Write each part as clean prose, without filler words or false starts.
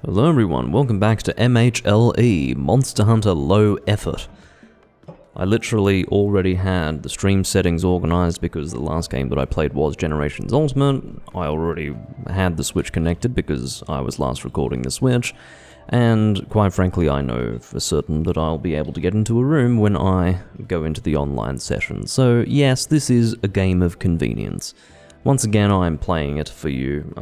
Hello everyone, welcome back to MHLE, Monster Hunter Low Effort. I literally already had the stream settings organized because the last game that I played was Generations Ultimate. I already had the Switch connected because I was last recording the Switch, and quite frankly I know for certain that I'll be able to get into a room when I go into the online session. So yes, this is a game of convenience. Once again, I'm playing it for you.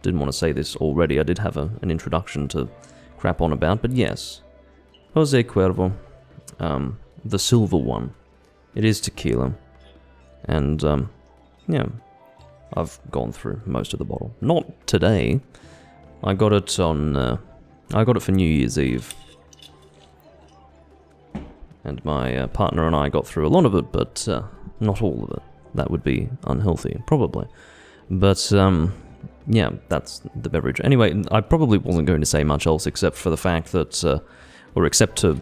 Didn't want to say this already, I did have an introduction to crap on about, but yes. Jose Cuervo, the silver one. It is tequila. And, yeah, I've gone through most of the bottle. Not today. I got it for New Year's Eve. And my partner and I got through a lot of it, but not all of it. That would be unhealthy, probably. But, yeah, that's the beverage. Anyway, I probably wasn't going to say much else except for the fact that, or except to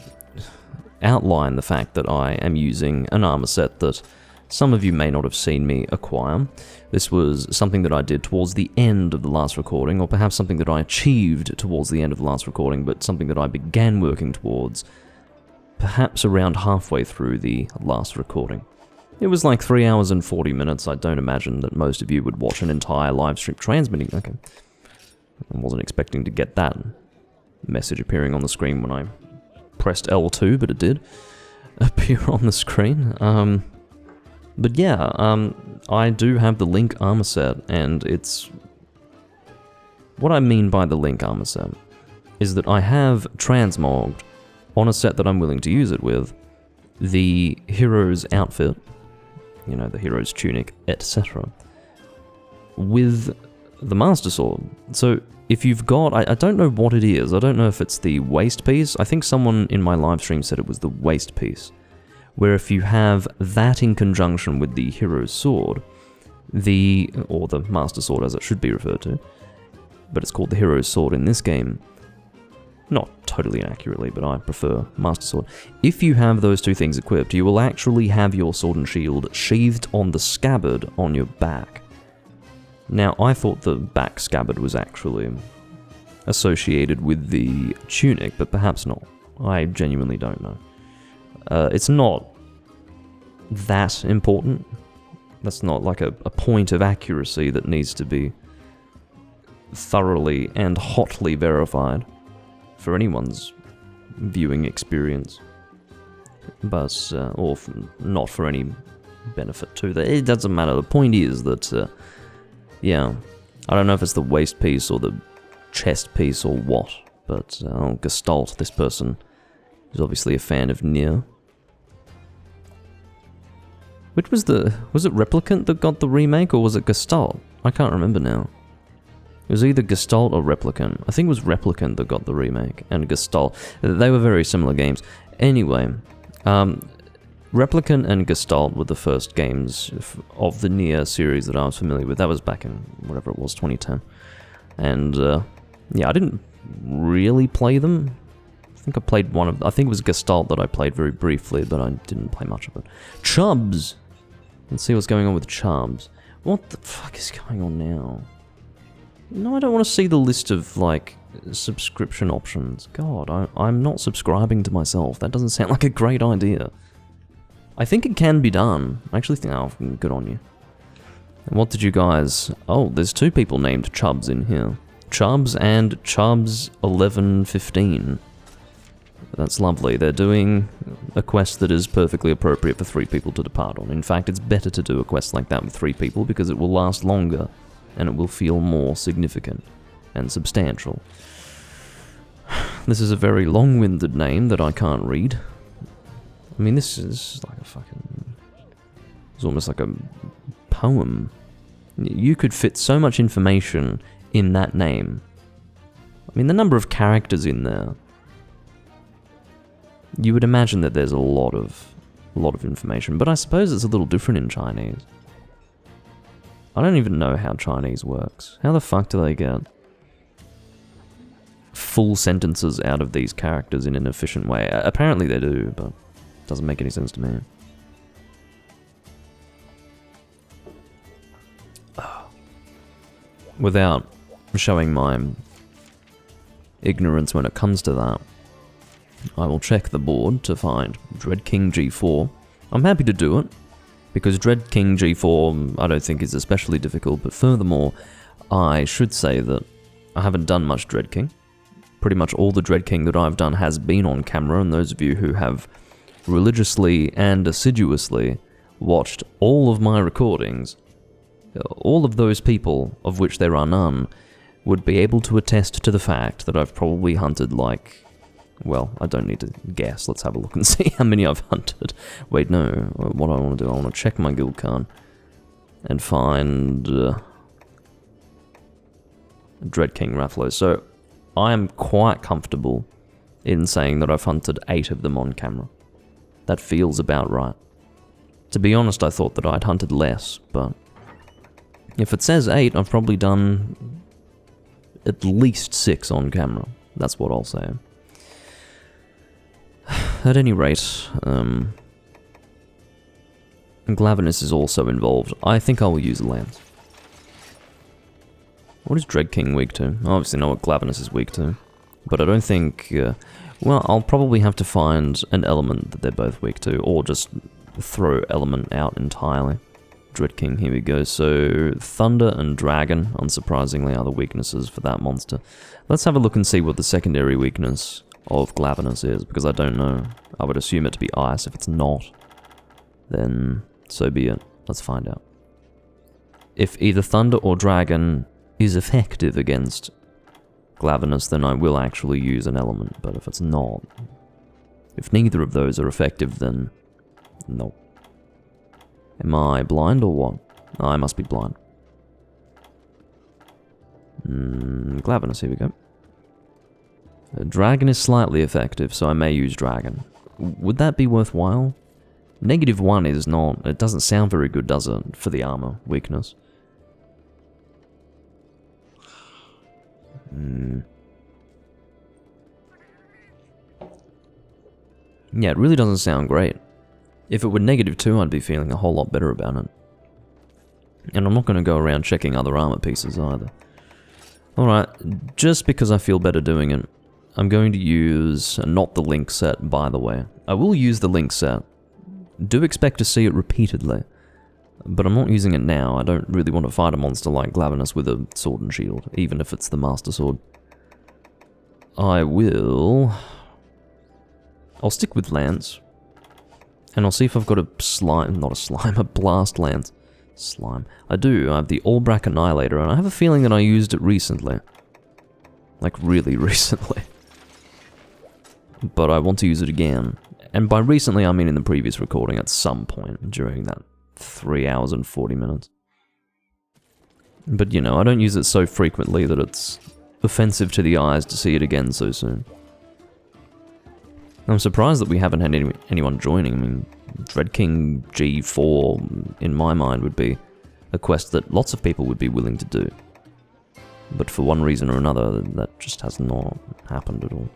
outline the fact that I am using an armor set that some of you may not have seen me acquire. This was something that I did towards the end of the last recording, or perhaps something that I achieved towards the end of the last recording, but something that I began working towards perhaps around halfway through the last recording. It was like 3 hours and 40 minutes. I don't imagine that most of you would watch an entire live stream transmitting. Okay. I wasn't expecting to get that message appearing on the screen when I pressed L2, but it did appear on the screen. But yeah, I do have the Link armor set, and it's... What I mean by the Link armor set is that I have transmogged on a set that I'm willing to use it with the hero's outfit, you know, the hero's tunic, etc., with the Master Sword. So if you've got, I don't know what it is, I don't know if it's the waist piece, I think someone in my live stream said it was the waist piece, where if you have that in conjunction with the hero's sword, or the Master Sword as it should be referred to, but it's called the hero's sword in this game, not totally accurately, but I prefer Master Sword. If you have those two things equipped, you will actually have your sword and shield sheathed on the scabbard on your back. Now, I thought the back scabbard was actually associated with the tunic, but perhaps not. I genuinely don't know. It's not that important. That's not like a point of accuracy that needs to be thoroughly and hotly verified for anyone's viewing experience, but not for any benefit to that. It doesn't matter. The point is that, yeah, I don't know if it's the waist piece or the chest piece or what, but Gestalt, this person, is obviously a fan of Nier. Which was it Replicant that got the remake, or was it Gestalt? I can't remember now. It was either Gestalt or Replicant. I think it was Replicant that got the remake, and Gestalt. They were very similar games. Anyway, Replicant and Gestalt were the first games of the Nier series that I was familiar with. That was back in, whatever it was, 2010. And, yeah, I didn't really play them. I think I played I think it was Gestalt that I played very briefly, but I didn't play much of it. Chubbs! Let's see what's going on with Chubbs. What the fuck is going on now? No, I don't want to see the list of, like, subscription options. God, I'm not subscribing to myself. That doesn't sound like a great idea. I think it can be done. I actually think, oh, good on you. And what did you guys... Oh, there's two people named Chubbs in here. Chubbs and Chubbs1115. That's lovely. They're doing a quest that is perfectly appropriate for 3 people to depart on. In fact, it's better to do a quest like that with 3 people because it will last longer and it will feel more significant and substantial. This is a very long-winded name that I can't read. I mean, this is like a fucking... It's almost like a poem. You could fit so much information in that name. I mean, the number of characters in there... You would imagine that there's a lot of information, but I suppose it's a little different in Chinese. I don't even know how Chinese works. How the fuck do they get full sentences out of these characters in an efficient way? Apparently they do, but it doesn't make any sense to me. Without showing my ignorance when it comes to that, I will check the board to find Dread King G4. I'm happy to do it, because Dread King G4 I don't think is especially difficult, but furthermore, I should say that I haven't done much Dread King. Pretty much all the Dread King that I've done has been on camera, and those of you who have religiously and assiduously watched all of my recordings, all of those people, of which there are none, would be able to attest to the fact that I've probably hunted like... Well, I don't need to guess. Let's have a look and see how many I've hunted. Wait, no. What I want to do, I want to check my guild card and find Dread King Raffalo. So, I am quite comfortable in saying that I've hunted 8 of them on camera. That feels about right. To be honest, I thought that I'd hunted less, but if it says 8, I've probably done at least 6 on camera. That's what I'll say. At any rate, Glavenus is also involved. I think I will use Lance. What is Dread King weak to? I obviously know what Glavenus is weak to, but I don't think... well, I'll probably have to find an element that they're both weak to, or just throw element out entirely. Dread King, here we go. So, Thunder and Dragon, unsurprisingly, are the weaknesses for that monster. Let's have a look and see what the secondary weakness of Glavenus is, because I don't know. I would assume it to be ice. If it's not, then so be it. Let's find out. If either Thunder or Dragon is effective against Glavenus, then I will actually use an element, but if it's not, if neither of those are effective, then no. Am I blind or what? Oh, I must be blind. Glavenus, here we go. Dragon is slightly effective, so I may use Dragon. Would that be worthwhile? -1 is not... It doesn't sound very good, does it, for the armor weakness? Yeah, it really doesn't sound great. If it were -2, I'd be feeling a whole lot better about it. And I'm not going to go around checking other armor pieces either. Alright, just because I feel better doing it, I'm going to use not the link set, by the way. I will use the link set. Do expect to see it repeatedly. But I'm not using it now. I don't really want to fight a monster like Glavenus with a sword and shield, even if it's the Master Sword. I will... I'll stick with Lance. And I'll see if I've got a slime... Not a slime, a Blast Lance. Slime. I do. I have the Allbrack Annihilator, and I have a feeling that I used it recently. Like, really recently. But I want to use it again. And by recently, I mean in the previous recording at some point during that 3 hours and 40 minutes. But, you know, I don't use it so frequently that it's offensive to the eyes to see it again so soon. I'm surprised that we haven't had anyone joining. I mean, Dread King G4, in my mind, would be a quest that lots of people would be willing to do. But for one reason or another, that just has not happened at all.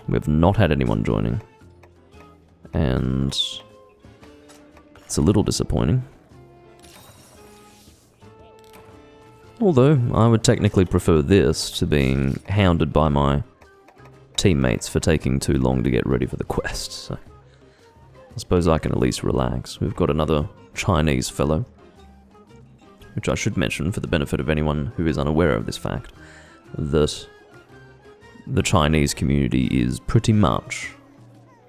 We have not had anyone joining. And it's a little disappointing. Although, I would technically prefer this to being hounded by my teammates for taking too long to get ready for the quest, so I suppose I can at least relax. We've got another Chinese fellow, which I should mention for the benefit of anyone who is unaware of this fact, that the Chinese community is pretty much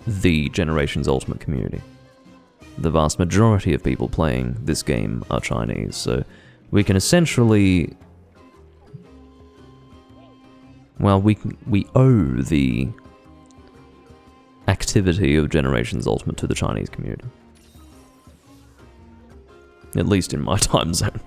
the Generations Ultimate community. The vast majority of people playing this game are Chinese, so we can essentially... Well, we owe the activity of Generations Ultimate to the Chinese community. At least in my time zone.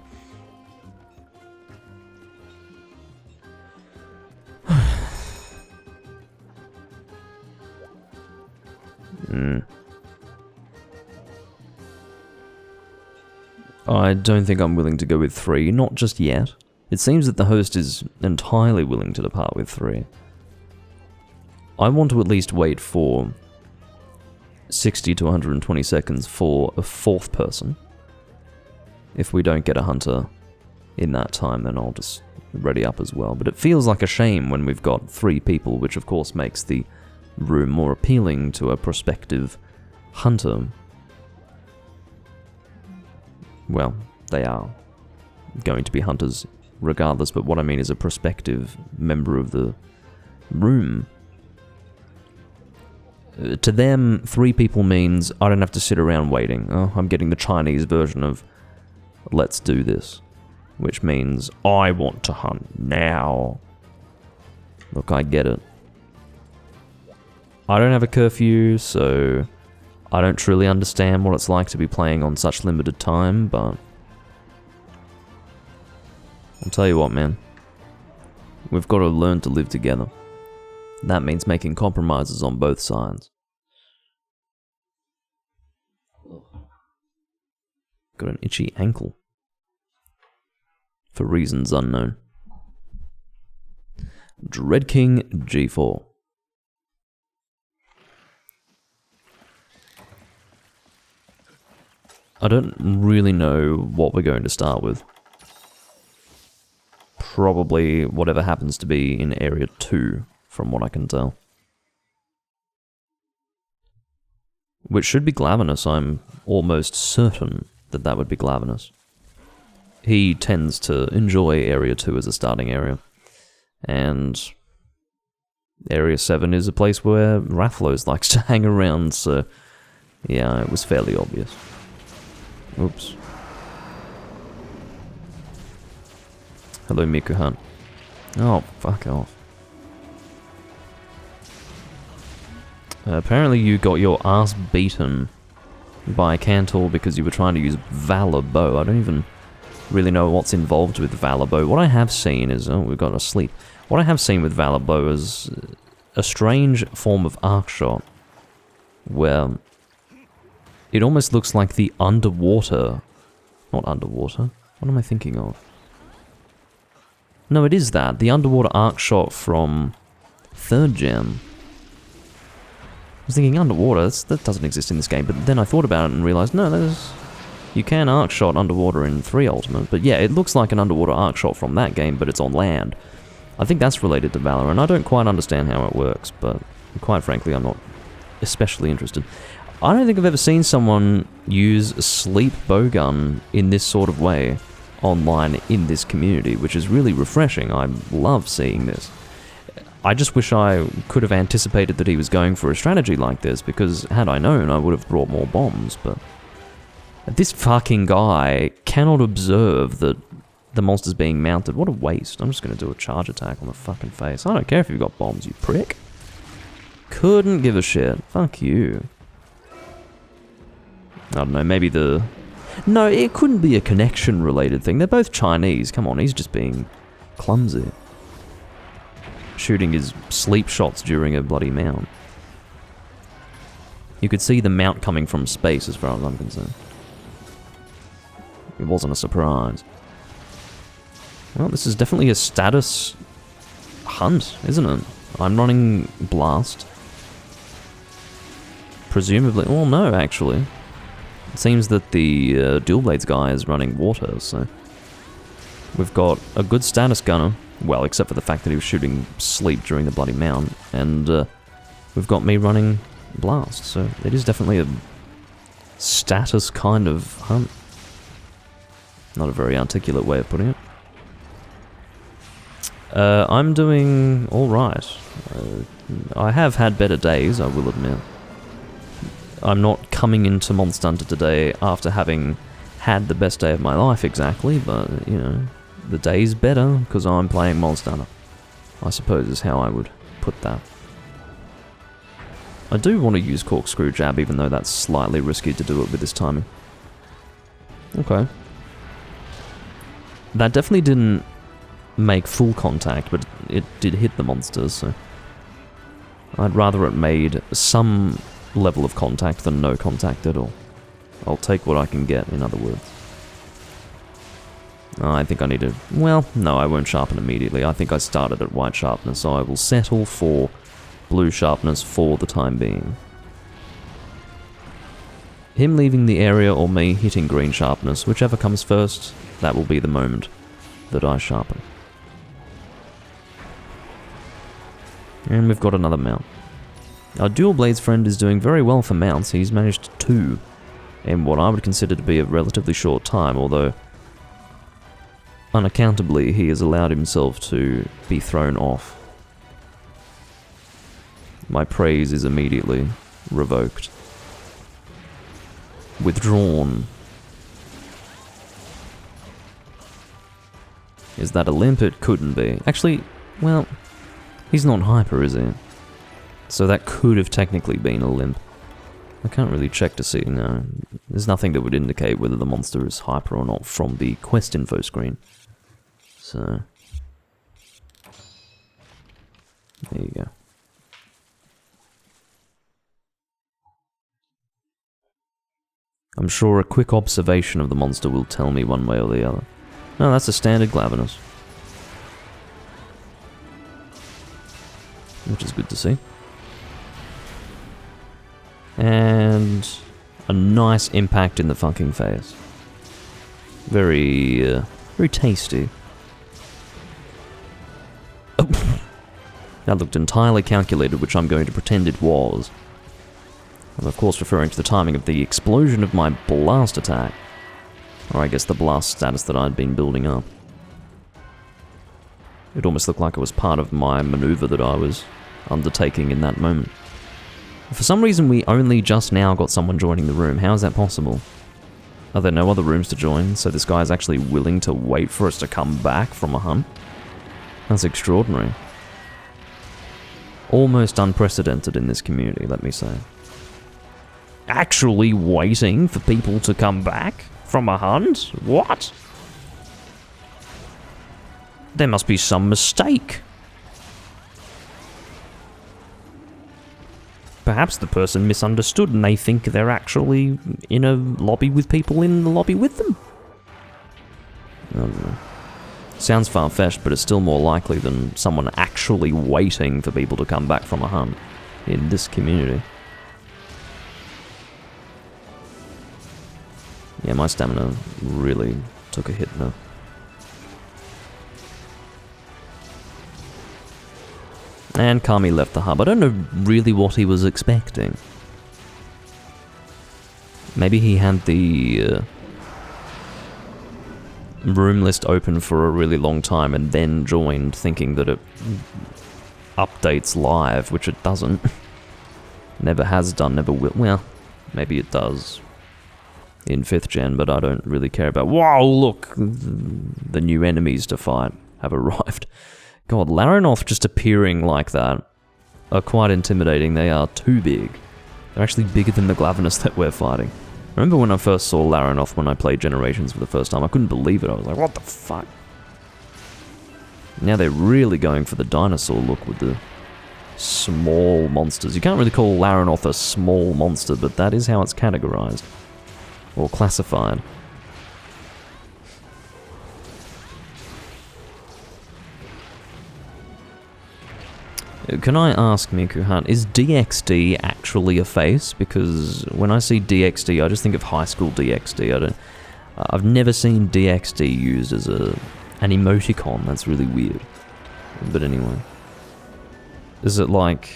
I don't think I'm willing to go with 3, not just yet. It seems that the host is entirely willing to depart with 3. I want to at least wait for 60 to 120 seconds for a 4th person, if we don't get a hunter in that time, then I'll just ready up as well. But it feels like a shame when we've got 3 people, which of course makes the room more appealing to a prospective hunter. Well, they are going to be hunters regardless, but what I mean is a prospective member of the room. To them, 3 people means I don't have to sit around waiting. Oh, I'm getting the Chinese version of let's do this, which means I want to hunt now. Look, I get it. I don't have a curfew, so I don't truly understand what it's like to be playing on such limited time, but I'll tell you what, man. We've got to learn to live together. That means making compromises on both sides. Got an itchy ankle. For reasons unknown. Dread King G4. I don't really know what we're going to start with. Probably whatever happens to be in Area 2, from what I can tell. Which should be Glavenus, I'm almost certain that that would be Glavenus. He tends to enjoy Area 2 as a starting area. And Area 7 is a place where Rathlos likes to hang around, so yeah, it was fairly obvious. Oops. Hello, Mikuhan. Oh, fuck off. Apparently you got your ass beaten by Cantor because you were trying to use Valor Bow. I don't even really know what's involved with Valor Bow. What I have seen is... Oh, we've got to sleep. What I have seen with Valor Bow is a strange form of arc shot where it almost looks like the underwater... Not underwater. What am I thinking of? No, it is that. The underwater arc shot from 3rd Gen. I was thinking underwater, that doesn't exist in this game, but then I thought about it and realized, no, you can arc shot underwater in 3 Ultimate, but yeah, it looks like an underwater arc shot from that game, but it's on land. I think that's related to Valor, and I don't quite understand how it works, but quite frankly, I'm not especially interested. I don't think I've ever seen someone use a sleep bowgun in this sort of way online in this community, which is really refreshing. I love seeing this. I just wish I could have anticipated that he was going for a strategy like this, because had I known, I would have brought more bombs, but this fucking guy cannot observe that the monster's being mounted. What a waste. I'm just going to do a charge attack on the fucking face. I don't care if you've got bombs, you prick. Couldn't give a shit. Fuck you. I don't know, maybe the... No, it couldn't be a connection-related thing. They're both Chinese. Come on, he's just being clumsy. Shooting his sleep shots during a bloody mount. You could see the mount coming from space as far as I'm concerned. It wasn't a surprise. Well, this is definitely a status hunt, isn't it? I'm running Blast. Presumably... Well, no, actually. It seems that the Dual Blades guy is running Water, so... We've got a good status gunner. Well, except for the fact that he was shooting sleep during the bloody mount. And we've got me running Blast, so it is definitely a status kind of hunt. Not a very articulate way of putting it. I'm doing alright. I have had better days, I will admit. I'm not coming into Monster Hunter today after having had the best day of my life exactly, but, you know, the day's better because I'm playing Monster Hunter, I suppose is how I would put that. I do want to use Corkscrew Jab, even though that's slightly risky to do it with this timing. Okay. That definitely didn't make full contact, but it did hit the monsters, so... I'd rather it made some level of contact than no contact at all. I'll take what I can get, in other words. I think I need to... Well, no, I won't sharpen immediately. I think I started at white sharpness, so I will settle for blue sharpness for the time being. Him leaving the area or me hitting green sharpness, whichever comes first, that will be the moment that I sharpen. And we've got another mount. Our Dual Blades friend is doing very well for mounts. He's managed 2 in what I would consider to be a relatively short time, although unaccountably he has allowed himself to be thrown off. My praise is immediately revoked. Withdrawn. Is that a limp? It couldn't be. Actually, well, he's not hyper, is he? So that could have technically been a limp. I can't really check to see, no. There's nothing that would indicate whether the monster is hyper or not from the quest info screen. So, there you go. I'm sure a quick observation of the monster will tell me one way or the other. No, that's a standard Glavenus. Which is good to see. And a nice impact in the fucking face. Very tasty. Oh. That looked entirely calculated, which I'm going to pretend it was. I'm of course referring to the timing of the explosion of my blast attack. Or I guess the blast status that I'd been building up. It almost looked like it was part of my maneuver that I was undertaking in that moment. For some reason we only just now got someone joining the room. How is that possible? Are there no other rooms to join, so this guy is actually willing to wait for us to come back from a hunt? That's extraordinary. Almost unprecedented in this community, let me say. Actually waiting for people to come back from a hunt? What? There must be some mistake. Perhaps the person misunderstood and they think they're actually in a lobby with people in the lobby with them. I don't know. Sounds far-fetched, but it's still more likely than someone actually waiting for people to come back from a hunt in this community. Yeah, my stamina really took a hit though. And Kami left the hub. I don't know really what he was expecting. Maybe he had the room list open for a really long time and then joined thinking that it updates live, which it doesn't. Never has done, never will. Well, maybe it does in 5th gen, but I don't really care about... Whoa, look! The new enemies to fight have arrived. God, Laranoth just appearing like that are quite intimidating. They are too big. They're actually bigger than the Glavenus that we're fighting. I remember when I first saw Laranoth when I played Generations for the first time. I couldn't believe it. I was like, what the fuck? Now they're really going for the dinosaur look with the small monsters. You can't really call Laranoth a small monster, but that is how it's categorized. Or classified. Can I ask, Mikuhan, is DXD actually a face? Because when I see DXD, I just think of high school DXD. I've never seen DXD used as an emoticon. That's really weird. But anyway. Is it like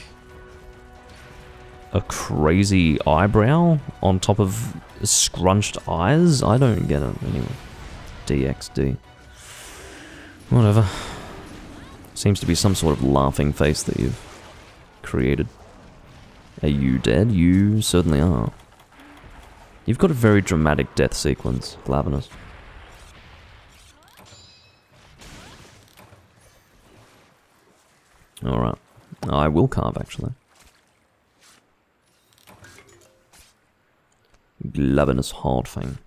a crazy eyebrow on top of scrunched eyes? I don't get it. Anyway. DXD. Whatever. Seems to be some sort of laughing face that you've created. Are you dead? You certainly are. You've got a very dramatic death sequence, Glavenus. Alright. I will carve, actually. Glavenus hard thing.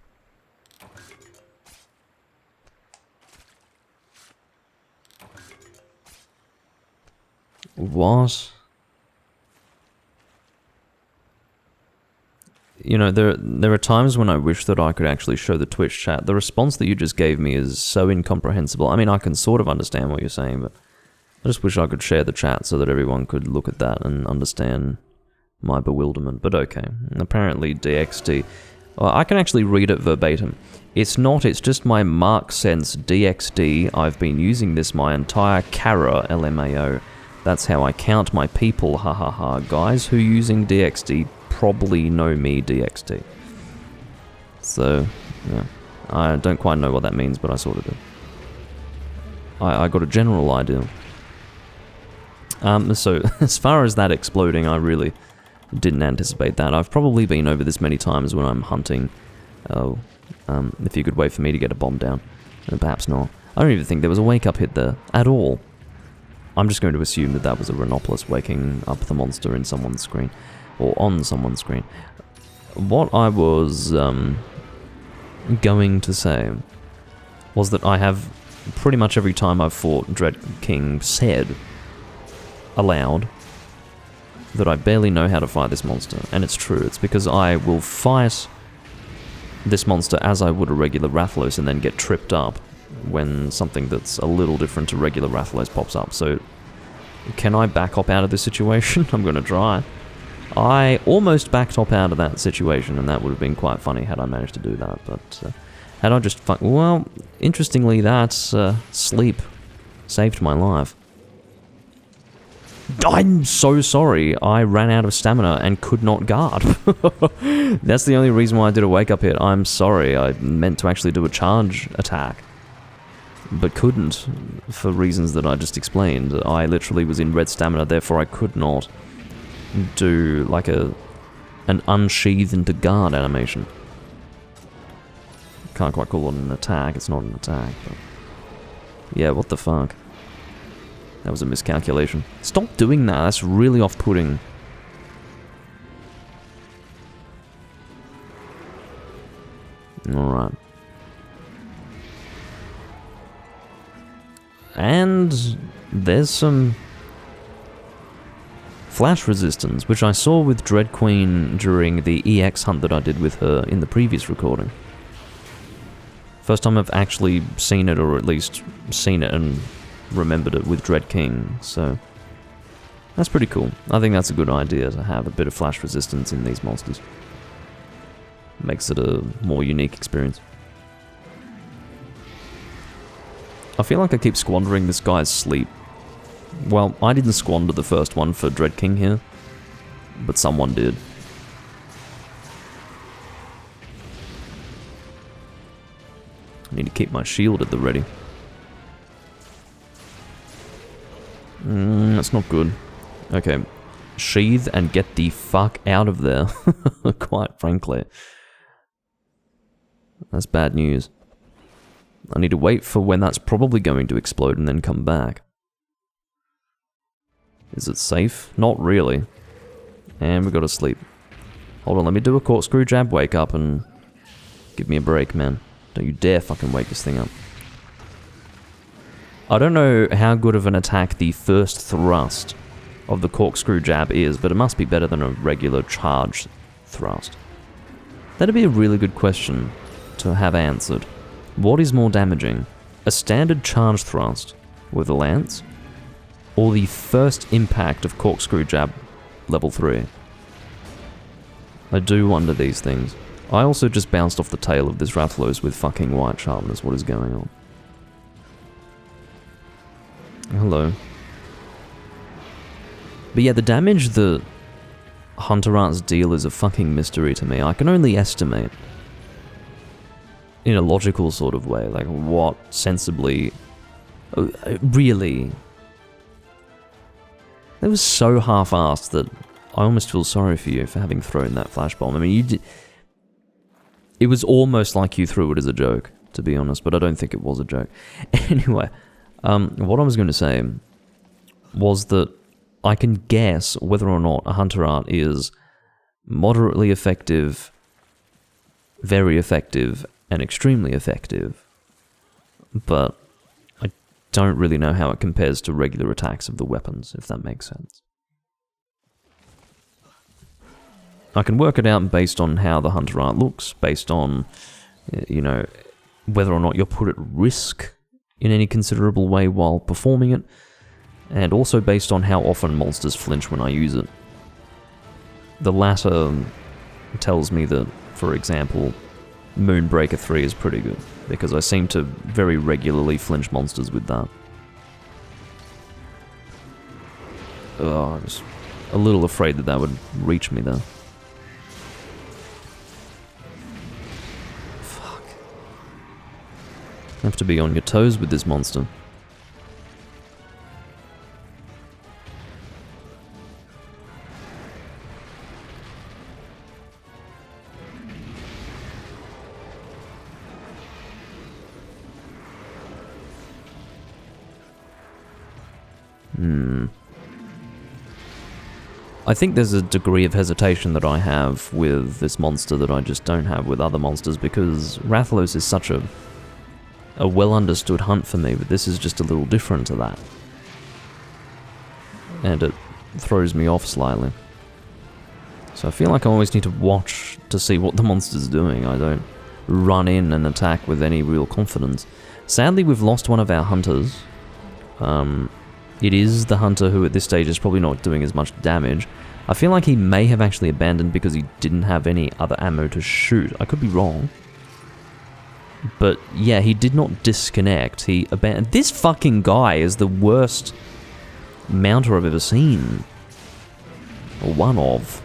What? You know, there are times when I wish that I could actually show the Twitch chat. The response that you just gave me is so incomprehensible. I mean, I can sort of understand what you're saying, but I just wish I could share the chat so that everyone could look at that and understand my bewilderment. But okay, apparently DXD. I can actually read it verbatim. It's not, it's just my Mark Sense DXD. I've been using this my entire Kara LMAO. That's how I count my people, hahaha. Guys who using DXD probably know me DXD. So, yeah. I don't quite know what that means, but I sort of do. I got a general idea. So, as far as that exploding, I really didn't anticipate that. I've probably been over this many times when I'm hunting. If you could wait for me to get a bomb down. Perhaps not. I don't even think there was a wake-up hit there at all. I'm just going to assume that that was a Rhinopolis waking up the monster in someone's screen. Or on someone's screen. What I was going to say was that I have pretty much every time I've fought Dread King said aloud that I barely know how to fight this monster. And it's true. It's because I will fight this monster as I would a regular Rathalos and then get tripped up when something that's a little different to regular Rathalos pops up. So, can I back up out of this situation? I'm going to try. I almost backed up out of that situation, and that would have been quite funny had I managed to do that, but had I just... Well, interestingly, that sleep saved my life. I'm so sorry, I ran out of stamina and could not guard. That's the only reason why I did a wake-up hit. I'm sorry, I meant to actually do a charge attack, but couldn't, for reasons that I just explained. I literally was in red stamina, therefore I could not do like an unsheath into guard animation. Can't quite call it an attack, it's not an attack, but... Yeah, what the fuck? That was a miscalculation. Stop doing that, that's really off-putting. Alright. And there's some flash resistance, which I saw with Dread Queen during the EX hunt that I did with her in the previous recording. First time I've actually seen it, or at least seen it and remembered it with Dread King, so that's pretty cool. I think that's a good idea to have a bit of flash resistance in these monsters. Makes it a more unique experience. I feel like I keep squandering this guy's sleep. Well, I didn't squander the first one for Dread King here, but someone did. I need to keep my shield at the ready. That's not good. Okay, sheath and get the fuck out of there, quite frankly. That's bad news. I need to wait for when that's probably going to explode and then come back. Is it safe? Not really. And we gotta sleep. Hold on, let me do a corkscrew jab, wake up, and give me a break, man. Don't you dare fucking wake this thing up. I don't know how good of an attack the first thrust of the corkscrew jab is, but it must be better than a regular charge thrust. That'd be a really good question to have answered. What is more damaging? A standard charge thrust with a lance, or the first impact of corkscrew jab level 3? I do wonder these things. I also just bounced off the tail of this Rathalos with fucking white sharpness. What is going on? Hello. But yeah, the damage that Hunter Arts deal is a fucking mystery to me. I can only estimate, in a logical sort of way, like what sensibly... really... That was so half-assed that I almost feel sorry for you for having thrown that flash bomb. I mean, you did... It was almost like you threw it as a joke, to be honest, but I don't think it was a joke. Anyway, what I was going to say was that I can guess whether or not a Hunter Art is moderately effective, very effective, and extremely effective, but I don't really know how it compares to regular attacks of the weapons, if that makes sense. I can work it out based on how the Hunter Art looks, based on, you know, whether or not you're put at risk in any considerable way while performing it, and also based on how often monsters flinch when I use it. The latter tells me that for example, Moonbreaker 3 is pretty good, because I seem to very regularly flinch monsters with that. Oh, I was a little afraid that that would reach me there. Fuck. You have to be on your toes with this monster. I think there's a degree of hesitation that I have with this monster that I just don't have with other monsters, because Rathalos is such a well-understood hunt for me, but this is just a little different to that. And it throws me off slightly. So I feel like I always need to watch to see what the monster's doing. I don't run in and attack with any real confidence. Sadly, we've lost one of our hunters. It is the hunter who at this stage is probably not doing as much damage. I feel like he may have actually abandoned because he didn't have any other ammo to shoot. I could be wrong. But yeah, he did not disconnect. He abandoned. This fucking guy is the worst mounter I've ever seen. Or one of.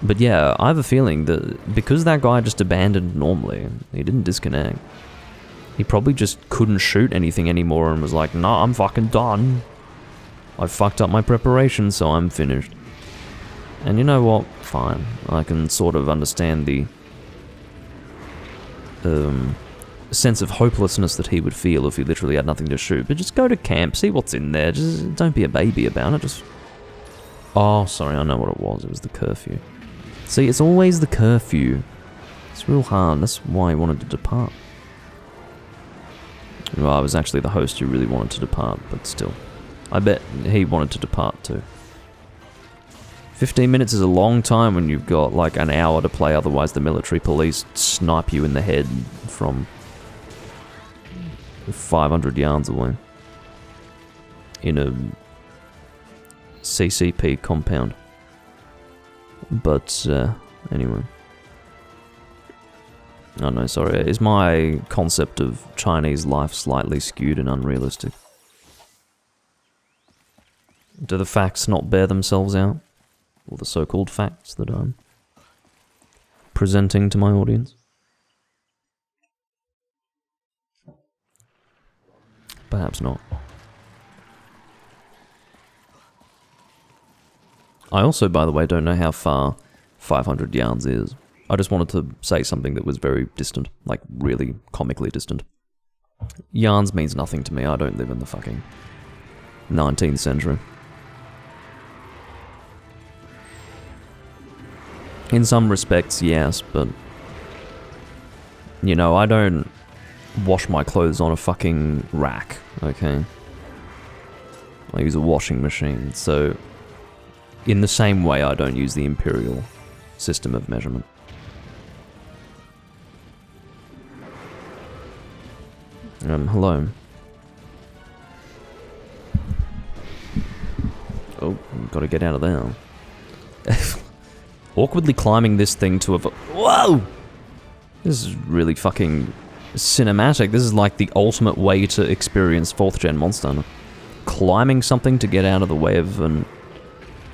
But yeah, I have a feeling that because that guy just abandoned normally, he didn't disconnect. He probably just couldn't shoot anything anymore and was like, nah, I'm fucking done. I fucked up my preparation, so I'm finished. And you know what? Fine. I can sort of understand the sense of hopelessness that he would feel if he literally had nothing to shoot. But just go to camp, see what's in there. Just don't be a baby about it. Just... Oh, sorry, I know what it was. It was the curfew. See, it's always the curfew. It's real hard. That's why he wanted to depart. Well, I was actually the host who really wanted to depart, but still. I bet he wanted to depart too. 15 minutes is a long time when you've got like an hour to play, otherwise the military police snipe you in the head from 500 yards away. In a CCP compound. But, anyway. Oh no, sorry. Is my concept of Chinese life slightly skewed and unrealistic? Do the facts not bear themselves out? Or the so-called facts that I'm presenting to my audience? Perhaps not. I also, by the way, don't know how far 500 yards is. I just wanted to say something that was very distant, like really comically distant. Yards means nothing to me. I don't live in the fucking 19th century. In some respects, yes, but... You know, I don't wash my clothes on a fucking rack, okay? I use a washing machine, so... In the same way, I don't use the imperial system of measurement. Hello. Oh, gotta get out of there. Awkwardly climbing this thing to a... Whoa! This is really fucking cinematic. This is like the ultimate way to experience 4th gen Monster Hunter. Climbing something to get out of the way of an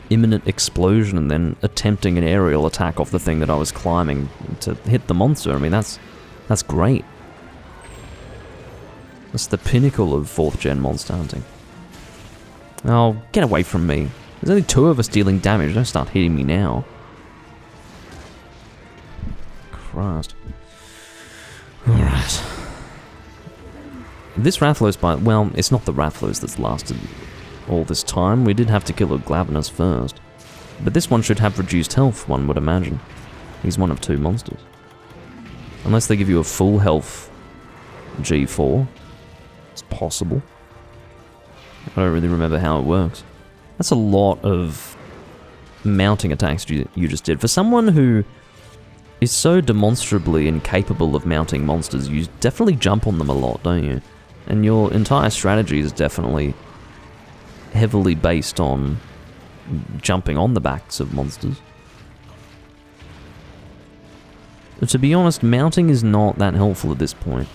imminent explosion and then attempting an aerial attack off the thing that I was climbing to hit the monster. I mean, that's great. That's the pinnacle of 4th gen monster hunting. Oh, get away from me. There's only 2 of us dealing damage. Don't start hitting me now. Christ. Alright. This Rathalos bite, well, it's not the Rathalos that's lasted all this time. We did have to kill a Glavenus first. But this one should have reduced health, one would imagine. He's one of 2 monsters. Unless they give you a full health G4. It's possible. I don't really remember how it works. That's a lot of mounting attacks you just did. For someone who is so demonstrably incapable of mounting monsters, you definitely jump on them a lot, don't you? And your entire strategy is definitely heavily based on jumping on the backs of monsters. to be honest, mounting is not that helpful at this point.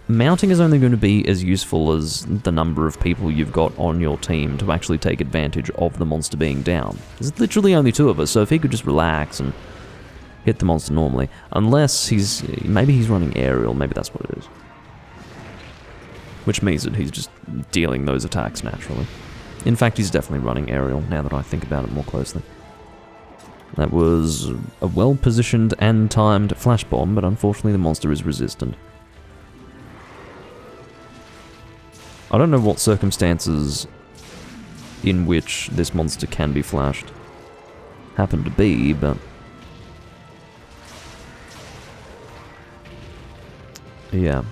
Mounting is only going to be as useful as the number of people you've got on your team to actually take advantage of the monster being down. There's literally only 2 of us, so if he could just relax and hit the monster normally, unless maybe he's running aerial, maybe that's what it is. Which means that he's just dealing those attacks naturally. In fact, he's definitely running aerial, now that I think about it more closely. That was a well-positioned and timed flash bomb, but unfortunately the monster is resistant. I don't know what circumstances in which this monster can be flashed happen to be, but... yeah.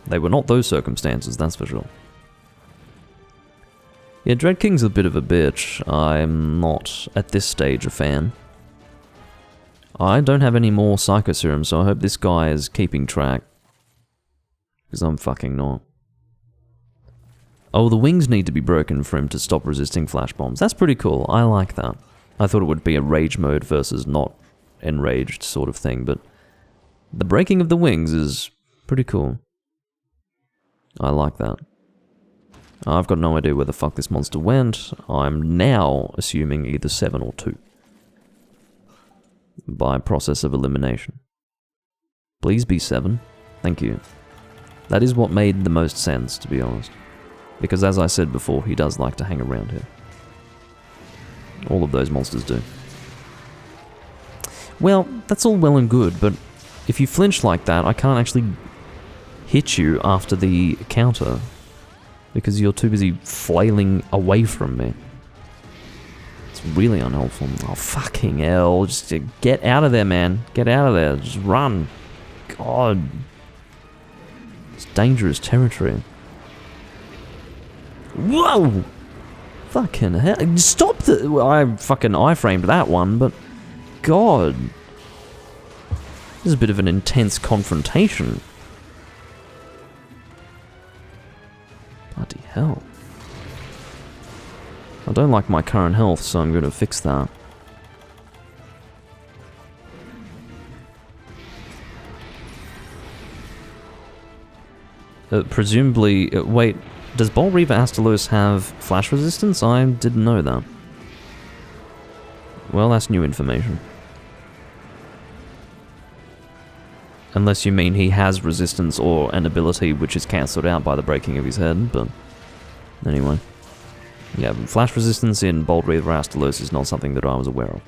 They were not those circumstances, that's for sure. Yeah, Dread King's a bit of a bitch. I'm not, at this stage, a fan. I don't have any more Psycho Serum, so I hope this guy is keeping track. Because I'm fucking not. Oh, the wings need to be broken for him to stop resisting flash bombs. That's pretty cool. I like that. I thought it would be a rage mode versus not enraged sort of thing, but the breaking of the wings is pretty cool. I like that. I've got no idea where the fuck this monster went. I'm now assuming either 7 or 2. By process of elimination. Please be 7. Thank you. That is what made the most sense, to be honest. Because as I said before, he does like to hang around here. All of those monsters do. Well, that's all well and good, but if you flinch like that, I can't actually hit you after the counter. Because you're too busy flailing away from me. It's really unhelpful. Oh, fucking hell. Just get out of there, man. Get out of there. Just run. God. It's dangerous territory. Whoa! Fucking hell. Stop the... well, I fucking iframed that one, but... God. This is a bit of an intense confrontation. Bloody hell. I don't like my current health, so I'm going to fix that. Presumably... wait... does Bolt Reaver Astalos have flash resistance? I didn't know that. Well, that's new information. Unless you mean he has resistance or an ability which is cancelled out by the breaking of his head, but... anyway. Yeah, flash resistance in Bolt Reaver Astalos is not something that I was aware of.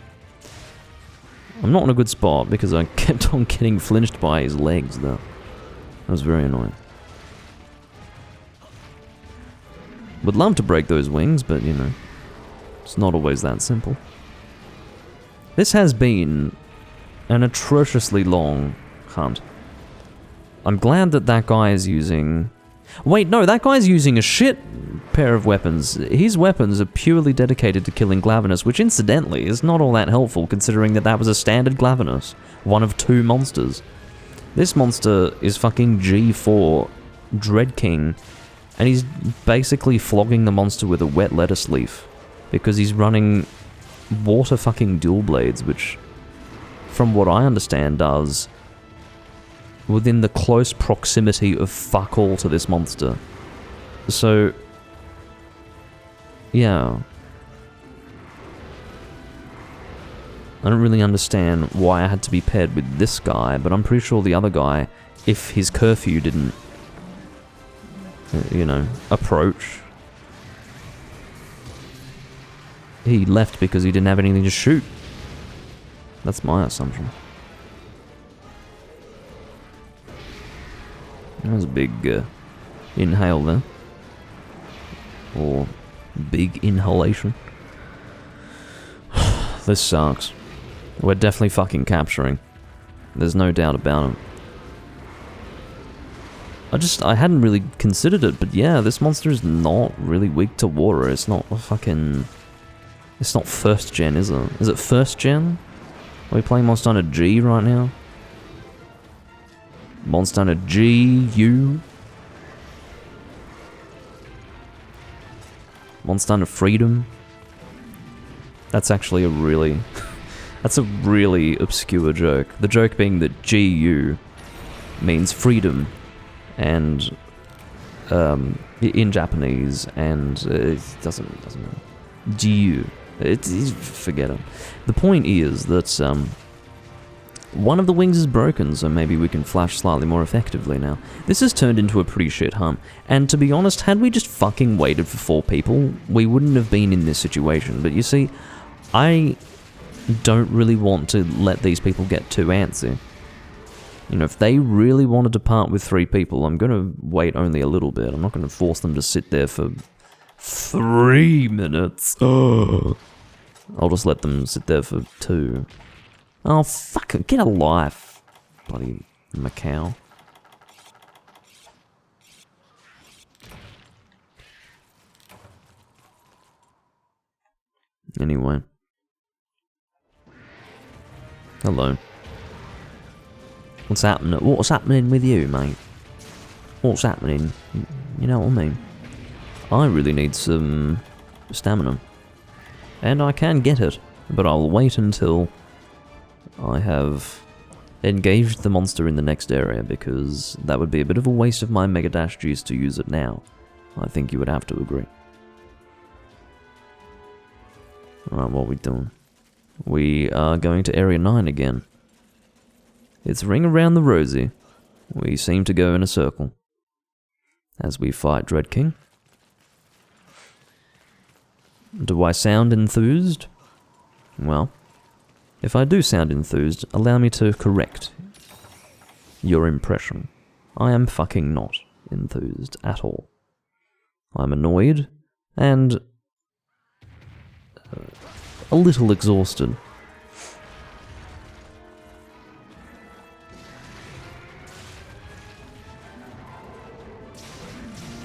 I'm not in a good spot because I kept on getting flinched by his legs, though. That was very annoying. Would love to break those wings, but, you know, it's not always that simple. This has been an atrociously long hunt. I'm glad that that guy is using... wait, no, that guy's using a shit pair of weapons. His weapons are purely dedicated to killing Glavenus, which incidentally is not all that helpful considering that that was a standard Glavenus. One of 2 monsters. This monster is fucking G4 Dread King. And he's basically flogging the monster with a wet lettuce leaf. Because he's running water fucking dual blades, which, from what I understand, does within the close proximity of fuck all to this monster. So, yeah. I don't really understand why I had to be paired with this guy, but I'm pretty sure the other guy, if his curfew didn't, you know, approach, he left because he didn't have anything to shoot. That's my assumption. That was a big inhale there. Or big inhalation. This sucks. We're definitely fucking capturing. There's no doubt about it. I hadn't really considered it, but yeah, this monster is not really weak to water. It's not fucking... it's not first gen, is it? Is it first gen? Are we playing Monster Hunter G right now? Monster Hunter G, U? Monster Hunter Freedom? That's actually a really That's a really obscure joke. The joke being that GU means freedom, and in Japanese, and it doesn't matter. GU. Forget it. The point is that one of the wings is broken, so maybe we can flash slightly more effectively now. This has turned into a pretty shit hunt, and to be honest, had we just fucking waited for 4 people, we wouldn't have been in this situation. But you see, I don't really want to let these people get too antsy. You know, if they really wanted to part with 3 people, I'm going to wait only a little bit. I'm not going to force them to sit there for 3 minutes. I'll just let them sit there for 2. Oh, fuck it. Get a life. Bloody Macau. Anyway. Hello. What's happening? What's happening with you, mate? What's happening? You know what I mean? I really need some stamina. And I can get it, but I'll wait until I have engaged the monster in the next area, because that would be a bit of a waste of my Mega Dash juice to use it now. I think you would have to agree. Alright, what are we doing? We are going to Area 9 again. It's Ring Around the Rosie. We seem to go in a circle as we fight Dread King. Do I sound enthused? Well, if I do sound enthused, allow me to correct your impression. I am fucking not enthused at all. I'm annoyed and a little exhausted.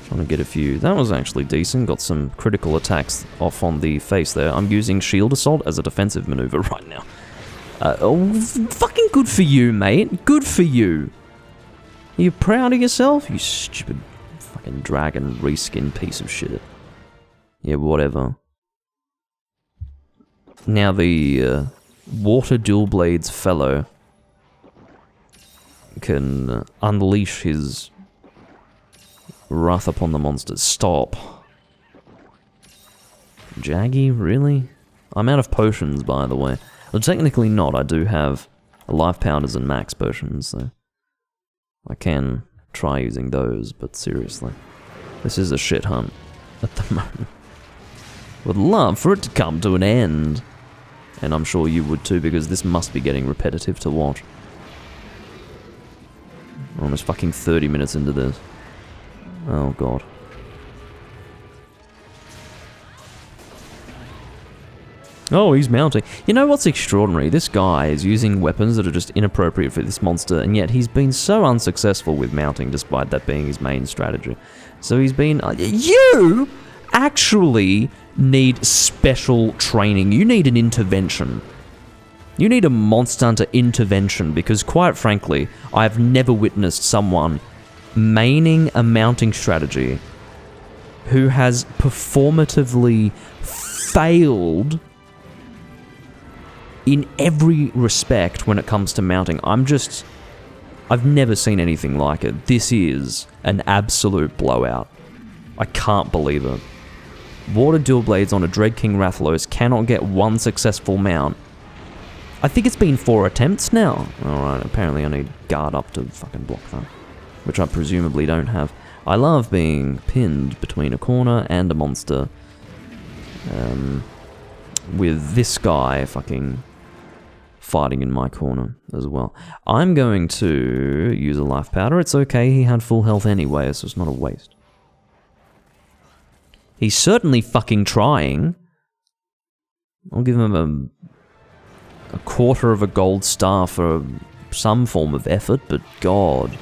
Trying to get a few. That was actually decent. Got some critical attacks off on the face there. I'm using Shield Assault as a defensive maneuver right now. Oh, fucking good for you, mate. Good for you. Are you proud of yourself? You stupid fucking dragon reskin piece of shit. Yeah, whatever. Now the Water Dual Blades fellow can unleash his wrath upon the monsters. Stop. Jaggy, really? I'm out of potions, by the way. Well, technically not. I do have life powders and max potions, so I can try using those, but seriously. This is a shit hunt at the moment. Would love for it to come to an end. And I'm sure you would too, because this must be getting repetitive to watch. We're almost fucking 30 minutes into this. Oh god. Oh, he's mounting. You know what's extraordinary? This guy is using weapons that are just inappropriate for this monster, and yet he's been so unsuccessful with mounting, despite that being his main strategy. So he's been... You actually need special training. You need an intervention. You need a Monster Hunter intervention, because quite frankly, I've never witnessed someone maining a mounting strategy who has performatively failed in every respect when it comes to mounting. I've never seen anything like it. This is an absolute blowout. I can't believe it. Water Dual Blades on a Dread King Rathalos cannot get one successful mount. I think it's been 4 attempts now. Alright, apparently I need guard up to fucking block that, which I presumably don't have. I love being pinned between a corner and a monster. With this guy fucking fighting in my corner as well. I'm going to use a life powder. It's okay, he had full health anyway, so it's not a waste. He's certainly fucking trying. I'll give him a quarter of a gold star for some form of effort, but god.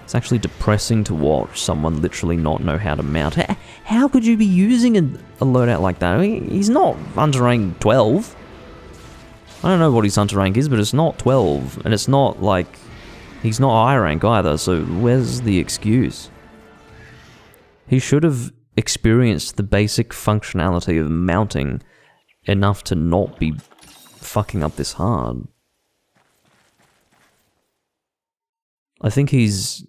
It's actually depressing to watch someone literally not know how to mount. How could you be using a loadout like that? I mean, he's not Hunter rank 12. I don't know what his Hunter rank is, but it's not 12. And it's not like... He's not I rank either, so where's the excuse? He should have experienced the basic functionality of mounting enough to not be fucking up this hard. I think he's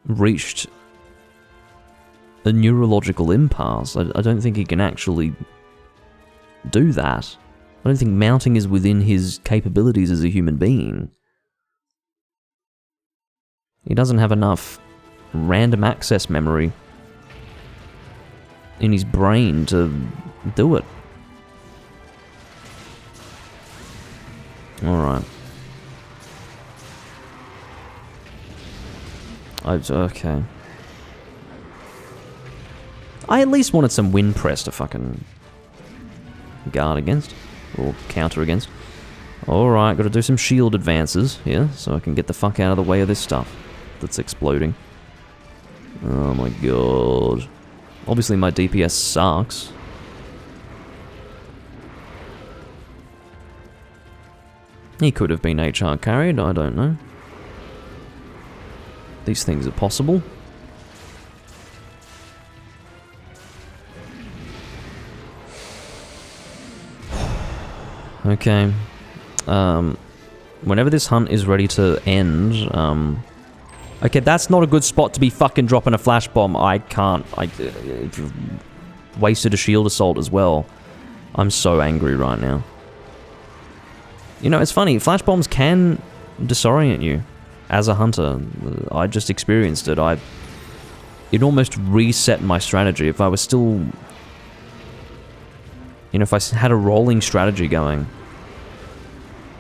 reached a neurological impasse. I don't think he can actually do that. I don't think mounting is within his capabilities as a human being. He doesn't have enough random access memory in his brain to do it. Alright. Okay. I at least wanted some wind press to fucking guard against. Or counter against. Alright, gotta do some shield advances here, so I can get the fuck out of the way of this stuff that's exploding. Oh my god. Obviously my DPS sucks. He could have been HR carried, I don't know. These things are possible. Okay. Whenever this hunt is ready to end, okay, that's not a good spot to be fucking dropping a flash bomb. I can't. I wasted a shield assault as well. I'm so angry right now. You know, it's funny. Flash bombs can disorient you as a hunter. I just experienced it. It almost reset my strategy. If I was still... You know, if I had a rolling strategy going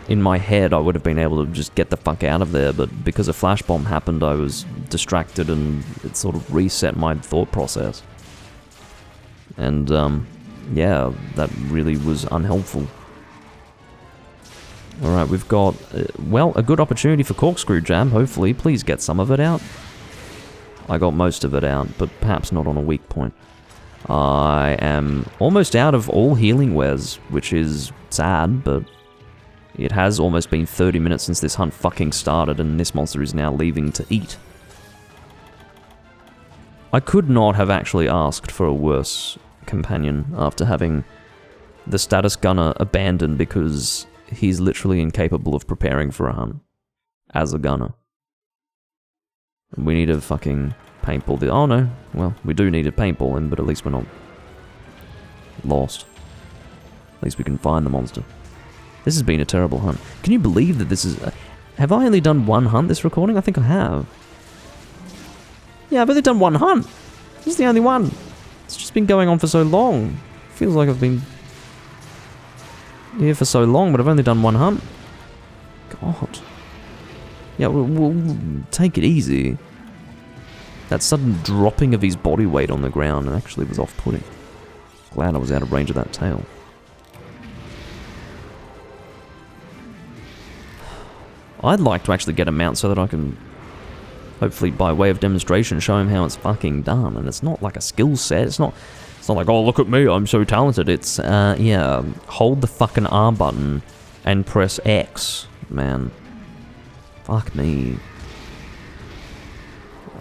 in my head, I would have been able to just get the fuck out of there, but because a flash bomb happened, I was distracted and it sort of reset my thought process. And, yeah, that really was unhelpful. Alright, we've got, well, a good opportunity for corkscrew jam, hopefully. Please get some of it out. I got most of it out, but perhaps not on a weak point. I am almost out of all healing wares, which is sad, but it has almost been 30 minutes since this hunt fucking started, and this monster is now leaving to eat. I could not have actually asked for a worse companion after having the status gunner abandoned because he's literally incapable of preparing for a hunt as a gunner. We need a fucking paintball. Oh no, well, we do need a paintball him, but at least we're not lost. At least we can find the monster. This has been a terrible hunt. Can you believe that this is... Have I only done one hunt this recording? I think I have. Yeah, I've only done one hunt. This is the only one. It's just been going on for so long. Feels like I've been here for so long, but I've only done one hunt. God. Yeah, we'll take it easy. That sudden dropping of his body weight on the ground actually was off-putting. Glad I was out of range of that tail. I'd like to actually get a mount so that I can, hopefully by way of demonstration, show him how it's fucking done. And it's not like a skill set. It's not like, oh, look at me, I'm so talented. It's, yeah, hold the fucking R button and press X, man. Fuck me.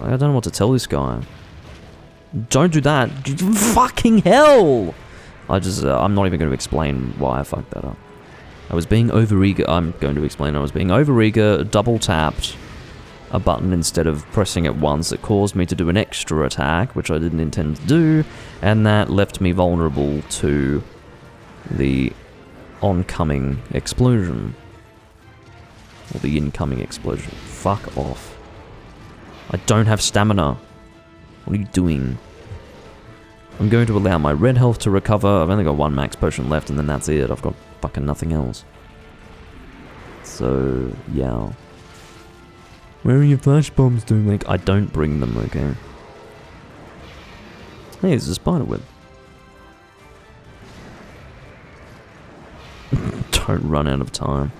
I don't know what to tell this guy. Don't do that. Fucking hell! I'm not even going to explain why I fucked that up. I was being overeager. I'm going to explain. I was being overeager, double tapped a button instead of pressing it once. It caused me to do an extra attack, which I didn't intend to do, and that left me vulnerable to the oncoming explosion. Or the incoming explosion. Fuck off. I don't have stamina. What are you doing? I'm going to allow my red health to recover. I've only got one max potion left, and then that's it. I've got fucking nothing else. So, yeah. Where are your flash bombs, Doomlink? I don't bring them, okay? Hey, there's a spider web. Don't run out of time.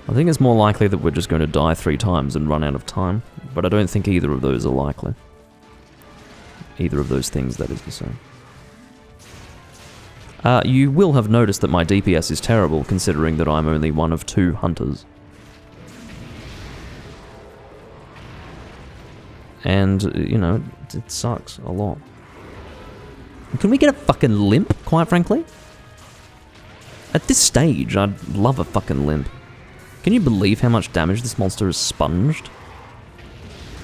I think it's more likely that we're just going to die 3 times and run out of time, but I don't think either of those are likely. Either of those things, that is to say. You will have noticed that my DPS is terrible, considering that I'm only one of 2 hunters. And, you know, it sucks a lot. Can we get a fucking limp, quite frankly? At this stage, I'd love a fucking limp. Can you believe how much damage this monster has sponged?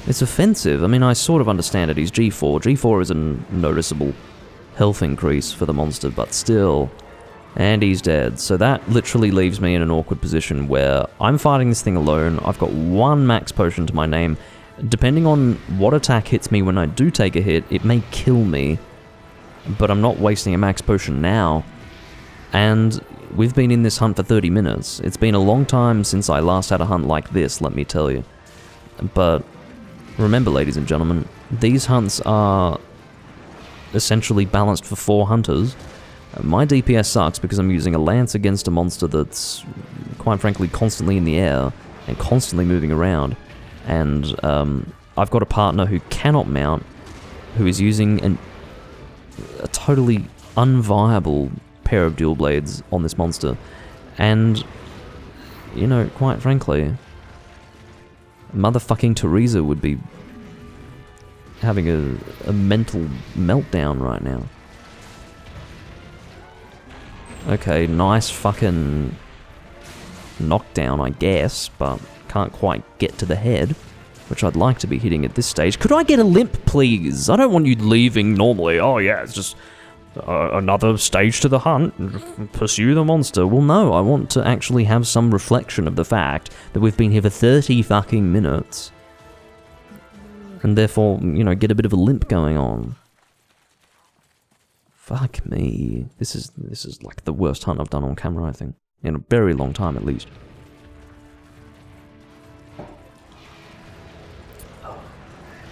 It's offensive. I mean, I sort of understand it. He's G4. G4 is a noticeable health increase for the monster, but still. And he's dead. So that literally leaves me in an awkward position where I'm fighting this thing alone. I've got 1 max potion to my name. Depending on what attack hits me when I do take a hit, it may kill me. But I'm not wasting a max potion now. And we've been in this hunt for 30 minutes. It's been a long time since I last had a hunt like this, let me tell you. But remember, ladies and gentlemen, these hunts are essentially balanced for 4 hunters. My DPS sucks because I'm using a lance against a monster that's, quite frankly, constantly in the air and constantly moving around. And I've got a partner who cannot mount, who is using a totally unviable pair of dual blades on this monster. And, you know, quite frankly, motherfucking Teresa would be having a mental meltdown right now. Okay, nice fucking knockdown, I guess, but can't quite get to the head, which I'd like to be hitting at this stage. Could I get a limp, please? I don't want you leaving normally. Oh yeah, it's just another stage to the hunt, pursue the monster. Well, no, I want to actually have some reflection of the fact that we've been here for 30 fucking minutes. And therefore, you know, get a bit of a limp going on. Fuck me. This is like the worst hunt I've done on camera, I think. In a very long time, at least.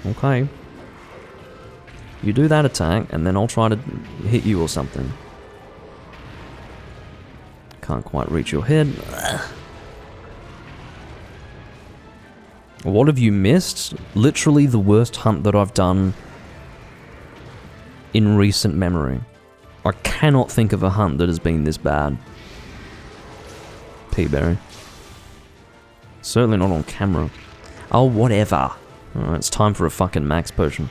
Okay. You do that attack, and then I'll try to hit you or something. Can't quite reach your head. What have you missed? Literally the worst hunt that I've done in recent memory. I cannot think of a hunt that has been this bad. Peaberry. Certainly not on camera. Oh, whatever. Alright, it's time for a fucking max potion.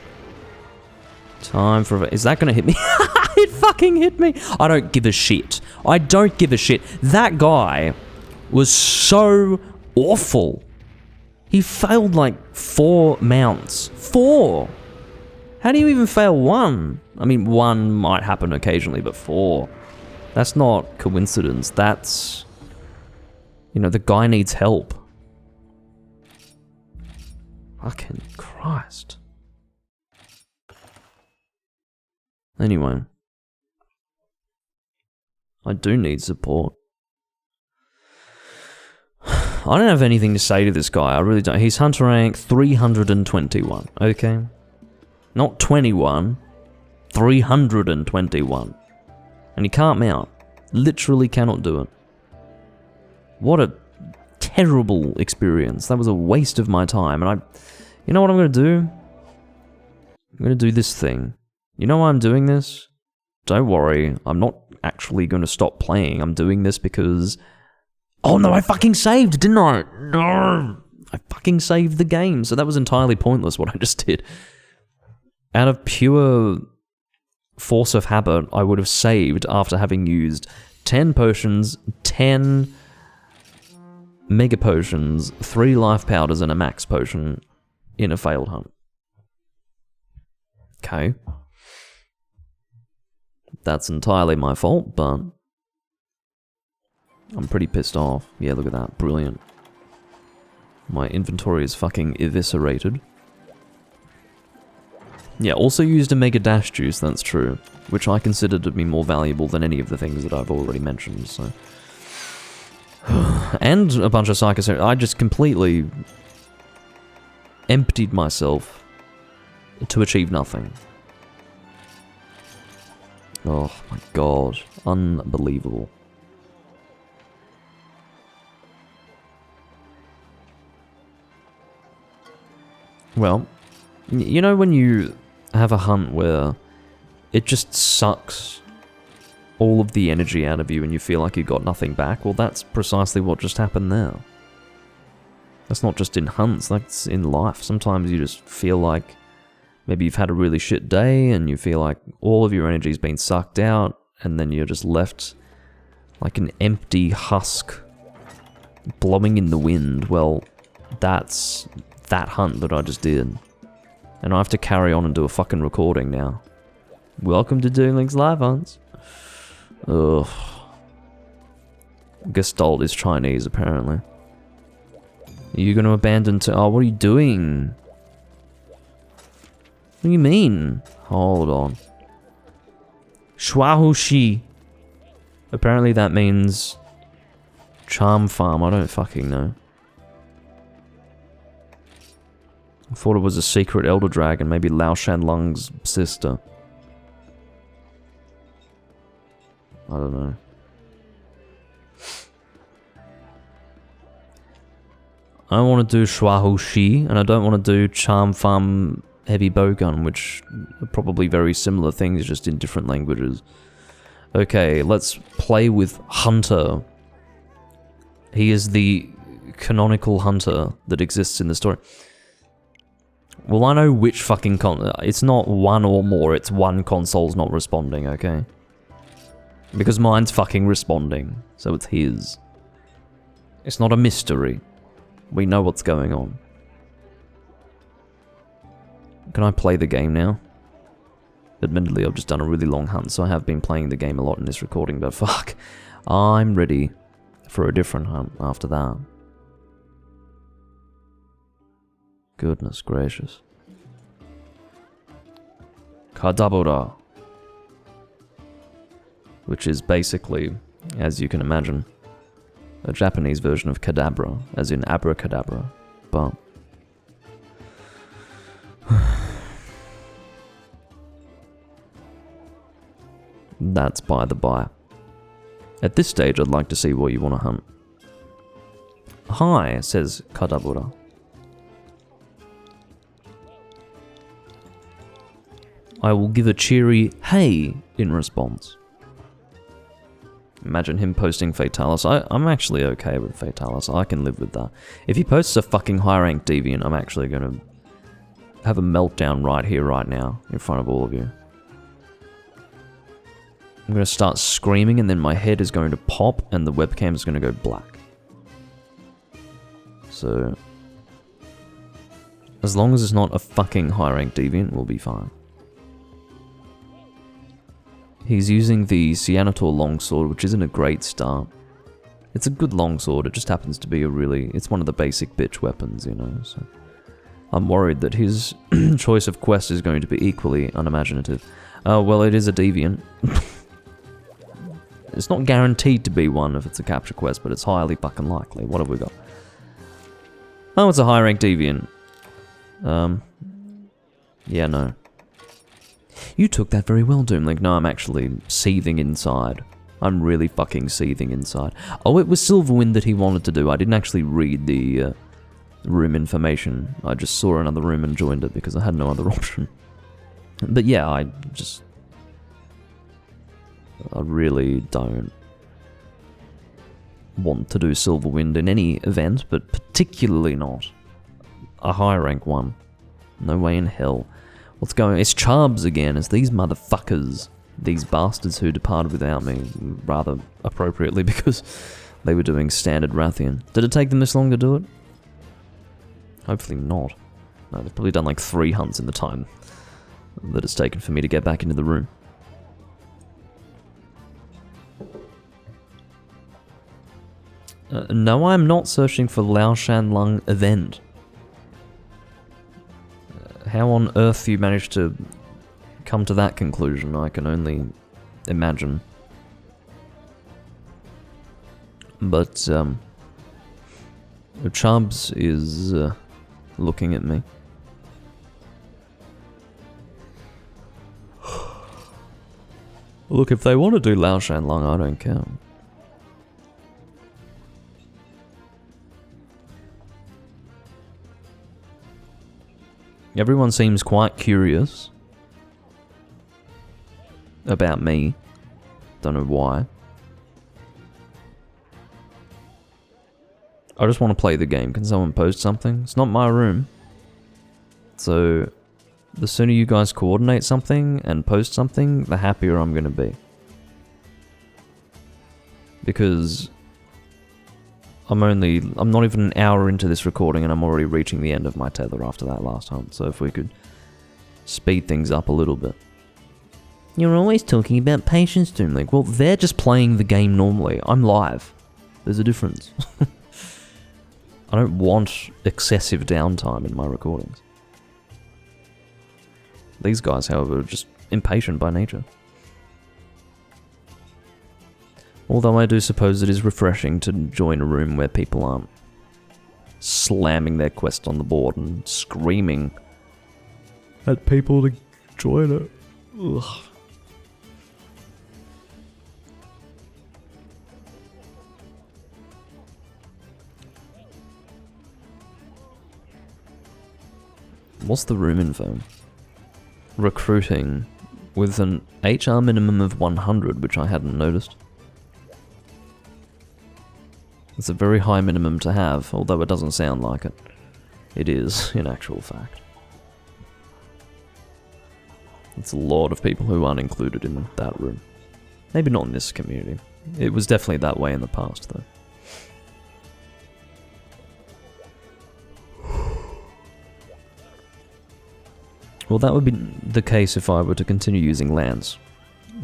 Time for a... Is that gonna hit me? It fucking hit me! I don't give a shit. I don't give a shit. That guy was so awful. He failed like 4 mounts. 4! How do you even fail 1? I mean, 1 might happen occasionally, but 4. That's not coincidence. That's... You know, the guy needs help. Fucking Christ. Anyway. I do need support. I don't have anything to say to this guy, I really don't. He's hunter rank 321, okay? Not 21, 321. And he can't mount. Literally cannot do it. What a terrible experience. That was a waste of my time. And you know what I'm going to do? I'm going to do this thing. You know why I'm doing this? Don't worry, I'm not actually going to stop playing. I'm doing this because... Oh no, I fucking saved, didn't I? No! I fucking saved the game, so that was entirely pointless what I just did. Out of pure force of habit, I would have saved after having used 10 potions, 10 mega potions, 3 life powders, and a max potion in a failed hunt. Okay. That's entirely my fault, but I'm pretty pissed off. Yeah, look at that. Brilliant. My inventory is fucking eviscerated. Yeah, also used a Mega Dash Juice, that's true. Which I consider to be more valuable than any of the things that I've already mentioned, so... And a bunch of Psycho... I just completely... emptied myself to achieve nothing. Oh my god. Unbelievable. Well, you know when you have a hunt where it just sucks all of the energy out of you and you feel like you got nothing back? Well, that's precisely what just happened there. That's not just in hunts, that's in life. Sometimes you just feel like maybe you've had a really shit day and you feel like all of your energy's been sucked out and then you're just left Like an empty husk blowing in the wind. Well, that's that hunt that I just did. And I have to carry on and do a fucking recording now. Welcome to Doomlink's live hunts. Ugh. Gestalt is Chinese, apparently. Are you going to abandon to... Oh, what are you doing? What do you mean? Hold on. Shuahushi. Apparently that means... Charm Farm. I don't fucking know. I thought it was a secret elder dragon. Maybe Lao Shanlung's sister. I don't know. I don't want to do Shuahushi, and I don't want to do Charm Farm Heavy Bowgun, which are probably very similar things, just in different languages. Okay, let's play with Hunter. He is the canonical hunter that exists in the story. Well, I know which fucking it's not one or more, it's one console's not responding, okay? Because mine's fucking responding, so it's his. It's not a mystery. We know what's going on. Can I play the game now? Admittedly, I've just done a really long hunt, so I have been playing the game a lot in this recording, but fuck. I'm ready for a different hunt after that. Goodness gracious. Kadabura. Which is basically, as you can imagine, a Japanese version of Kadabra, as in abracadabra, but... that's by the by. At this stage, I'd like to see what you want to hunt. Hi, says Kadabura. I will give a cheery hey in response. Imagine him posting Fatalis. I'm actually okay with Fatalis. I can live with that. If he posts a fucking high rank deviant, I'm actually going to have a meltdown right here, right now, in front of all of you. I'm going to start screaming and then my head is going to pop and the webcam is going to go black. So, as long as it's not a fucking high rank deviant, we'll be fine. He's using the Cyanator longsword, which isn't a great start. It's a good longsword, it just happens to be a really... it's one of the basic bitch weapons, you know, so... I'm worried that his choice of quest is going to be equally unimaginative. Well, it is a deviant. It's not guaranteed to be one if it's a capture quest, but it's highly fucking likely. What have we got? Oh, it's a high rank deviant. Yeah, no. You took that very well, Doomlink. No, I'm actually seething inside. I'm really fucking seething inside. Oh, it was Silverwind that he wanted to do. I didn't actually read the room information. I just saw another room and joined it because I had no other option. But yeah, I really don't want to do Silverwind in any event, but particularly not a high rank one. No way in hell. What's going on? It's Charbs again. It's these motherfuckers. These bastards who departed without me, rather appropriately, because they were doing standard Rathian. Did it take them this long to do it? Hopefully not. No, they've probably done like 3 hunts in the time that it's taken for me to get back into the room. No, I'm not searching for Lao Shanlung event. How on earth you managed to come to that conclusion, I can only imagine. But, Chubbs is looking at me. Look, if they want to do Lao Shanlung, I don't care. Everyone seems quite curious about me. Don't know why. I just want to play the game. Can someone post something? It's not my room. So, the sooner you guys coordinate something and post something, the happier I'm going to be. because I'm not even an hour into this recording and I'm already reaching the end of my tether after that last hunt, so if we could speed things up a little bit. You're always talking about patience, Doomlink. Well, they're just playing the game normally. I'm live. There's a difference. I don't want excessive downtime in my recordings. These guys, however, are just impatient by nature. Although I do suppose it is refreshing to join a room where people aren't slamming their quest on the board and screaming at people to join it. Ugh. What's the room info? Recruiting with an HR minimum of 100, which I hadn't noticed. It's a very high minimum to have, although it doesn't sound like it. It is, in actual fact. It's a lot of people who aren't included in that room. Maybe not in this community. It was definitely that way in the past, though. Well, that would be the case if I were to continue using Lance.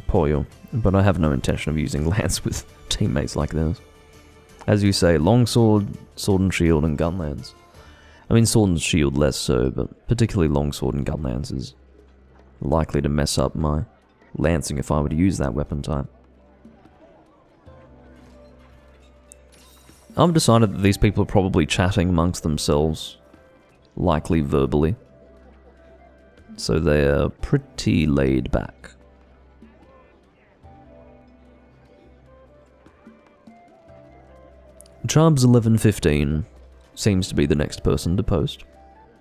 Poyo. But I have no intention of using Lance with teammates like this. As you say, longsword, sword and shield, and gun lance. I mean, sword and shield less so, but particularly longsword and gun lance is likely to mess up my lancing if I were to use that weapon type. I've decided that these people are probably chatting amongst themselves, likely verbally. So they're pretty laid back. Chubbs 1115 seems to be the next person to post.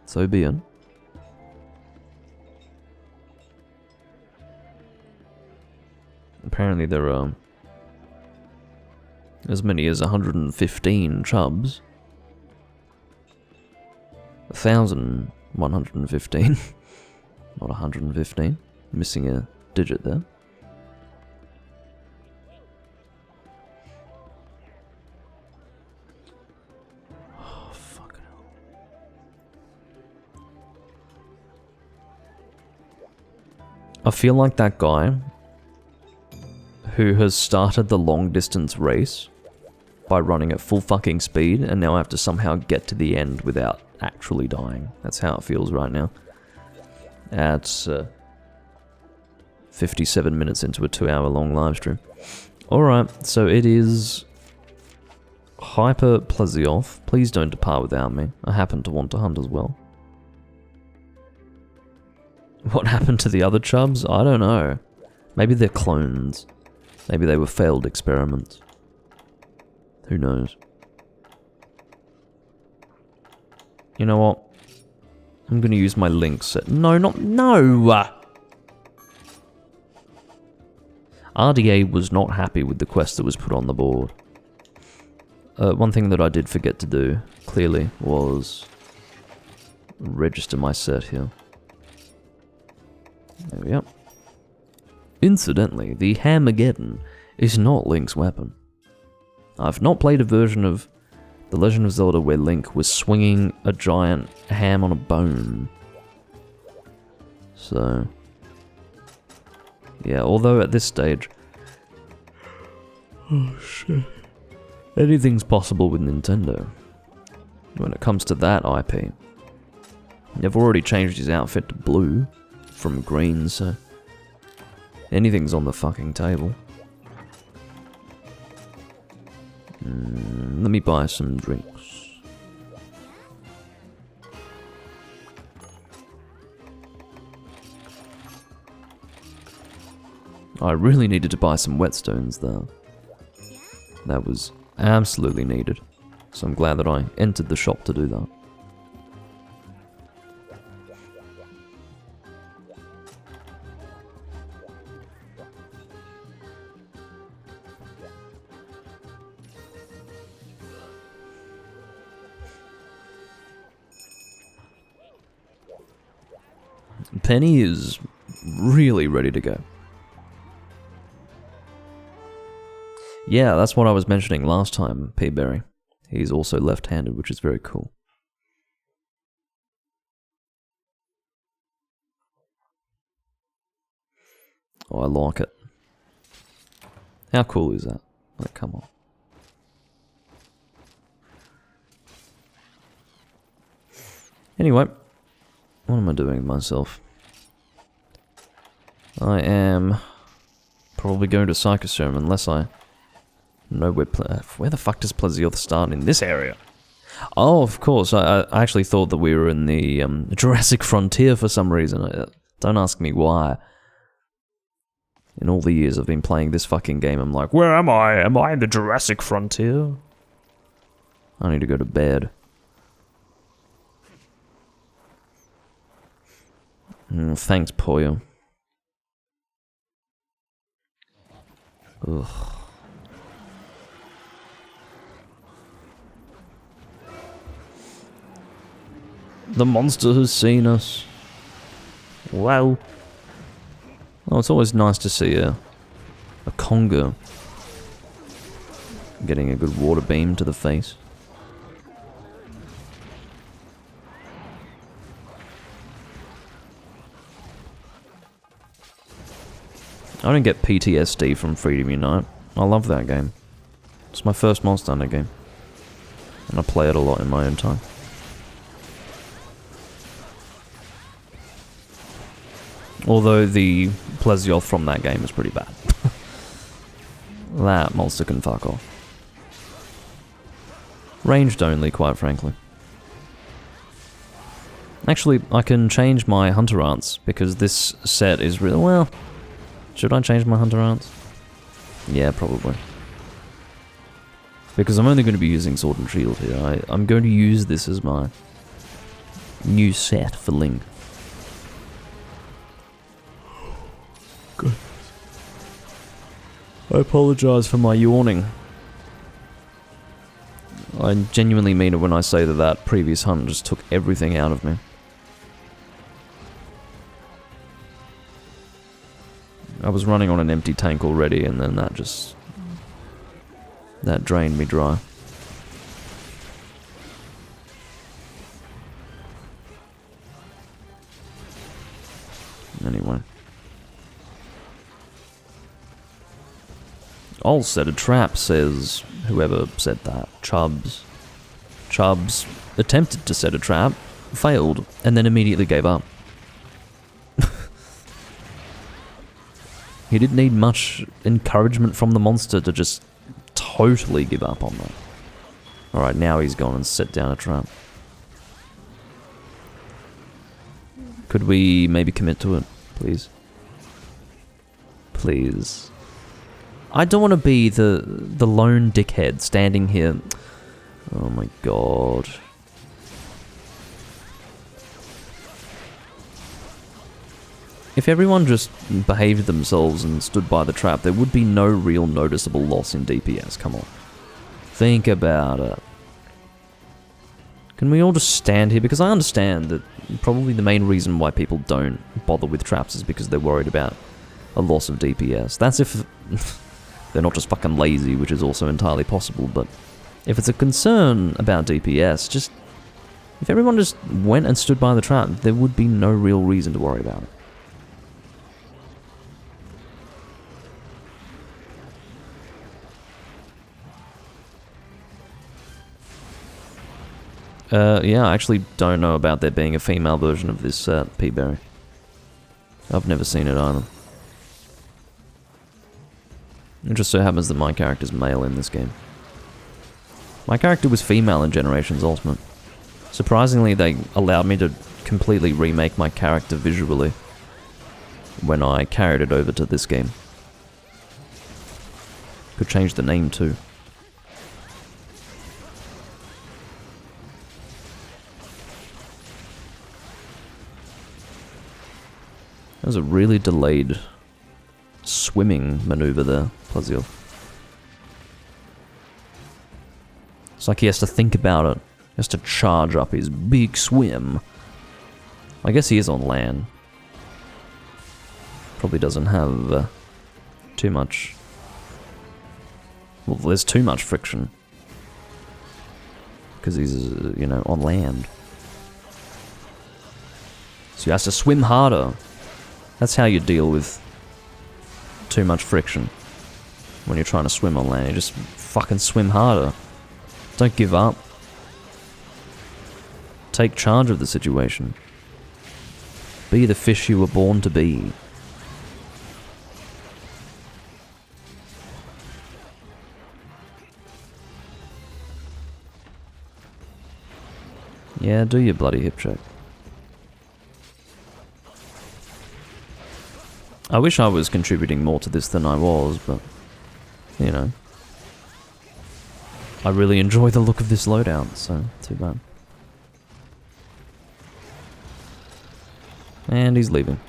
So be it. Apparently there are as many as 115 Chubbs. 1,115. Not 115. Missing a digit there. Oh, fucking hell. I feel like that guy who has started the long distance race by running at full fucking speed and now I have to somehow get to the end without actually dying. That's how it feels right now. At 57 minutes into a 2-hour long live stream. Alright, so it is Hyper Plezioff. Please don't depart without me. I happen to want to hunt as well. What happened to the other Chubbs? I don't know. Maybe they're clones. Maybe they were failed experiments. Who knows? You know what? I'm gonna use my link set. No, not... No! RDA was not happy with the quest that was put on the board. One thing that I did forget to do, clearly, was register my set here. There we go. Incidentally, the Hamageddon is not Link's weapon. I've not played a version of The Legend of Zelda where Link was swinging a giant ham on a bone. So... yeah, although at this stage... oh shit. Anything's possible with Nintendo. When it comes to that IP. They've already changed his outfit to blue from green, so... anything's on the fucking table. Let me buy some drinks. I really needed to buy some whetstones though. That was absolutely needed. So I'm glad that I entered the shop to do that. Penny is really ready to go. Yeah, that's what I was mentioning last time, P-Berry. He's also left-handed, which is very cool. Oh, I like it. How cool is that? Like, come on. Anyway, what am I doing with myself? I am probably going to Psychoserm unless I know where the fuck does Plesioth start in this area? Oh, of course. I actually thought that we were in the Jurassic Frontier for some reason. Don't ask me why. In all the years I've been playing this fucking game, I'm like, where am I? Am I in the Jurassic Frontier? I need to go to bed. Thanks, Poyo. Ugh. The monster has seen us. Wow. Oh, it's always nice to see a conga getting a good water beam to the face. I don't get PTSD from Freedom Unite. I love that game. It's my first Monster Hunter game. And I play it a lot in my own time. Although the Plesioth from that game is pretty bad. That monster can fuck off. Ranged only, quite frankly. Actually, I can change my Hunter Ants, because this set is really... Well, should I change my Hunter Ants? Yeah, probably. Because I'm only going to be using Sword and Shield here. I'm going to use this as my new set for Link. Good. I apologize for my yawning. I genuinely mean it when I say that that previous hunt just took everything out of me. I was running on an empty tank already, and then that just... that drained me dry. Anyway. I'll set a trap, says whoever said that. Chubbs. Chubbs attempted to set a trap, failed, and then immediately gave up. He didn't need much encouragement from the monster to just totally give up on that. Alright, now he's gone and set down a trap. Could we maybe commit to it, please? Please. I don't want to be the lone dickhead standing here. Oh my god. If everyone just behaved themselves and stood by the trap, there would be no real noticeable loss in DPS, come on. Think about it. Can we all just stand here? Because I understand that probably the main reason why people don't bother with traps is because they're worried about a loss of DPS. That's if they're not just fucking lazy, which is also entirely possible, but if it's a concern about DPS, just... if everyone just went and stood by the trap, there would be no real reason to worry about it. Yeah, I actually don't know about there being a female version of this P-Berry. I've never seen it either. It just so happens that my character's male in this game. My character was female in Generations Ultimate. Surprisingly, they allowed me to completely remake my character visually when I carried it over to this game. Could change the name too. That was a really delayed swimming maneuver there, Plesioth. It's like he has to think about it. He has to charge up his big swim. I guess he is on land. Probably doesn't have too much Well, there's too much friction. Because he's, you know, on land. So he has to swim harder. That's how you deal with too much friction. When you're trying to swim on land, you just fucking swim harder. Don't give up. Take charge of the situation. Be the fish you were born to be. Yeah, do your bloody hip check. I wish I was contributing more to this than I was, but, you know. I really enjoy the look of this loadout, so too bad. And he's leaving.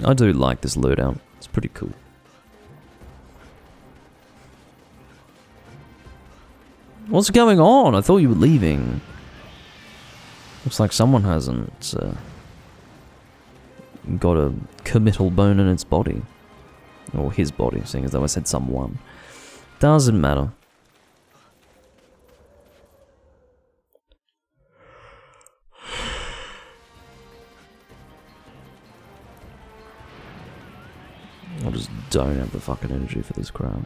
I do like this loadout. It's pretty cool. What's going on? I thought you were leaving. Looks like someone hasn't got a committal bone in its body. Or his body, seeing as though I said someone. Doesn't matter. I just don't have the fucking energy for this crap.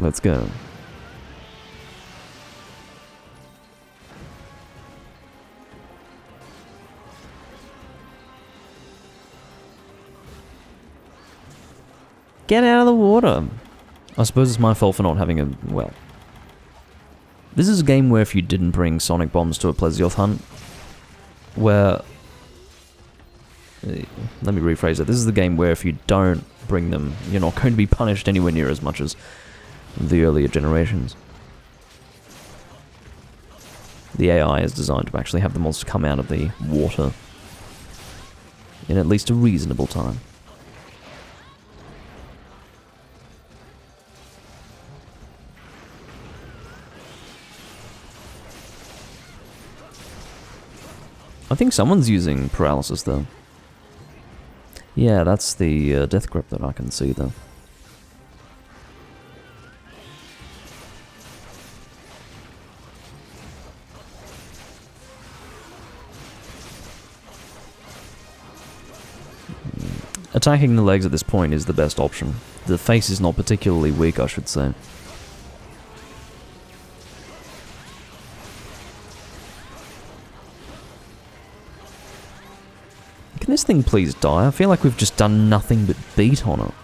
Let's go. Get out of the water! I suppose it's my fault for not having a... well... This is a game where if you didn't bring sonic bombs to a Plesioth hunt, where... let me rephrase it. This is the game where if you don't bring them, you're not going to be punished anywhere near as much as the earlier generations. The AI is designed to actually have the monster come out of the water in at least a reasonable time. I think someone's using paralysis though. Yeah, that's the death grip that I can see though. Attacking the legs at this point is the best option. The face is not particularly weak, I should say. Can this thing please die? I feel like we've just done nothing but beat on it.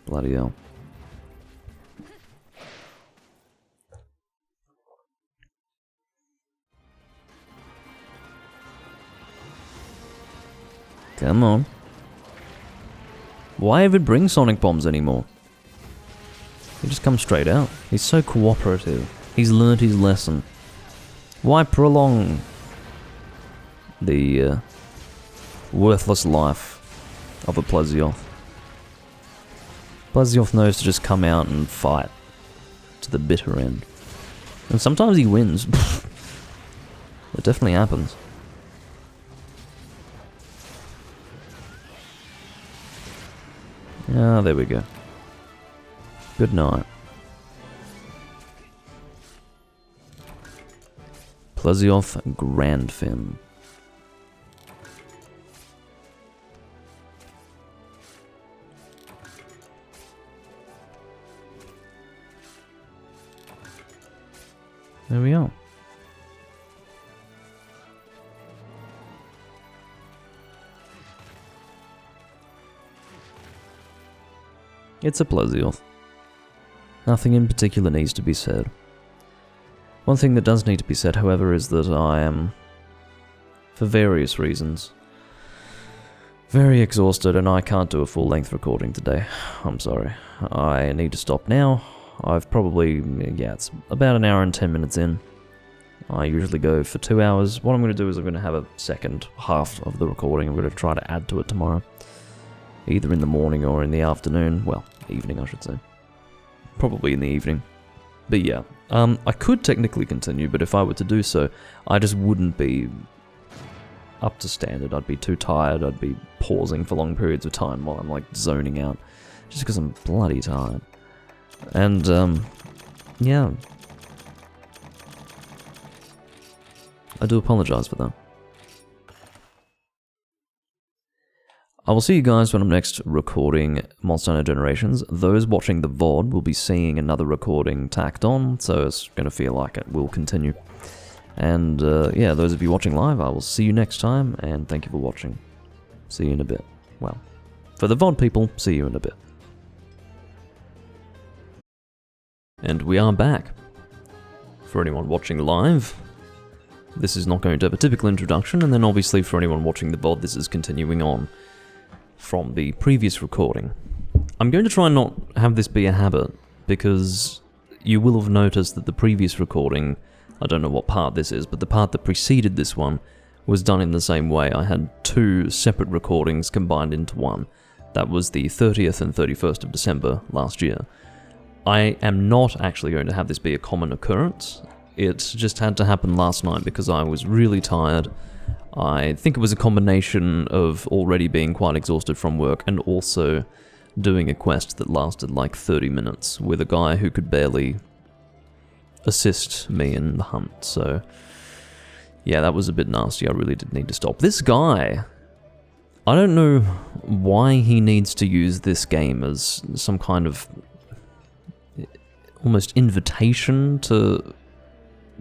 Bloody hell. Come on. Why even bring sonic bombs anymore? He just comes straight out. He's so cooperative. He's learned his lesson. Why prolong the worthless life of a Plesioth? Plesioth knows to just come out and fight to the bitter end. And sometimes he wins. It definitely happens. Ah, there we go. Good night. Plesioth Grandfin. There we are. It's a Plesioth. Nothing in particular needs to be said. One thing that does need to be said, however, is that I am, for various reasons, very exhausted and I can't do a full-length recording today. I'm sorry. I need to stop now. I've probably, yeah, it's about an hour and 10 minutes in. I usually go for 2 hours. What I'm going to do is I'm going to have a second half of the recording. I'm going to try to add to it tomorrow. Either in the morning or in the afternoon. Well, evening I should say. Probably in the evening. But yeah, I could technically continue, but if I were to do so, I just wouldn't be up to standard. I'd be too tired. I'd be pausing for long periods of time while I'm like zoning out. Just because I'm bloody tired. And, yeah. I do apologize for that. I will see you guys when I'm next recording Monster Hunter Generations. Those watching the VOD will be seeing another recording tacked on, so it's going to feel like it will continue. And, yeah, those of you watching live, I will see you next time, and thank you for watching. See you in a bit. Well, for the VOD people, see you in a bit. And we are back. For anyone watching live, this is not going to have a typical introduction, and then obviously for anyone watching the VOD, this is continuing on from the previous recording. I'm going to try and not have this be a habit, because you will have noticed that the previous recording, I don't know what part this is, but the part that preceded this one was done in the same way. I had 2 separate recordings combined into one. That was the 30th and 31st of December last year. I am not actually going to have this be a common occurrence. It just had to happen last night because I was really tired. I think it was a combination of already being quite exhausted from work and also doing a quest that lasted like 30 minutes with a guy who could barely assist me in the hunt. So, yeah, that was a bit nasty. I really did need to stop. This guy, I don't know why he needs to use this game as some kind of almost invitation to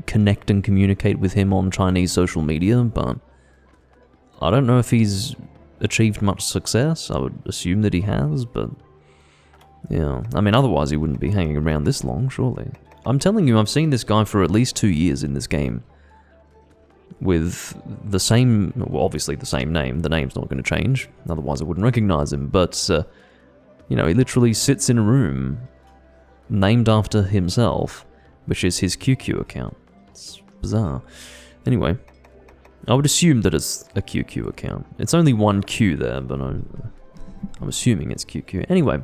connect and communicate with him on Chinese social media, but I don't know if he's achieved much success. I would assume that he has, but yeah, I mean, otherwise he wouldn't be hanging around this long, surely. I'm telling you, I've seen this guy for at least 2 years in this game with the same, well, obviously the same name. The name's not going to change, otherwise I wouldn't recognize him, but you know, he literally sits in a room named after himself, which is his QQ account. It's bizarre. Anyway, I would assume that it's a QQ account. It's only one Q there, but I'm assuming it's QQ. Anyway,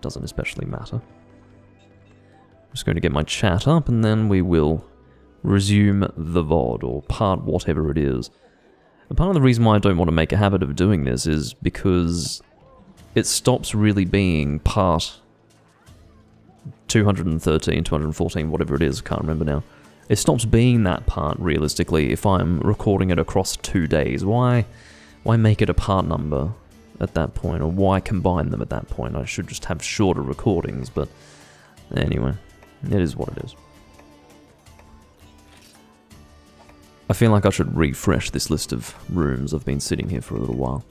doesn't especially matter. I'm just going to get my chat up, and then we will resume the VOD, or part whatever it is. And part of the reason why I don't want to make a habit of doing this is because it stops really being part 213, 214, whatever it is, can't remember now. It stops being that part, realistically, if I'm recording it across 2 days. Why make it a part number at that point, or why combine them at that point? I should just have shorter recordings, but anyway, it is what it is. I feel like I should refresh this list of rooms. I've been sitting here for a little while.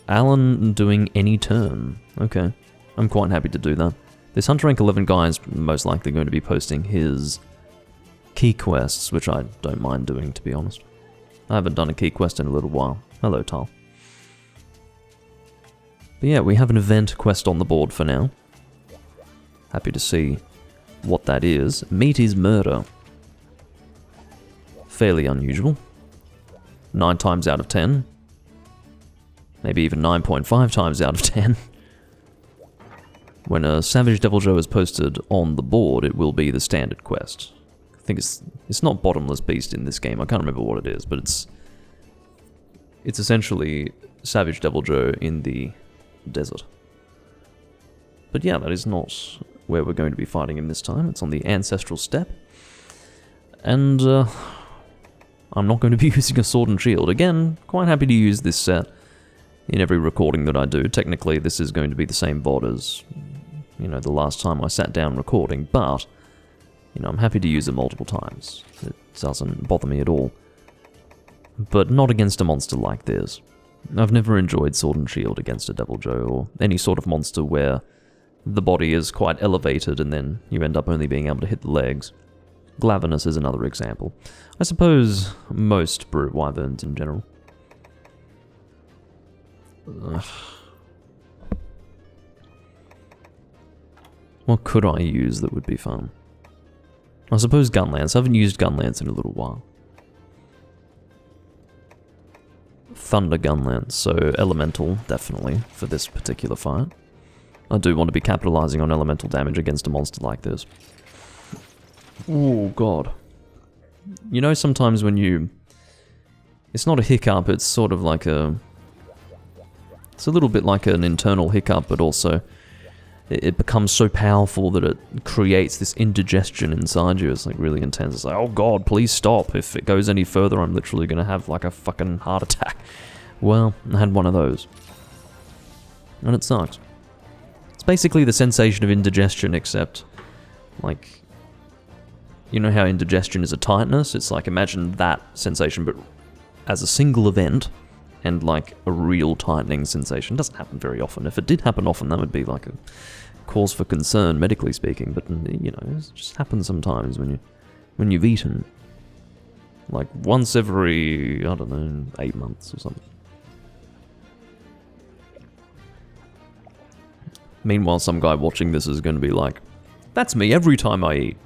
Alan doing any turn. Okay. I'm quite happy to do that. This Hunter Rank 11 guy is most likely going to be posting his key quests, which I don't mind doing, to be honest. I haven't done a key quest in a little while. Hello, Tal. But yeah, we have an event quest on the board for now. Happy to see what that is. Meat is murder. Fairly unusual. 9 times out of 10. Maybe even 9.5 times out of 10. When a Savage Devil Joe is posted on the board, it will be the standard quest. I think it's not Bottomless Beast in this game. I can't remember what it is, but it's essentially Savage Devil Joe in the desert. But yeah, that is not where we're going to be fighting him this time. It's on the Ancestral Steppe. And I'm not going to be using a sword and shield. Again, quite happy to use this set in every recording that I do. Technically, this is going to be the same VOD as, you know, the last time I sat down recording, but, you know, I'm happy to use it multiple times. It doesn't bother me at all. But not against a monster like this. I've never enjoyed Sword and Shield against a Devil Joe, or any sort of monster where the body is quite elevated and then you end up only being able to hit the legs. Glavenus is another example. I suppose most Brute Wyverns in general. Ugh. What could I use that would be fun? I suppose Gunlance. I haven't used Gunlance in a little while. Thunder Gunlance, so elemental, definitely, for this particular fight. I do want to be capitalizing on elemental damage against a monster like this. Oh, God. You know, sometimes when you... It's not a hiccup, it's sort of like a... It's a little bit like an internal hiccup, but also... It becomes so powerful that it creates this indigestion inside you. It's like really intense. It's like, oh God, please stop. If it goes any further, I'm literally going to have like a fucking heart attack. Well, I had one of those. And it sucks. It's basically the sensation of indigestion, except like, you know how indigestion is a tightness? It's like, imagine that sensation, but as a single event, and like a real tightening sensation. It doesn't happen very often. If it did happen often, that would be like a cause for concern, medically speaking, but you know, it just happens sometimes when you've eaten. Like once every, I don't know, 8 months or something. Meanwhile, some guy watching this is going to be like, that's me every time I eat.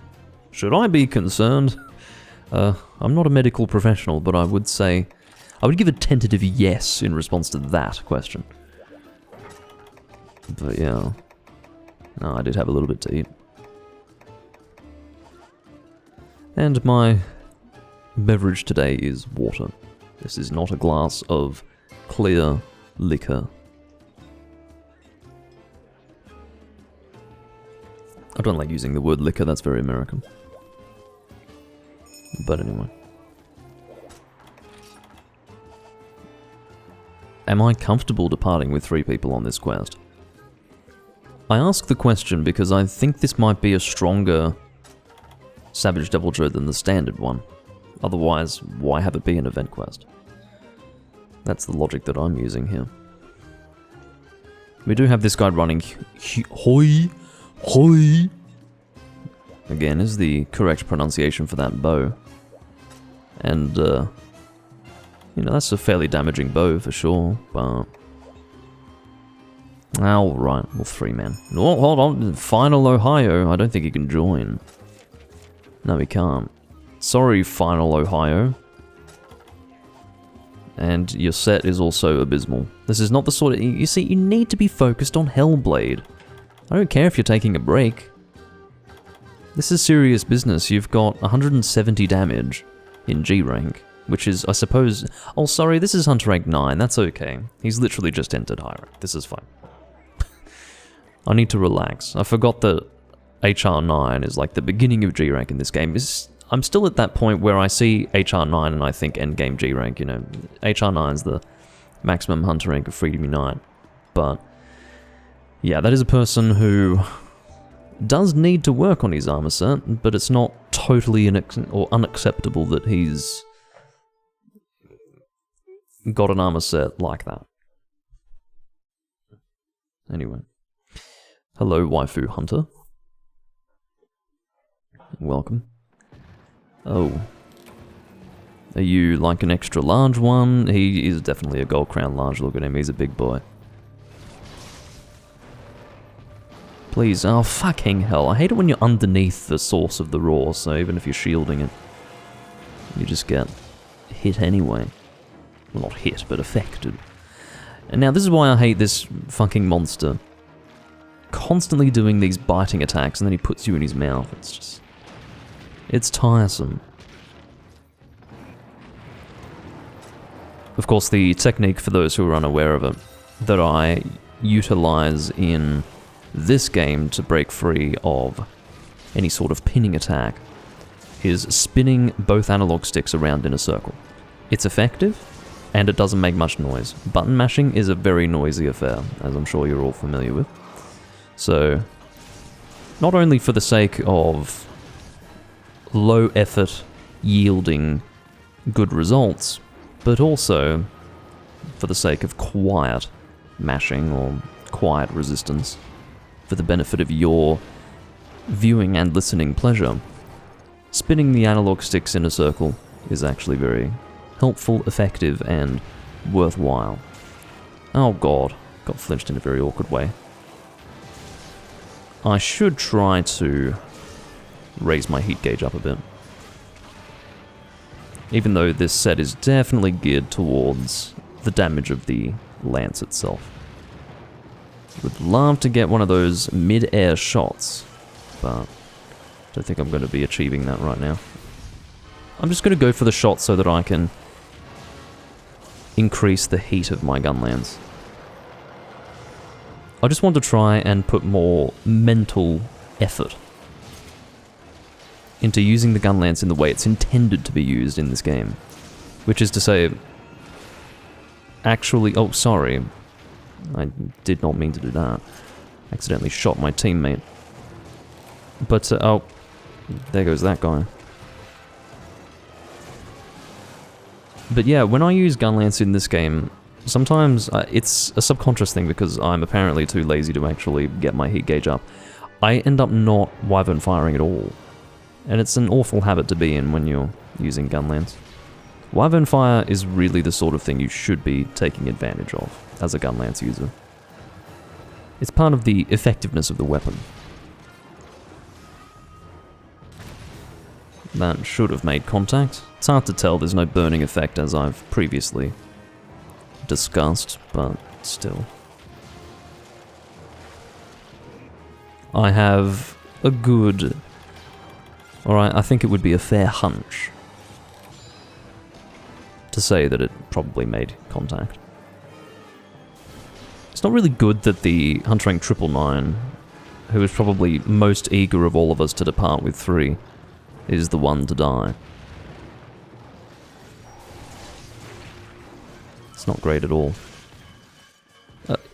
Should I be concerned? I'm not a medical professional, but I would say... I would give a tentative yes in response to that question. But yeah. No, I did have a little bit to eat. And my beverage today is water. This is not a glass of clear liquor. I don't like using the word liquor, that's very American. But anyway. Am I comfortable departing with 3 people on this quest? I ask the question because I think this might be a stronger Savage Devil Dread than the standard one. Otherwise, why have it be an event quest? That's the logic that I'm using here. We do have this guy running hoi, hoi. Again, is the correct pronunciation for that bow. And, you know, that's a fairly damaging bow for sure, but... Alright, well, 3 men. Oh, hold on, Final Ohio, I don't think he can join. No, he can't. Sorry, Final Ohio. And your set is also abysmal. This is not the sort of... You see, you need to be focused on Hellblade. I don't care if you're taking a break. This is serious business. You've got 170 damage in G rank. Which is, I suppose... Oh, sorry, this is Hunter rank 9. That's okay. He's literally just entered high rank. This is fine. I need to relax. I forgot that HR 9 is like the beginning of G rank in this game. I'm still at that point where I see HR 9 and I think endgame G rank, you know. HR 9 is the maximum Hunter rank of Freedom Unite. But, yeah, that is a person who does need to work on his armor set, but it's not totally unacceptable that he's got an armor set like that. Anyway. Hello, Waifu Hunter. Welcome. Oh. Are you like an extra large one? He is definitely a gold crown large. Look at him, he's a big boy. Please, oh fucking hell. I hate it when you're underneath the source of the roar, so even if you're shielding it, you just get hit anyway. Well, not hit, but affected. And now this is why I hate this fucking monster. Constantly doing these biting attacks and then he puts you in his mouth. It's just... It's tiresome. Of course, the technique, for those who are unaware of it, that I utilize in this game to break free of any sort of pinning attack is spinning both analog sticks around in a circle. It's effective, and it doesn't make much noise. Button mashing is a very noisy affair, as I'm sure you're all familiar with. So, not only for the sake of low effort yielding good results, but also for the sake of quiet mashing or quiet resistance, for the benefit of your viewing and listening pleasure. Spinning the analog sticks in a circle is actually very helpful, effective, and worthwhile. Oh god, got flinched in a very awkward way. I should try to raise my heat gauge up a bit. Even though this set is definitely geared towards the damage of the lance itself. Would love to get one of those mid-air shots, but don't think I'm going to be achieving that right now. I'm just going to go for the shot so that I can increase the heat of my gun lance. I just want to try and put more mental effort into using the gun lance in the way it's intended to be used in this game. Which is to say, actually, oh sorry, I did not mean to do that. Accidentally shot my teammate. But, oh, there goes that guy. But yeah, when I use gun lance in this game, sometimes it's a subconscious thing because I'm apparently too lazy to actually get my heat gauge up. I end up not wyvern firing at all. And it's an awful habit to be in when you're using gun lance. Wyvern fire is really the sort of thing you should be taking advantage of as a gun lance user. It's part of the effectiveness of the weapon. That should have made contact. It's hard to tell, there's no burning effect as I've previously discussed, but still. I have a good... Alright, I think it would be a fair hunch to say that it probably made contact. It's not really good that the Hunter Rank 999, who is probably most eager of all of us to depart with 3, is the one to die. It's not great at all.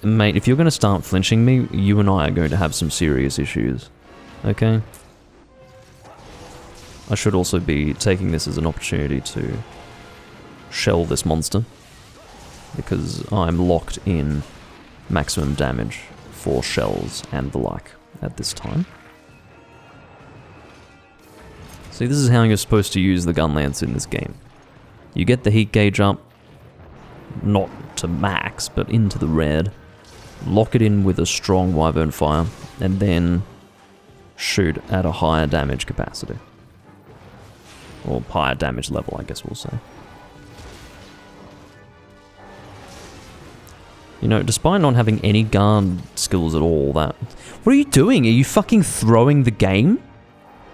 Mate, if you're going to start flinching me, you and I are going to have some serious issues. Okay? I should also be taking this as an opportunity to shell this monster, because I'm locked in maximum damage for shells and the like at this time. See, this is how you're supposed to use the gun lance in this game. You get the heat gauge up, not to max, but into the red, lock it in with a strong wyvern fire, and then shoot at a higher damage capacity. Or higher damage level, I guess we'll say. You know, despite not having any guard skills at all, that... What are you doing? Are you fucking throwing the game?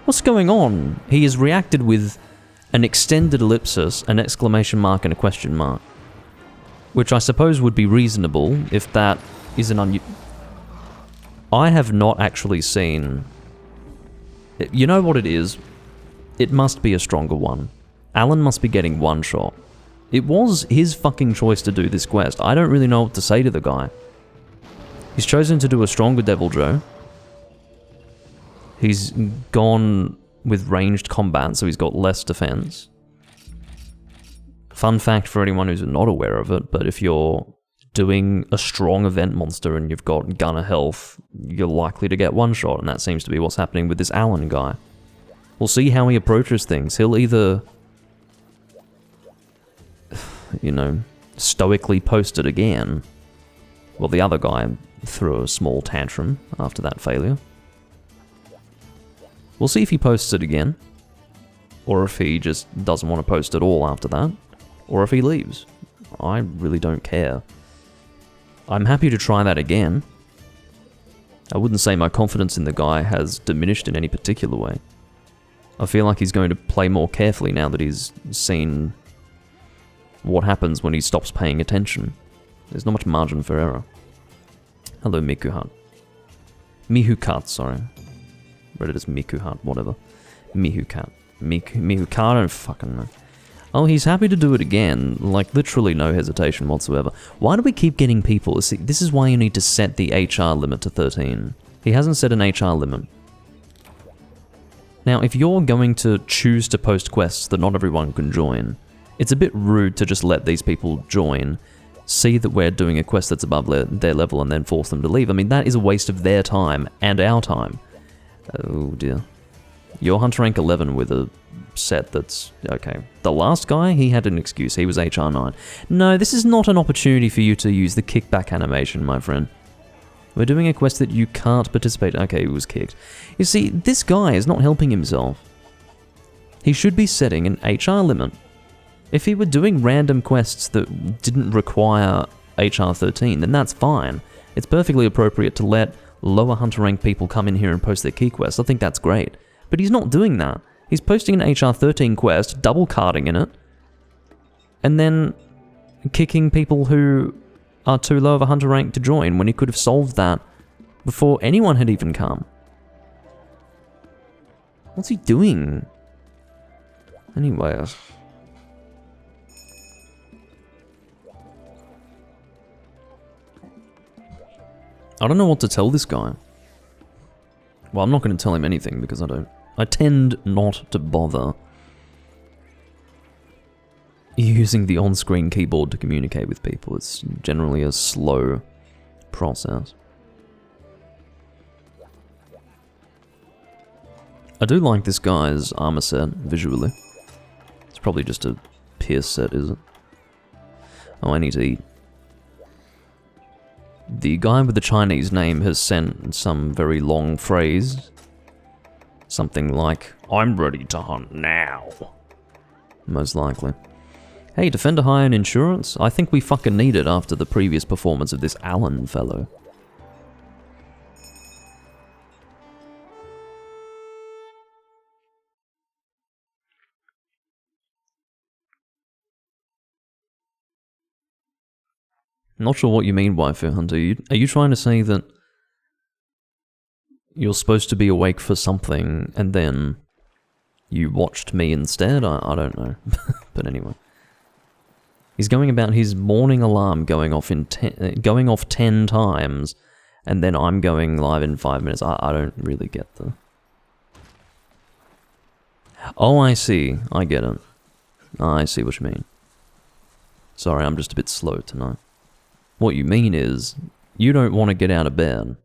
What's going on? He has reacted with an extended ellipsis, an exclamation mark, and a question mark. Which I suppose would be reasonable if that is an I have not actually seen... You know what it is? It must be a stronger one. Alan must be getting one shot. It was his fucking choice to do this quest. I don't really know what to say to the guy. He's chosen to do a stronger Devil Joe. He's gone with ranged combat, so he's got less defense. Fun fact for anyone who's not aware of it, but if you're doing a strong event monster and you've got gunner health, you're likely to get one shot, and that seems to be what's happening with this Alan guy. We'll see how he approaches things. He'll either, you know, stoically post it again. Well, the other guy threw a small tantrum after that failure. We'll see if he posts it again, or if he just doesn't want to post at all after that, or if he leaves. I really don't care. I'm happy to try that again. I wouldn't say my confidence in the guy has diminished in any particular way. I feel like he's going to play more carefully now that he's seen what happens when he stops paying attention. There's not much margin for error. Hello, Mikuhat. Mihukat, sorry. Read it as Mikuhat, whatever. Mihukat. Mihukat, I don't fucking know. Oh, he's happy to do it again. Like, literally no hesitation whatsoever. Why do we keep getting people? See, this is why you need to set the HR limit to 13. He hasn't set an HR limit. Now, if you're going to choose to post quests that not everyone can join, it's a bit rude to just let these people join, see that we're doing a quest that's above their level, and then force them to leave. I mean, that is a waste of their time and our time. Oh dear. You're Hunter Rank 11 with a set that's... Okay. The last guy, he had an excuse. He was HR 9. No, this is not an opportunity for you to use the kickback animation, my friend. We're doing a quest that you can't participate. Okay, he was kicked. You see, this guy is not helping himself. He should be setting an HR limit. If he were doing random quests that didn't require HR 13, then that's fine. It's perfectly appropriate to let lower hunter rank people come in here and post their key quests. I think that's great. But he's not doing that. He's posting an HR 13 quest, double carding in it, and then kicking people who are too low of a hunter rank to join when he could have solved that before anyone had even come. What's he doing? Anyway. I don't know what to tell this guy. Well, I'm not going to tell him anything because I tend not to bother using the on-screen keyboard to communicate with people. It's generally a slow process. I do like this guy's armor set visually. It's probably just a pierce set, is it? Oh, I need to eat. The guy with the Chinese name has sent some very long phrase. Something like, "I'm ready to hunt now." Most likely. Hey, Defender High on insurance? I think we fucking need it after the previous performance of this Allen fellow. Not sure what you mean, Waifu Hunter. Are you trying to say that you're supposed to be awake for something and then you watched me instead? I don't know. But anyway. He's going about his morning alarm going off 10 times, and then I'm going live in 5 minutes. I don't really get the... Oh, I see. I get it. I see what you mean. Sorry, I'm just a bit slow tonight. What you mean is, you don't want to get out of bed,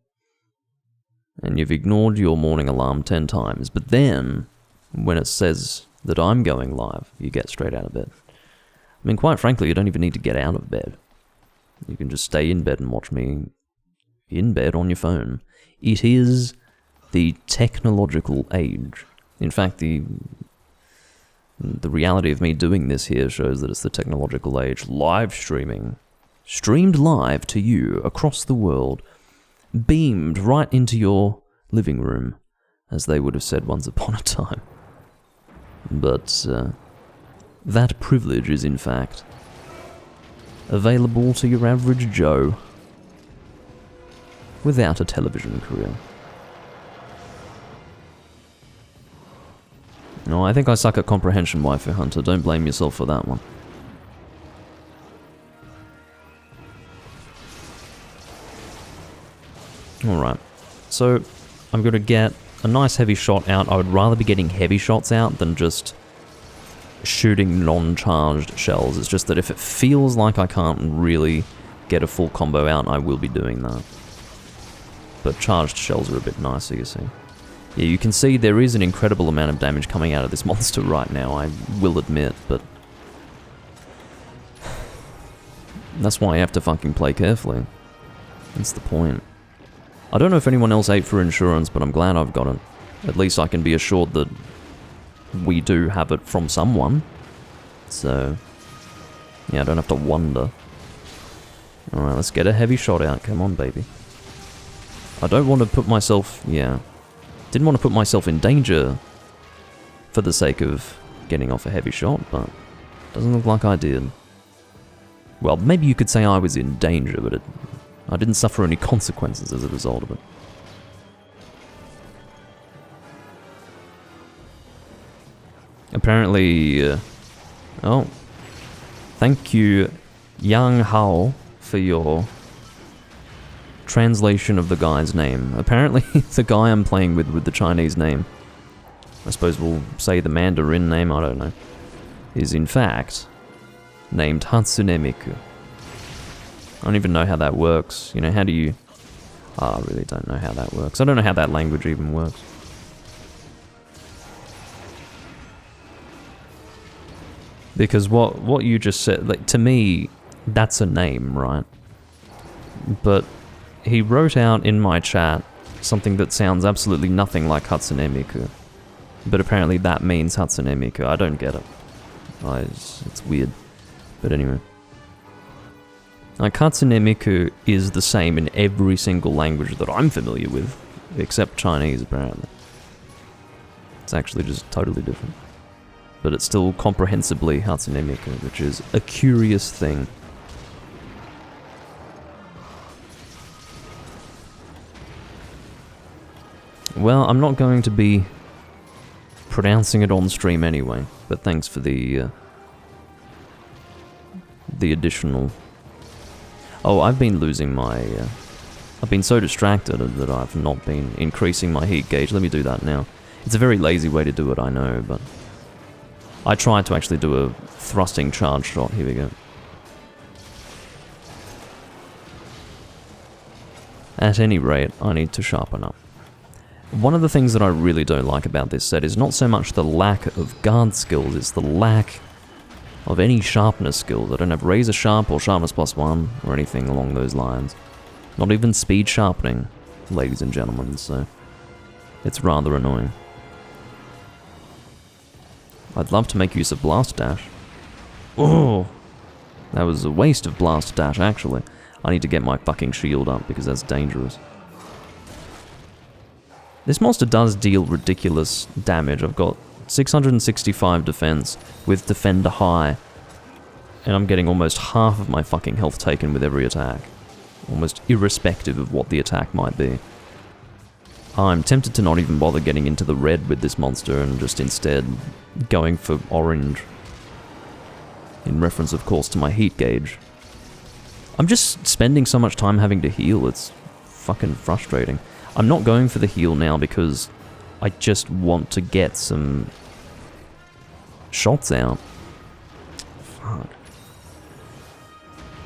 and you've ignored your morning alarm 10 times, but then, when it says that I'm going live, you get straight out of bed. I mean, quite frankly, you don't even need to get out of bed. You can just stay in bed and watch me in bed on your phone. It is the technological age. In fact, the reality of me doing this here shows that it's the technological age. Live streaming. Streamed live to you across the world. Beamed right into your living room, as they would have said once upon a time. But that privilege is, in fact, available to your average Joe without a television career. No, I think I suck at comprehension, Waifu Hunter. Don't blame yourself for that one. Alright, so I'm going to get a nice heavy shot out. I would rather be getting heavy shots out than just shooting non-charged shells. It's just that if it feels like I can't really get a full combo out, I will be doing that. But charged shells are a bit nicer, you see. Yeah, you can see there is an incredible amount of damage coming out of this monster right now, I will admit, but that's why you have to fucking play carefully. That's the point. I don't know if anyone else ate for insurance, but I'm glad I've got it. At least I can be assured that we do have it from someone. So, yeah, I don't have to wonder. Alright, let's get a heavy shot out. Come on, baby. I don't want to put myself... yeah. Didn't want to put myself in danger for the sake of getting off a heavy shot, but doesn't look like I did. Well, maybe you could say I was in danger, but I didn't suffer any consequences as a result of it. Apparently, oh, thank you, Yang Hao, for your translation of the guy's name. Apparently, the guy I'm playing with the Chinese name, I suppose we'll say the Mandarin name, I don't know, is in fact named Hatsune Miku. I don't even know how that works. You know, how do you... oh, I really don't know how that works. I don't know how that language even works. Because what you just said, like, to me, that's a name, right? But he wrote out in my chat something that sounds absolutely nothing like Hatsune Miku. But apparently that means Hatsune Miku. I don't get it. It's weird. But anyway. Like, Hatsune Miku is the same in every single language that I'm familiar with, except Chinese, apparently. It's actually just totally different. But it's still comprehensibly Hatsune Miku, which is a curious thing. Well, I'm not going to be pronouncing it on stream anyway, but thanks for the additional... Oh, I've been losing my... I've been so distracted that I've not been increasing my heat gauge. Let me do that now. It's a very lazy way to do it, I know, but... I tried to actually do a thrusting charge shot. Here we go. At any rate, I need to sharpen up. One of the things that I really don't like about this set is not so much the lack of guard skills, it's the lack of any sharpness skills. I don't have razor sharp or sharpness +1 or anything along those lines. Not even speed sharpening, ladies and gentlemen, so it's rather annoying. I'd love to make use of Blast Dash. Oh! That was a waste of Blast Dash, actually. I need to get my fucking shield up because that's dangerous. This monster does deal ridiculous damage. I've got 665 defense with Defender High, and I'm getting almost half of my fucking health taken with every attack. Almost irrespective of what the attack might be. I'm tempted to not even bother getting into the red with this monster and just instead going for orange. In reference, of course, to my heat gauge. I'm just spending so much time having to heal, it's fucking frustrating. I'm not going for the heal now because I just want to get some shots out. Fuck.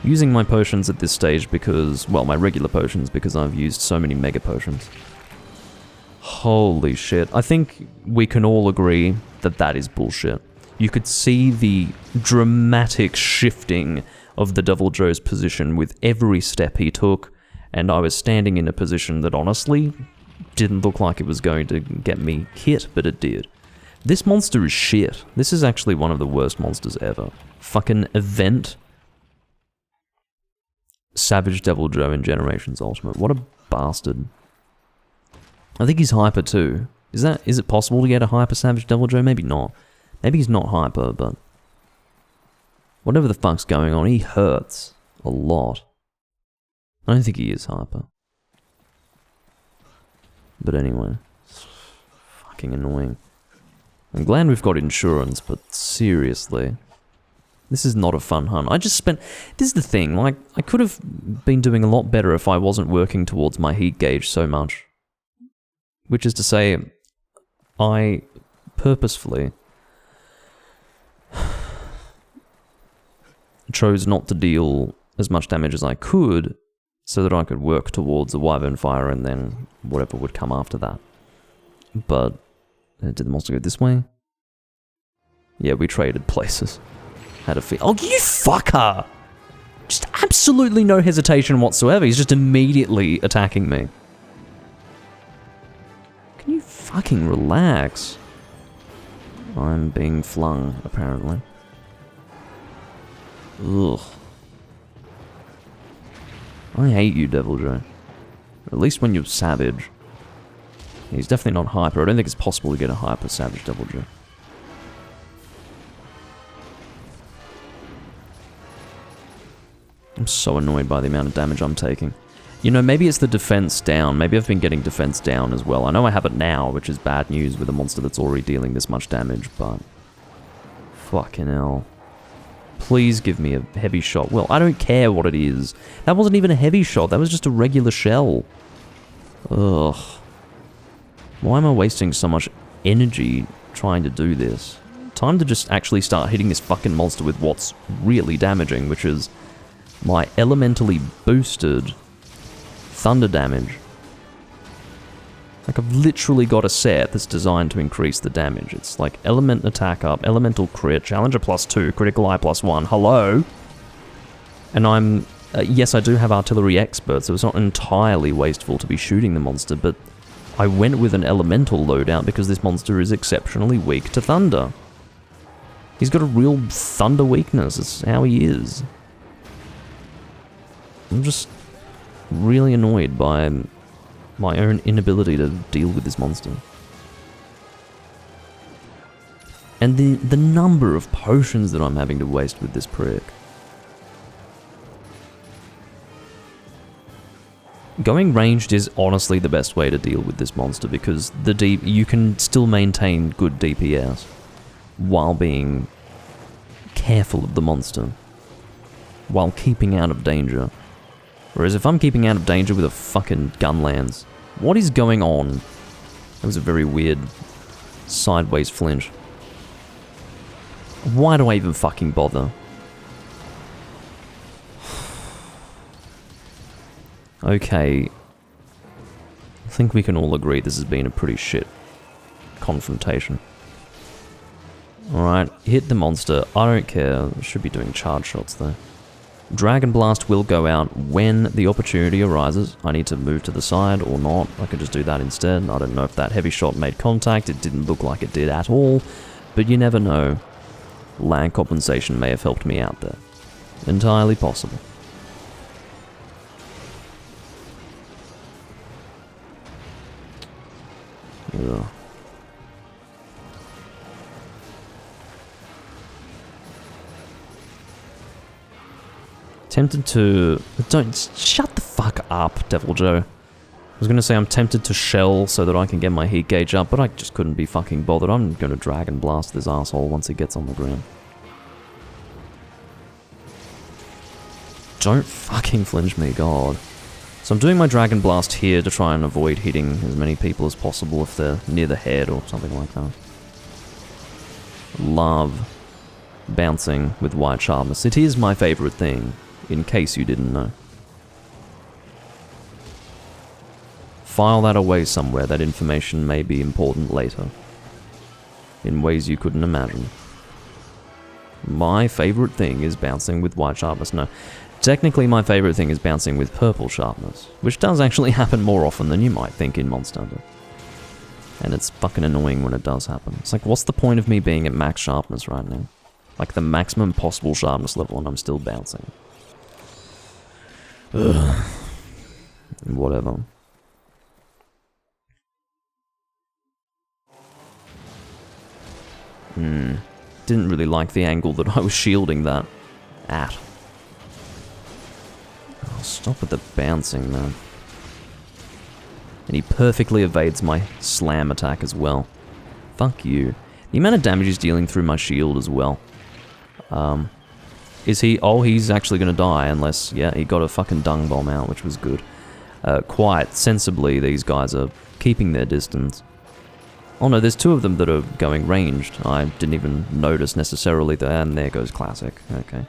Using my potions at this stage because, well, my regular potions because I've used so many mega potions. Holy shit. I think we can all agree that that is bullshit. You could see the dramatic shifting of the Devil Joe's position with every step he took, and I was standing in a position that honestly didn't look like it was going to get me hit, but it did. This monster is shit. This is actually one of the worst monsters ever. Fucking event Savage Devil Joe in Generations Ultimate. What a bastard. I think he's hyper too. Is it possible to get a hyper Savage Devil Joe? Maybe not. Maybe he's not hyper, but whatever the fuck's going on, he hurts a lot. I don't think he is hyper. But anyway, it's fucking annoying. I'm glad we've got insurance, but seriously, this is not a fun hunt. I just spent... This is the thing, like, I could have been doing a lot better if I wasn't working towards my heat gauge so much. Which is to say, I purposefully chose not to deal as much damage as I could so that I could work towards a Wyvern Fire and then whatever would come after that. But, did the monster go this way? Yeah, we traded places. Had a fee. Oh, you fucker! Just absolutely no hesitation whatsoever. He's just immediately attacking me. Can you fucking relax? I'm being flung, apparently. Ugh. I hate you, Devil Joe. At least when you're Savage. He's definitely not hyper. I don't think it's possible to get a hyper Savage Devil Joe. I'm so annoyed by the amount of damage I'm taking. You know, maybe it's the defense down. Maybe I've been getting defense down as well. I know I have it now, which is bad news with a monster that's already dealing this much damage, but... Fucking hell. Please give me a heavy shot. Well, I don't care what it is. That wasn't even a heavy shot. That was just a regular shell. Ugh. Why am I wasting so much energy trying to do this? Time to just actually start hitting this fucking monster with what's really damaging, which is my elementally boosted thunder damage. Like, I've literally got a set that's designed to increase the damage. It's like element attack up, elemental crit, challenger +2, critical eye +1, hello? And I'm Yes, I do have artillery experts, so it's not entirely wasteful to be shooting the monster, but I went with an elemental loadout because this monster is exceptionally weak to thunder. He's got a real thunder weakness, it's how he is. I'm just really annoyed by my own inability to deal with this monster. And the number of potions that I'm having to waste with this prick. Going ranged is honestly the best way to deal with this monster because you can still maintain good DPS while being careful of the monster, while keeping out of danger. Whereas if I'm keeping out of danger with a fucking gun lance, what is going on? That was a very weird sideways flinch. Why do I even fucking bother? Okay. I think we can all agree this has been a pretty shit confrontation. Alright, hit the monster. I don't care. Should be doing charge shots though. Dragon Blast will go out when the opportunity arises. I need to move to the side or not. I could just do that instead. I don't know if that heavy shot made contact. It didn't look like it did at all. But you never know. Land compensation may have helped me out there. Entirely possible. Ugh. Tempted to... Don't... Shut the fuck up, Devil Joe. I was gonna say I'm tempted to shell so that I can get my heat gauge up, but I just couldn't be fucking bothered. I'm gonna Dragon Blast this asshole once he gets on the ground. Don't fucking flinch me, God. So I'm doing my Dragon Blast here to try and avoid hitting as many people as possible if they're near the head or something like that. Love bouncing with white sharpness. It is my favorite thing, in case you didn't know. File that away somewhere. That information may be important later. In ways you couldn't imagine. My favorite thing is bouncing with white sharpness. No. Technically, my favorite thing is bouncing with purple sharpness, which does actually happen more often than you might think in Monster Hunter. And it's fucking annoying when it does happen. It's like, what's the point of me being at max sharpness right now? Like the maximum possible sharpness level and I'm still bouncing. Ugh. Whatever. Didn't really like the angle that I was shielding that at. Oh, stop with the bouncing, man. And he perfectly evades my slam attack as well. Fuck you. The amount of damage he's dealing through my shield as well. Is he... Oh, he's actually gonna die unless... Yeah, he got a fucking dung bomb out, which was good. Quite sensibly, these guys are keeping their distance. Oh no, there's two of them that are going ranged. I didn't even notice necessarily that, and there goes Classic. Okay.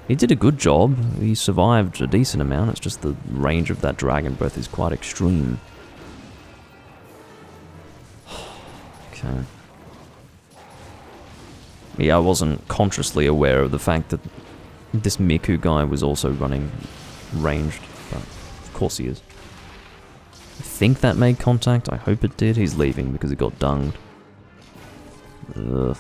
He did a good job. He survived a decent amount. It's just the range of that Dragon Breath is quite extreme. Okay. Yeah, I wasn't consciously aware of the fact that this Miku guy was also running ranged, but of course he is. I think that made contact. I hope it did. He's leaving because he got dunged. Ugh.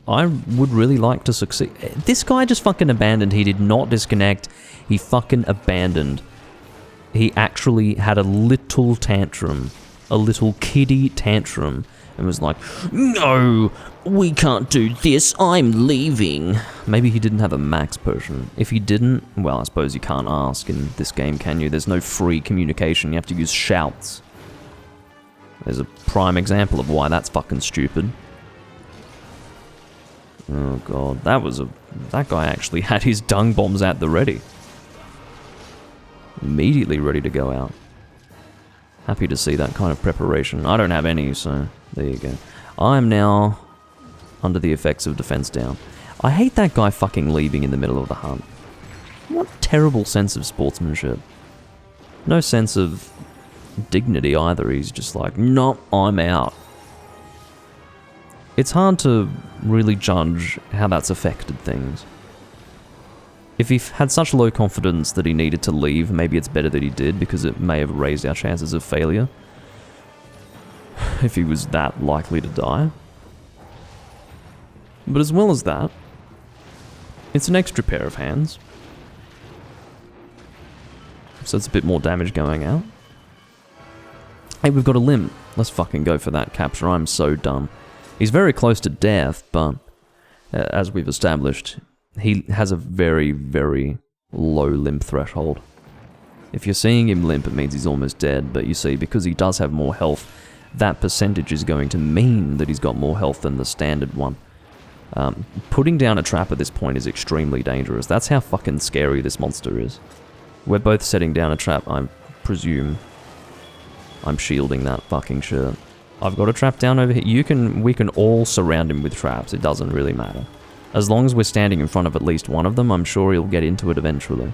I would really like to succeed. This guy just fucking abandoned. He did not disconnect. He fucking abandoned. He actually had a little tantrum. A little kiddie tantrum. And was like, no, we can't do this, I'm leaving. Maybe he didn't have a max potion. If he didn't, well, I suppose you can't ask in this game, can you? There's no free communication, you have to use shouts. There's a prime example of why that's fucking stupid. Oh god, that guy actually had his dung bombs at the ready. Immediately ready to go out. Happy to see that kind of preparation. I don't have any, so there you go. I'm now under the effects of defense down. I hate that guy fucking leaving in the middle of the hunt. What terrible sense of sportsmanship. No sense of dignity either. He's just like, no, I'm out. It's hard to really judge how that's affected things. If he had such low confidence that he needed to leave, maybe it's better that he did, because it may have raised our chances of failure. If he was that likely to die. But as well as that, it's an extra pair of hands. So it's a bit more damage going out. Hey, we've got a limb. Let's fucking go for that capture. I'm so done. He's very close to death, but as we've established, he has a very, very low limp threshold. If you're seeing him limp, it means he's almost dead, but you see, because he does have more health, that percentage is going to mean that he's got more health than the standard one. Putting down a trap at this point is extremely dangerous. That's how fucking scary this monster is. We're both setting down a trap, I presume. I'm shielding that fucking shirt. I've got a trap down over here. We can all surround him with traps, it doesn't really matter. As long as we're standing in front of at least one of them, I'm sure he'll get into it eventually.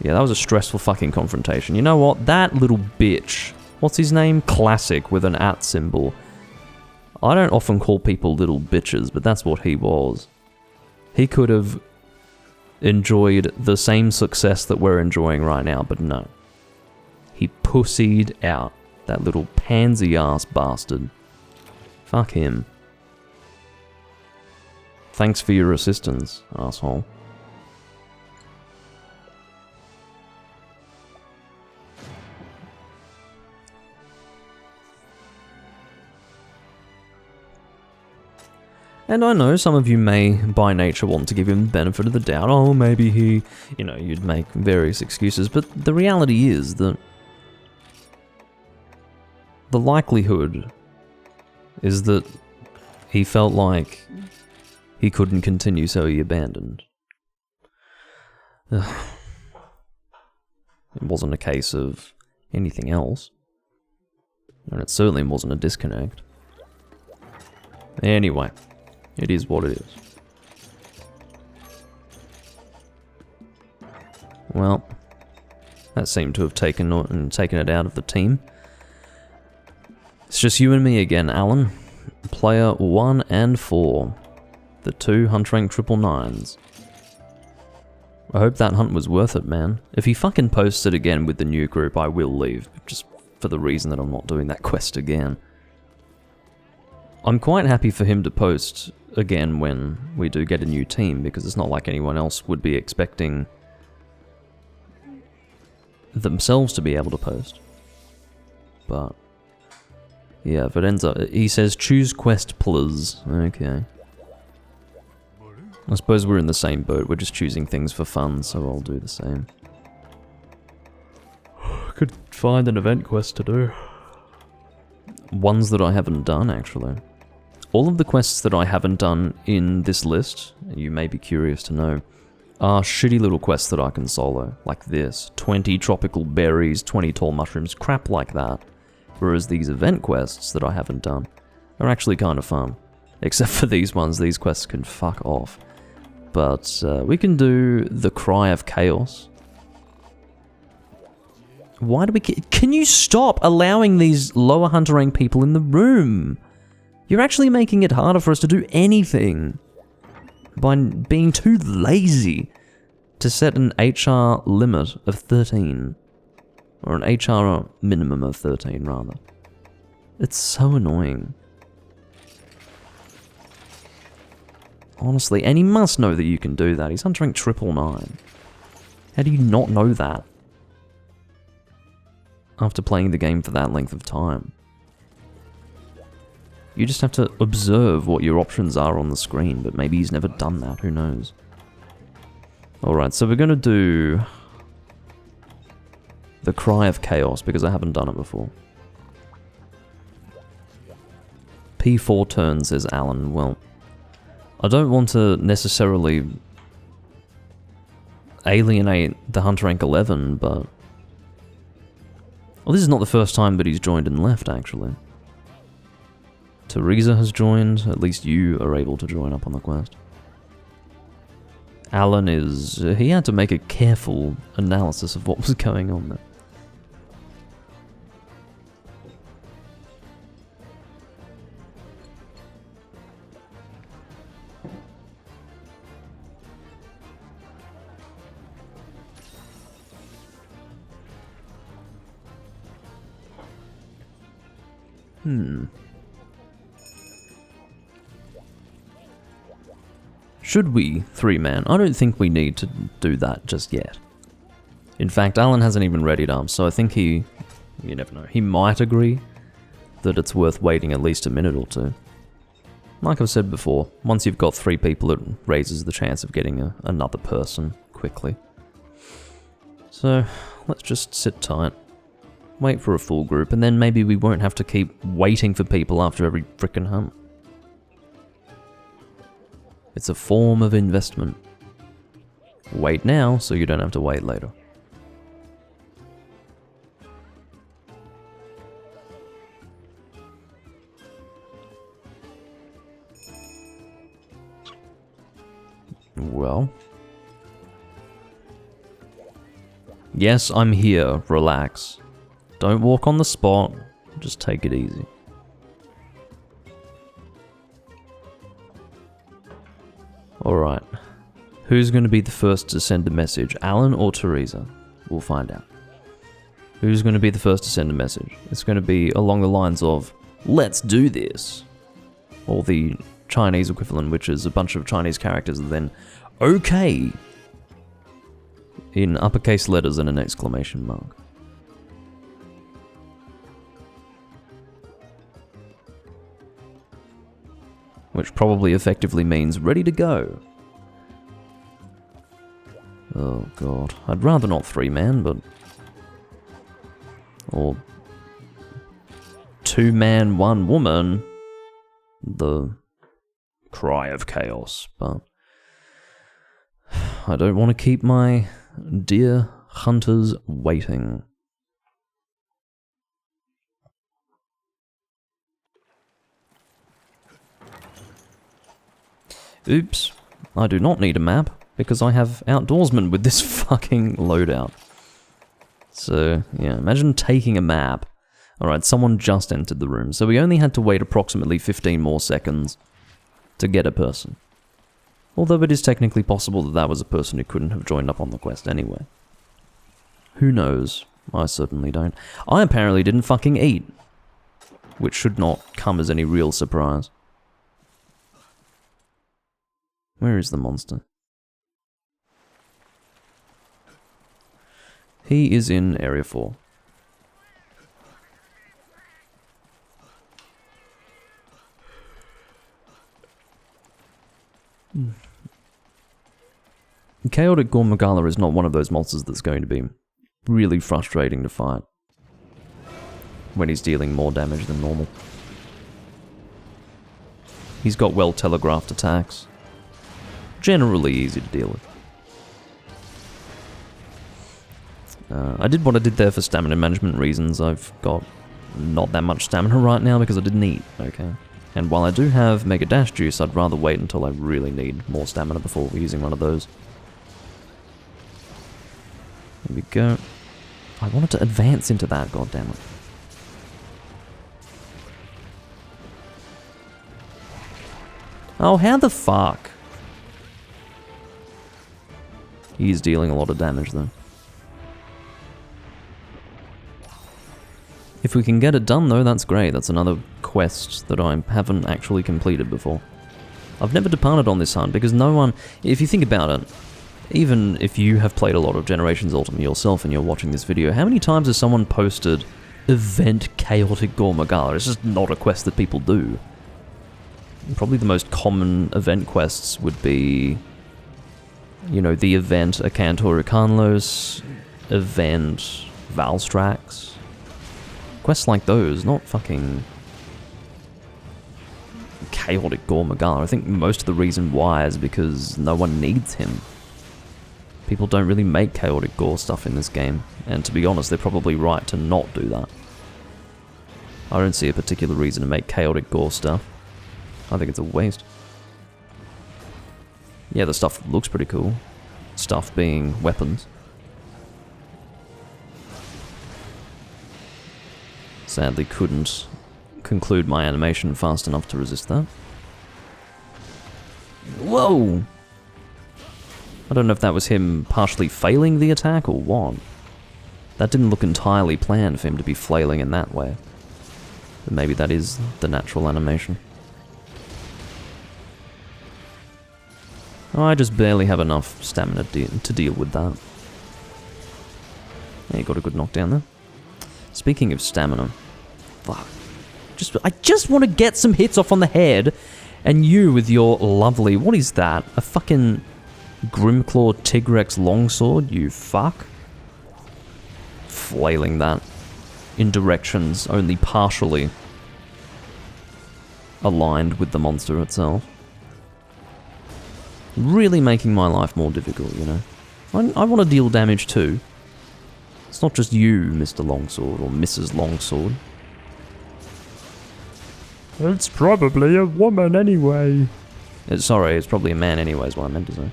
Yeah, that was a stressful fucking confrontation. You know what? That little bitch. What's his name? Classic with an @ symbol. I don't often call people little bitches, but that's what he was. He could have enjoyed the same success that we're enjoying right now, but no. He pussied out. That little pansy-ass bastard. Fuck him. Thanks for your assistance, asshole. And I know some of you may, by nature, want to give him the benefit of the doubt. Oh, maybe he... You know, you'd make various excuses. But the reality is that the likelihood is that he felt like he couldn't continue, so he abandoned. It wasn't a case of anything else. And it certainly wasn't a disconnect. Anyway. It is what it is. Well, that seemed to have taken it out of the team. It's just you and me again, Alan. Player 1 and 4. The 2 hunt rank 999s. I hope that hunt was worth it, man. If he fucking posts it again with the new group, I will leave. Just for the reason that I'm not doing that quest again. I'm quite happy for him to post again when we do get a new team, because it's not like anyone else would be expecting themselves to be able to post. But yeah, if it ends up... He says, choose quest please. Okay. I suppose we're in the same boat, we're just choosing things for fun, so I'll do the same. Could find an event quest to do. Ones that I haven't done, actually. All of the quests that I haven't done in this list, you may be curious to know, are shitty little quests that I can solo, like this. 20 tropical berries, 20 tall mushrooms, crap like that. Whereas these event quests that I haven't done are actually kind of fun. Except for these ones, these quests can fuck off. But we can do the Cry of Chaos. Why do we... Can you stop allowing these lower hunter rank people in the room? You're actually making it harder for us to do anything by being too lazy to set an HR limit of 13. Or an HR minimum of 13, rather. It's so annoying. Honestly, and he must know that you can do that. He's hunter rank 999. How do you not know that? After playing the game for that length of time. You just have to observe what your options are on the screen, but maybe he's never done that, who knows. Alright, so we're gonna do the Cry of Chaos, because I haven't done it before. P4 turns, says Alan. Well, I don't want to necessarily alienate the hunter rank 11, but... Well, this is not the first time that he's joined and left, actually. Teresa has joined, at least you are able to join up on the quest. Alan is... he had to make a careful analysis of what was going on there. Should we three-man? I don't think we need to do that just yet. In fact, Alan hasn't even readied up, so I think he... You never know. He might agree that it's worth waiting at least a minute or two. Like I've said before, once you've got 3 people, it raises the chance of getting another person quickly. So, let's just sit tight. Wait for a full group, and then maybe we won't have to keep waiting for people after every frickin' hunt. It's a form of investment. Wait now, so you don't have to wait later. Well. Yes, I'm here. Relax. Don't walk on the spot. Just take it easy. Alright. Who's going to be the first to send a message? Alan or Teresa? We'll find out. Who's going to be the first to send a message? It's going to be along the lines of, let's do this. Or the Chinese equivalent, which is a bunch of Chinese characters and then, okay, in uppercase letters and an exclamation mark. Which probably effectively means ready to go. Oh god, I'd rather not 3-man, but... Or... 2-man, 1 woman. The cry of chaos, but... I don't want to keep my dear hunters waiting. Oops, I do not need a map, because I have outdoorsmen with this fucking loadout. So, yeah, imagine taking a map. Alright, someone just entered the room, so we only had to wait approximately 15 more seconds to get a person. Although it is technically possible that that was a person who couldn't have joined up on the quest anyway. Who knows? I certainly don't. I apparently didn't fucking eat, which should not come as any real surprise. Where is the monster? He is in Area 4. Chaotic Gormagala is not one of those monsters that's going to be really frustrating to fight when he's dealing more damage than normal. He's got well telegraphed attacks. Generally easy to deal with. I did what I did there for stamina management reasons. I've got not that much stamina right now because I didn't eat, okay? And while I do have Mega Dash Juice, I'd rather wait until I really need more stamina before using one of those. There we go. I wanted to advance into that, goddammit. Oh, how the fuck? He's dealing a lot of damage though. If we can get it done though, that's great. That's another quest that I haven't actually completed before. I've never departed on this hunt because no one, if you think about it, even if you have played a lot of Generations Ultimate yourself and you're watching this video, how many times has someone posted Event Chaotic Gormagala? It's just not a quest that people do. Probably the most common event quests would be, you know, the event Acantor Icanlos, event Valstrax. Quests like those, not fucking Chaotic Gormagala. I think most of the reason why is because no one needs him. People don't really make Chaotic Gore stuff in this game, and to be honest, they're probably right to not do that. I don't see a particular reason to make Chaotic Gore stuff. I think it's a waste. Yeah, the stuff looks pretty cool. Stuff being weapons. Sadly couldn't conclude my animation fast enough to resist that. Whoa! I don't know if that was him partially failing the attack or what. That didn't look entirely planned for him to be flailing in that way. Maybe that is the natural animation. I just barely have enough stamina to deal with that. Yeah, you got a good knockdown there. Speaking of stamina, fuck. I just want to get some hits off on the head, and you with your lovely, what is that? A fucking Grimclaw Tigrex longsword, you fuck. Flailing that in directions only partially aligned with the monster itself. Really making my life more difficult, you know. I want to deal damage too. It's not just you, Mr. Longsword, or Mrs. Longsword. It's probably a woman anyway. Sorry, it's probably a man anyway, is what I meant to say.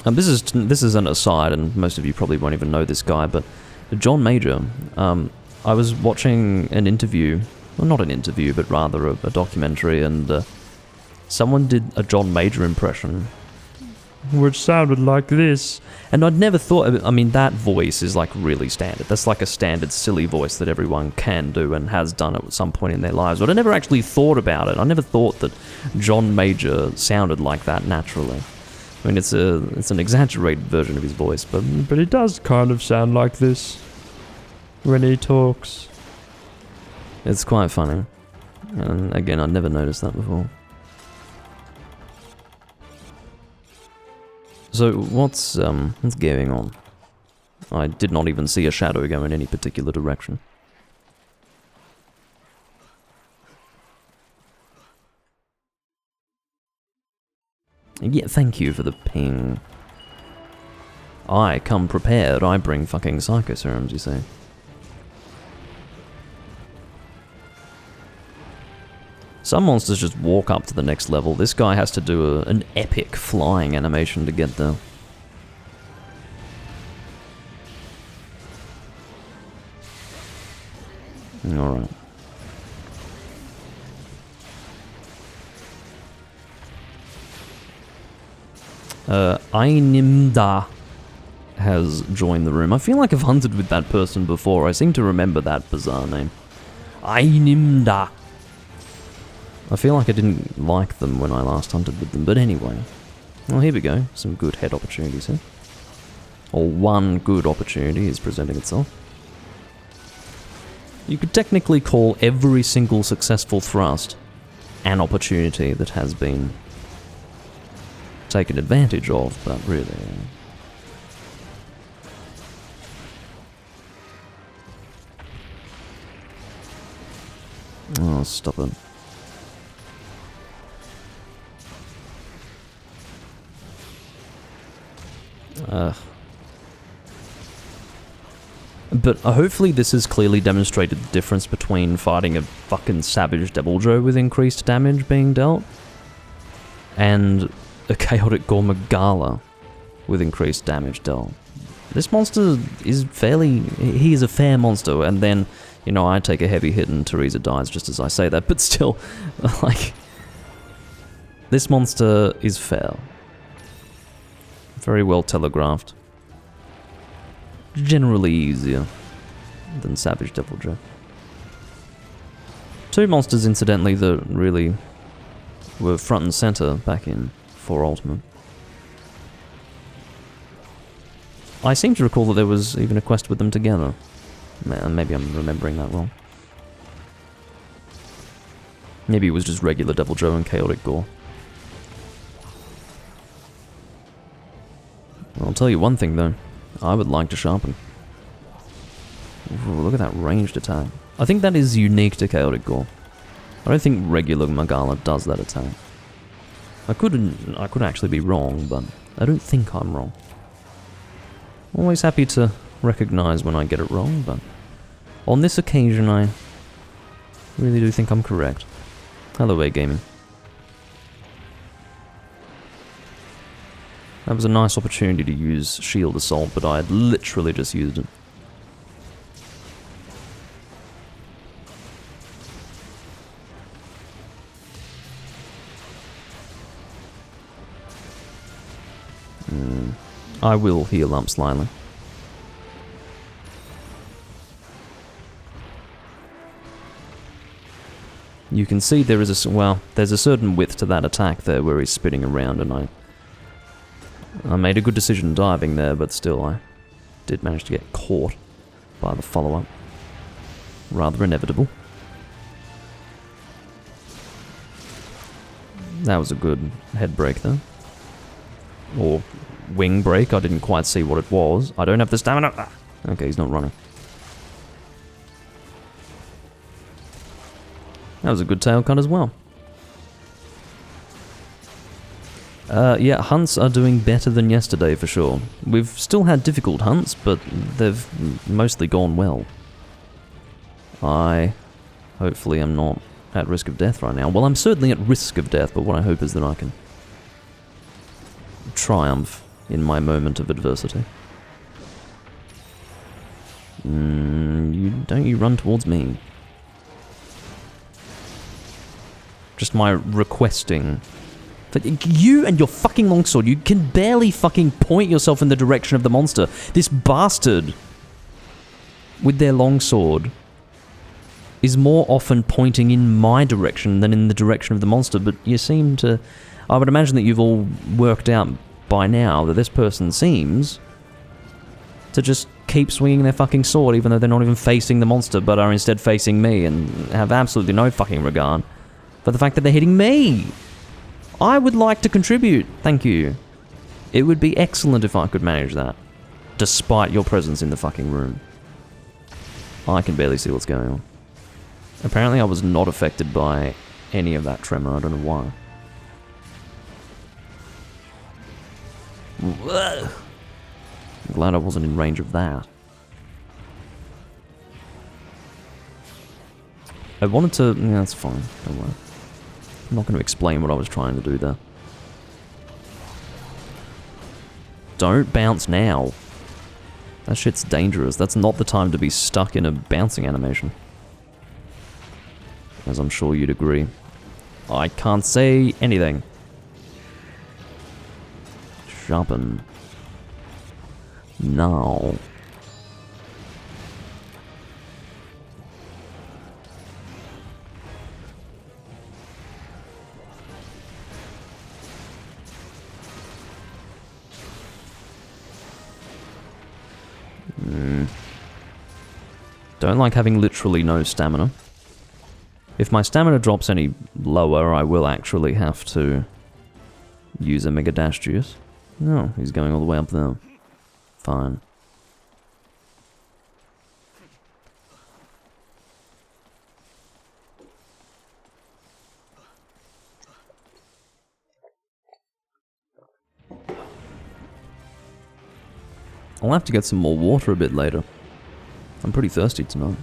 This is an aside, and most of you probably won't even know this guy, but John Major, I was watching an interview, well not an interview, but rather a documentary, and someone did a John Major impression, which sounded like this. And I'd never thought, I mean, that voice is like really standard. That's like a standard silly voice that everyone can do and has done at some point in their lives, but I never actually thought about it. I never thought that John Major sounded like that naturally. I mean, it's an exaggerated version of his voice, but he does kind of sound like this when he talks. It's quite funny. And again, I'd never noticed that before. So, what's going on? I did not even see a shadow go in any particular direction. Yeah, thank you for the ping. I come prepared, I bring fucking psycho serums, you see. Some monsters just walk up to the next level. This guy has to do an epic flying animation to get there. Alright. Ainimda has joined the room. I feel like I've hunted with that person before. I seem to remember that bizarre name. Ainimda. I feel like I didn't like them when I last hunted with them, but anyway. Well, here we go. Some good head opportunities here. Or one good opportunity is presenting itself. You could technically call every single successful thrust an opportunity that has been taken advantage of, but really... Oh, stop it. But hopefully this has clearly demonstrated the difference between fighting a fucking savage Deviljho with increased damage being dealt and a chaotic Gore Magala with increased damage dealt. This monster is he is a fair monster, and then, you know, I take a heavy hit and Teresa dies just as I say that, but still, like, this monster is fair. Very well telegraphed. Generally easier than Savage Deviljho. Two monsters, incidentally, that really were front and center back in 4 Ultimate. I seem to recall that there was even a quest with them together. Maybe I'm remembering that wrong. Maybe it was just regular Deviljho and Chaotic Gore. I'll tell you one thing though, I would like to sharpen. Ooh, look at that ranged attack. I think that is unique to Chaotic Gore. I don't think regular Magala does that attack. I could actually be wrong, but I don't think I'm wrong. Always happy to recognize when I get it wrong, but on this occasion I really do think I'm correct. Hello, A-Gaming. That was a nice opportunity to use Shield Assault, but I had literally just used it. I will heal up slightly. You can see there is there's a certain width to that attack there where he's spinning around, and I made a good decision diving there, but still I did manage to get caught by the follow-up. Rather inevitable. That was a good head break though. Or wing break, I didn't quite see what it was. I don't have the stamina. Ah. Okay, he's not running. That was a good tail cut as well. Yeah, hunts are doing better than yesterday for sure. We've still had difficult hunts, but they've mostly gone well. I hopefully am not at risk of death right now. Well, I'm certainly at risk of death, but what I hope is that I can triumph in my moment of adversity. Don't you run towards me. Just my requesting. But you and your fucking longsword, you can barely fucking point yourself in the direction of the monster. This bastard with their longsword is more often pointing in my direction than in the direction of the monster, but you seem to... I would imagine that you've all worked out by now that this person seems to just keep swinging their fucking sword even though they're not even facing the monster, but are instead facing me and have absolutely no fucking regard for the fact that they're hitting me. I would like to contribute, thank you. It would be excellent if I could manage that, despite your presence in the fucking room. I can barely see what's going on. Apparently I was not affected by any of that tremor, I don't know why. I'm glad I wasn't in range of that. I wanted to... Yeah, that's fine, don't worry. I'm not going to explain what I was trying to do there. Don't bounce now. That shit's dangerous. That's not the time to be stuck in a bouncing animation. As I'm sure you'd agree. I can't say anything. Sharpen. Now. Don't like having literally no stamina. If my stamina drops any lower, I will actually have to use a Mega Dash Juice. No, he's going all the way up there. Fine. I'll have to get some more water a bit later. I'm pretty thirsty tonight.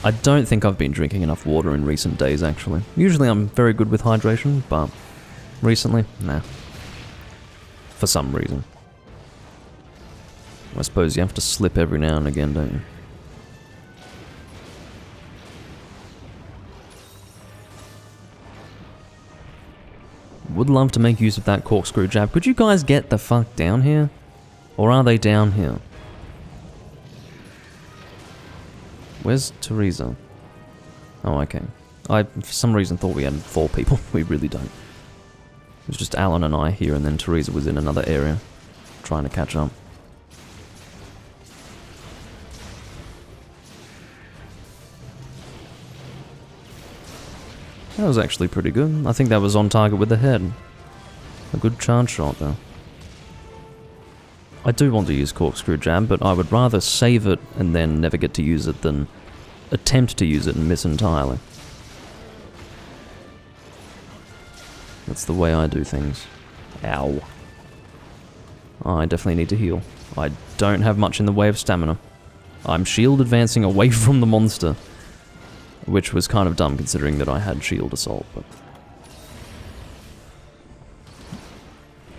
I don't think I've been drinking enough water in recent days, actually. Usually I'm very good with hydration, but recently, nah. For some reason. I suppose you have to slip every now and again, don't you? Would love to make use of that corkscrew jab. Could you guys get the fuck down here? Or are they down here? Where's Teresa? Oh, okay. I, for some reason, thought we had 4 people. We really don't. It was just Alan and I here, and then Teresa was in another area, trying to catch up. That was actually pretty good. I think that was on target with the head. A good charge shot, though. I do want to use corkscrew jab, but I would rather save it and then never get to use it than attempt to use it and miss entirely. That's the way I do things. Ow. I definitely need to heal. I don't have much in the way of stamina. I'm shield advancing away from the monster, which was kind of dumb considering that I had shield assault, but...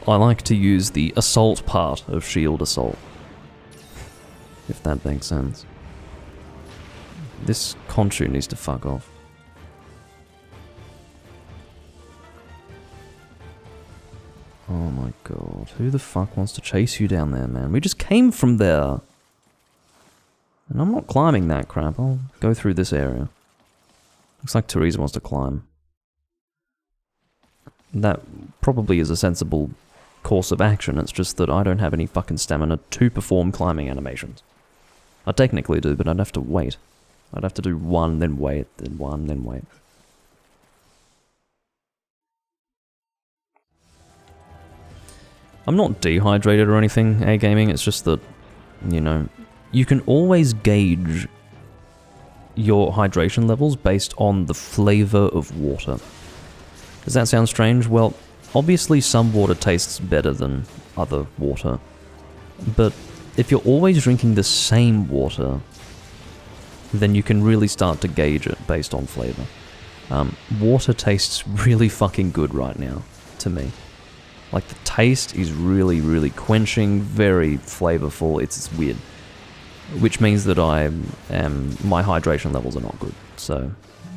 I like to use the assault part of shield assault, if that makes sense. This Conchu needs to fuck off. Oh my god. Who the fuck wants to chase you down there, man? We just came from there. And I'm not climbing that crap. I'll go through this area. Looks like Teresa wants to climb. That probably is a sensible course of action. It's just that I don't have any fucking stamina to perform climbing animations. I technically do, but I'd have to wait. I'd have to do one, then wait, then one, then wait. I'm not dehydrated or anything, A-Gaming, it's just that, you know, you can always gauge your hydration levels based on the flavor of water. Does that sound strange? Well, obviously some water tastes better than other water, but if you're always drinking the same water, then you can really start to gauge it based on flavor. Water tastes really fucking good right now, to me. Like, the taste is really, really quenching, very flavorful, it's weird. Which means that my hydration levels are not good, so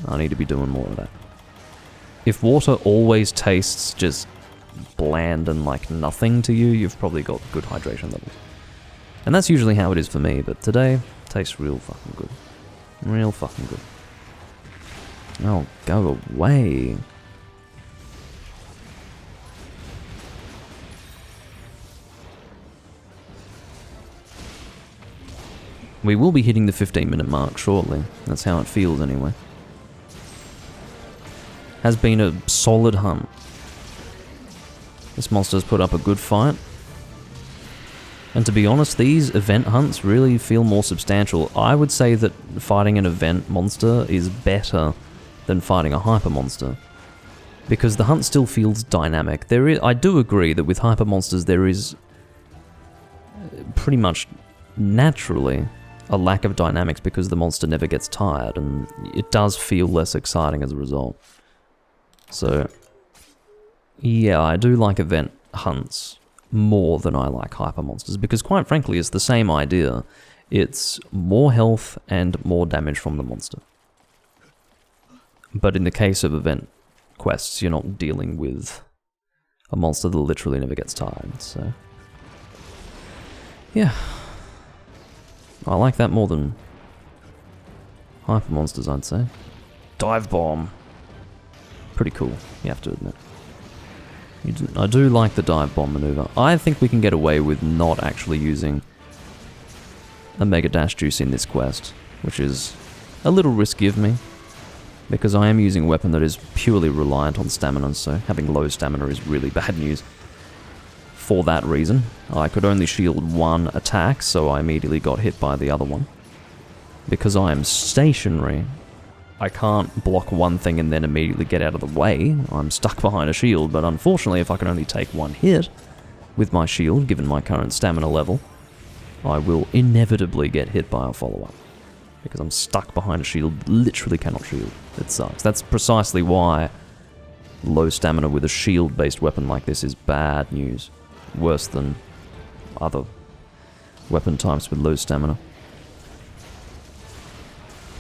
I need to be doing more of that. If water always tastes just bland and like nothing to you, you've probably got good hydration levels. And that's usually how it is for me, but today, it tastes real fucking good. Real fucking good. Oh, go away. We will be hitting the 15-minute mark shortly. That's how it feels anyway. Has been a solid hunt. This monster's put up a good fight. And to be honest, these event hunts really feel more substantial. I would say that fighting an event monster is better than fighting a hyper monster, because the hunt still feels dynamic. I do agree that with hyper monsters there is pretty much naturally a lack of dynamics because the monster never gets tired, and it does feel less exciting as a result. So, yeah, I do like event hunts more than I like hyper monsters, because quite frankly it's the same idea. It's more health and more damage from the monster. But in the case of event quests, you're not dealing with a monster that literally never gets tired, so... yeah. I like that more than hyper monsters, I'd say. Dive bomb. Pretty cool, you have to admit. I do like the dive bomb maneuver. I think we can get away with not actually using a Mega Dash Juice in this quest, which is a little risky of me, because I am using a weapon that is purely reliant on stamina, so having low stamina is really bad news. For that reason, I could only shield one attack, so I immediately got hit by the other one. Because I am stationary, I can't block one thing and then immediately get out of the way. I'm stuck behind a shield, but unfortunately if I can only take one hit with my shield, given my current stamina level, I will inevitably get hit by a follow-up. Because I'm stuck behind a shield, literally cannot shield. It sucks. That's precisely why low stamina with a shield-based weapon like this is bad news. Worse than other weapon types with low stamina.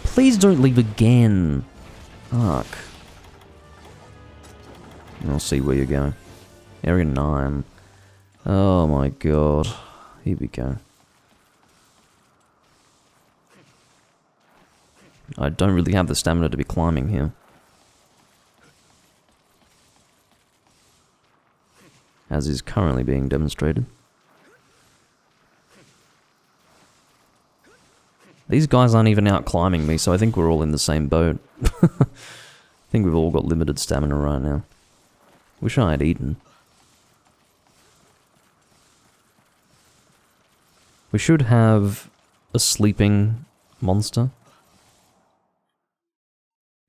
Please don't leave again. Fuck. I'll see where you're going. Area 9. Oh my god. Here we go. I don't really have the stamina to be climbing here. As is currently being demonstrated. These guys aren't even out climbing me, so I think we're all in the same boat. I think we've all got limited stamina right now. Wish I had eaten. We should have a sleeping monster.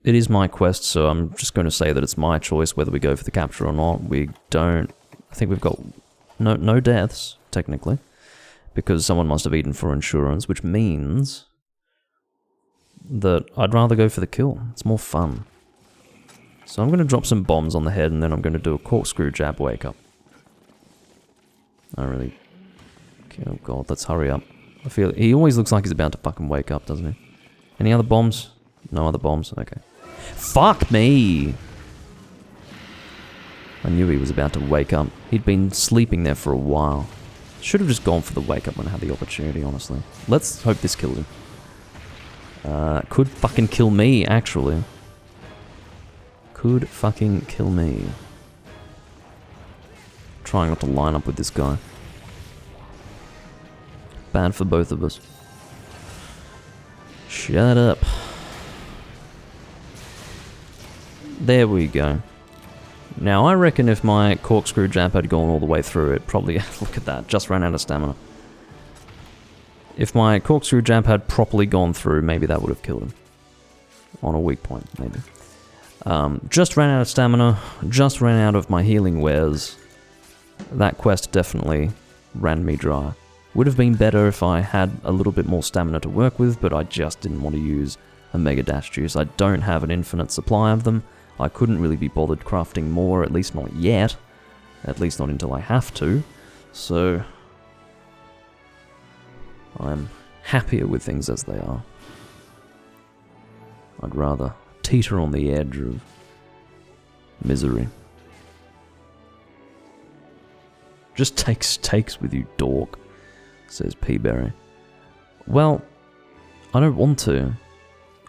It is my quest, so I'm just going to say that it's my choice whether we go for the capture or not. We don't... I think we've got no deaths, technically, because someone must have eaten for insurance, which means that I'd rather go for the kill. It's more fun. So I'm going to drop some bombs on the head, and then I'm going to do a corkscrew jab wake up. I really... oh god, let's hurry up. I feel... he always looks like he's about to fucking wake up, doesn't he? Any other bombs? No other bombs? Okay. Fuck me! I knew he was about to wake up. He'd been sleeping there for a while. Should have just gone for the wake up when I had the opportunity, honestly. Let's hope this killed him. Could fucking kill me, actually. Could fucking kill me. Trying not to line up with this guy. Bad for both of us. Shut up. There we go. Now, I reckon if my corkscrew jab had gone all the way through, it probably... Look at that, just ran out of stamina. If my corkscrew jab had properly gone through, maybe that would have killed him. On a weak point, maybe. Just ran out of stamina, just ran out of my healing wares. That quest definitely ran me dry. Would have been better if I had a little bit more stamina to work with, but I just didn't want to use a Mega Dash Juice. I don't have an infinite supply of them. I couldn't really be bothered crafting more, at least not yet. At least not until I have to. So I'm happier with things as they are. I'd rather teeter on the edge of misery. Just take stakes with you, dork, says Peaberry. Well, I don't want to.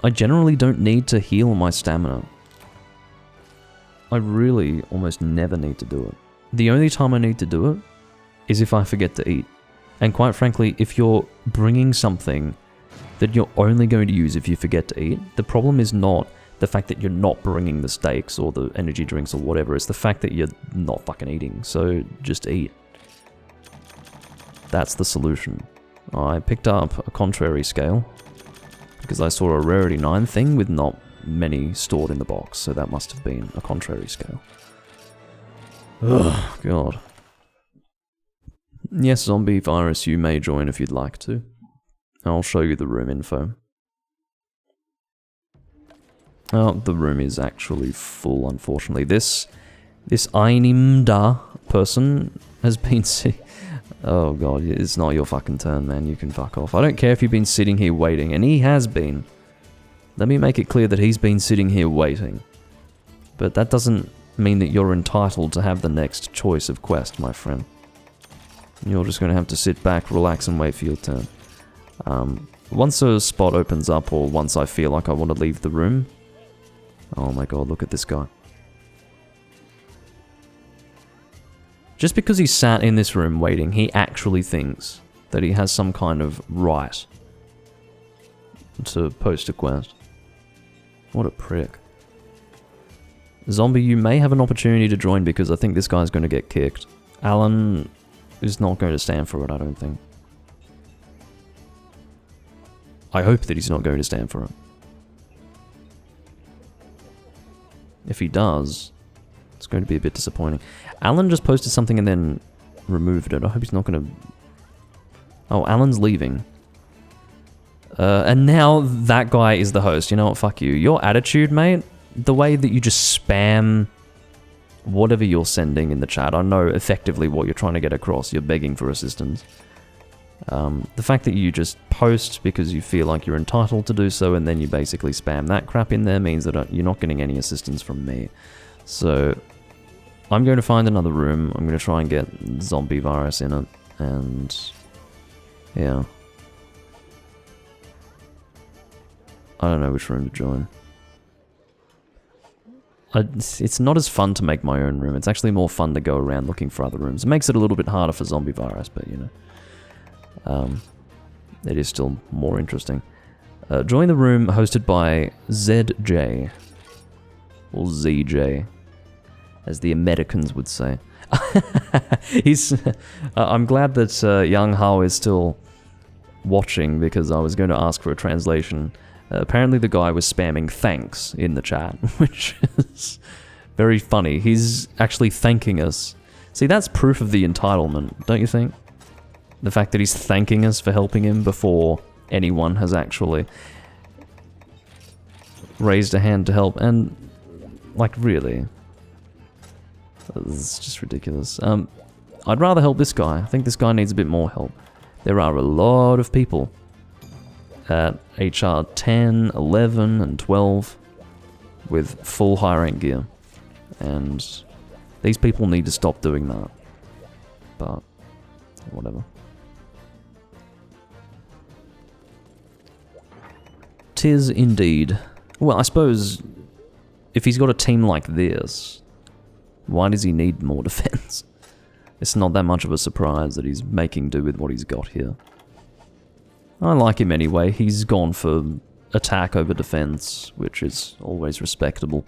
I generally don't need to heal my stamina. I really almost never need to do it. The only time I need to do it is if I forget to eat. And quite frankly, if you're bringing something that you're only going to use if you forget to eat, the problem is not the fact that you're not bringing the steaks or the energy drinks or whatever, it's the fact that you're not fucking eating, so just eat. That's the solution. I picked up a contrary scale because I saw a rarity 9 thing with not many stored in the box, so that must have been a contrary scale. Ugh, God. Yes, zombie virus, you may join if you'd like to. I'll show you the room info. Oh, the room is actually full, unfortunately. This Ainimda person has been oh god, it's not your fucking turn, man. You can fuck off. I don't care if you've been sitting here waiting, and he has been. Let me make it clear that he's been sitting here waiting. But that doesn't mean that you're entitled to have the next choice of quest, my friend. You're just going to have to sit back, relax, and wait for your turn. Once a spot opens up, or once I feel like I want to leave the room... Oh my god, look at this guy. Just because he sat in this room waiting, he actually thinks that he has some kind of right to post a quest. What a prick. Zombie, you may have an opportunity to join because I think this guy's going to get kicked. Alan is not going to stand for it, I don't think. I hope that he's not going to stand for it. If he does, it's going to be a bit disappointing. Alan just posted something and then removed it. I hope he's not going to... Oh, Alan's leaving. And now that guy is the host. You know what? Fuck you. Your attitude, mate, the way that you just spam whatever you're sending in the chat, I know effectively what you're trying to get across. You're begging for assistance. The fact that you just post because you feel like you're entitled to do so and then you basically spam that crap in there means that you're not getting any assistance from me. So I'm going to find another room. I'm going to try and get zombie virus in it. And yeah. I don't know which room to join. It's not as fun to make my own room. It's actually more fun to go around looking for other rooms. It makes it a little bit harder for zombie virus, but you know. It is still more interesting. Join the room hosted by ZJ. Or ZJ, as the Americans would say. I'm glad that Young Hao is still watching because I was going to ask for a translation. Apparently the guy was spamming thanks in the chat, which is very funny. He's actually thanking us. See, that's proof of the entitlement, don't you think? The fact that he's thanking us for helping him before anyone has actually raised a hand to help. And, like, really? It's just ridiculous. I'd rather help this guy. I think this guy needs a bit more help. There are a lot of people at HR 10, 11, and 12 with full high rank gear. And These people need to stop doing that. But, whatever. Tis indeed. Well, I suppose, if he's got a team like this, why does he need more defense? It's not that much of a surprise that he's making do with what he's got here. I like him anyway. He's gone for attack over defense, which is always respectable.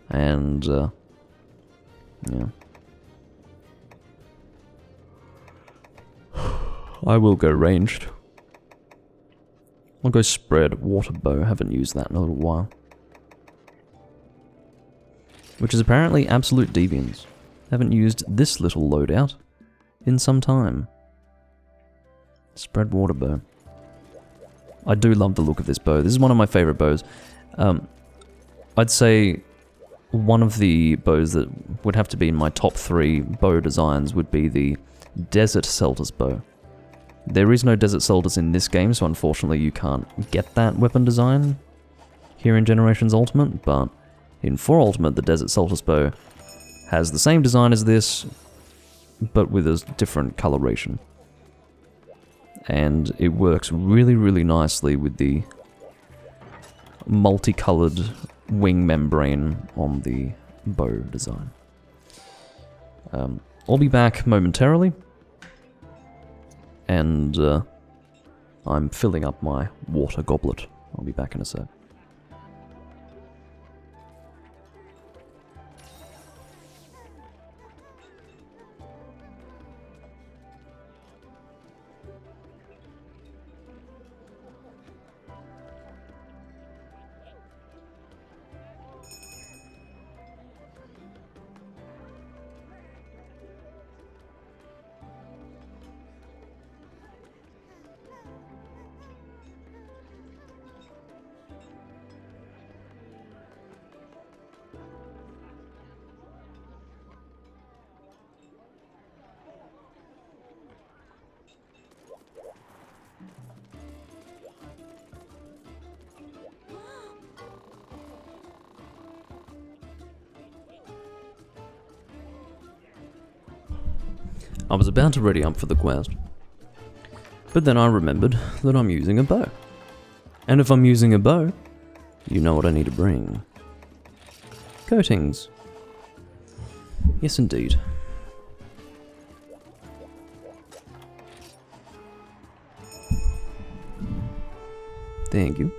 And, yeah. I will go ranged. I'll go spread water bow. Haven't used that in a little while. Which is apparently absolute deviance. Haven't used this little loadout in some time. Spread water bow. I do love the look of this bow. This is one of my favorite bows. I'd say one of the bows that would have to be in my top 3 bow designs would be the Desert Celtis bow. There is no Desert Celtis in this game, so unfortunately you can't get that weapon design here in Generations Ultimate, but in 4 Ultimate, the Desert Celtis bow has the same design as this, but with a different coloration. And it works really, really nicely with the multicolored wing membrane on the bow design. I'll be back momentarily, and I'm filling up my water goblet. I'll be back in a sec. I was about to ready up for the quest, but then I remembered that I'm using a bow. And if I'm using a bow, you know what I need to bring. Coatings. Yes, indeed. Thank you.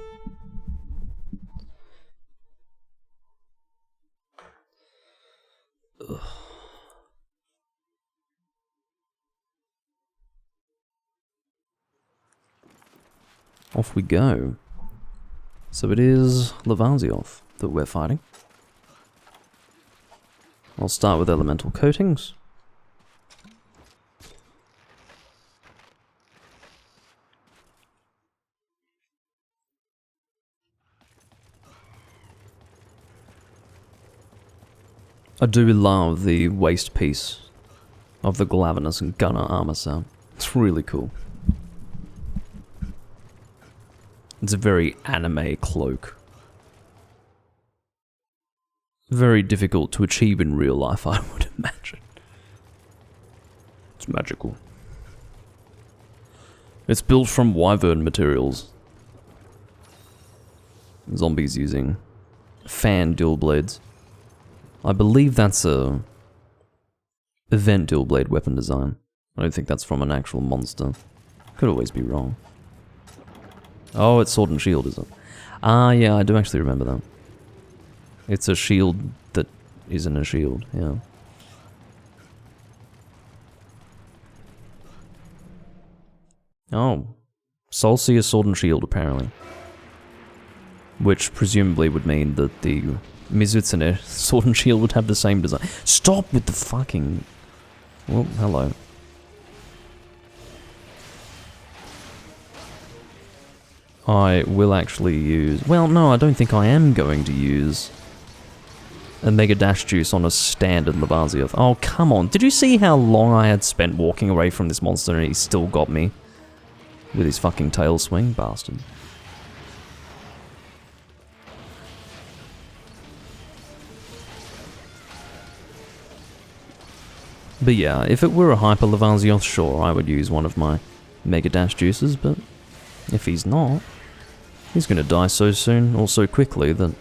Ugh. Off we go. So it is Lavasioth that we're fighting. I'll start with elemental coatings. I do love the waist piece of the Glavenus and Gunner armor sound. It's really cool. It's a very anime cloak. Very difficult to achieve in real life, I would imagine. It's magical. It's built from wyvern materials. Zombies using fan dual blades. I believe that's a event dual blade weapon design. I don't think that's from an actual monster. Could always be wrong. Oh, it's sword and shield, is it? Ah, yeah, I do actually remember that. It's a shield that isn't a shield, yeah. Oh. Solstice sword and shield, apparently. Which presumably would mean that the Mizutsune sword and shield would have the same design. Stop with the fucking... Well, hello. I will actually use... Well, no, I don't think I am going to use a Mega Dash Juice on a standard Lavasioth. Oh, come on. Did you see how long I had spent walking away from this monster and he still got me? With his fucking tail swing, bastard. But yeah, if it were a Hyper Levasioth, sure, I would use one of my Mega Dash juices, but if he's not, he's gonna die so soon, or so quickly, that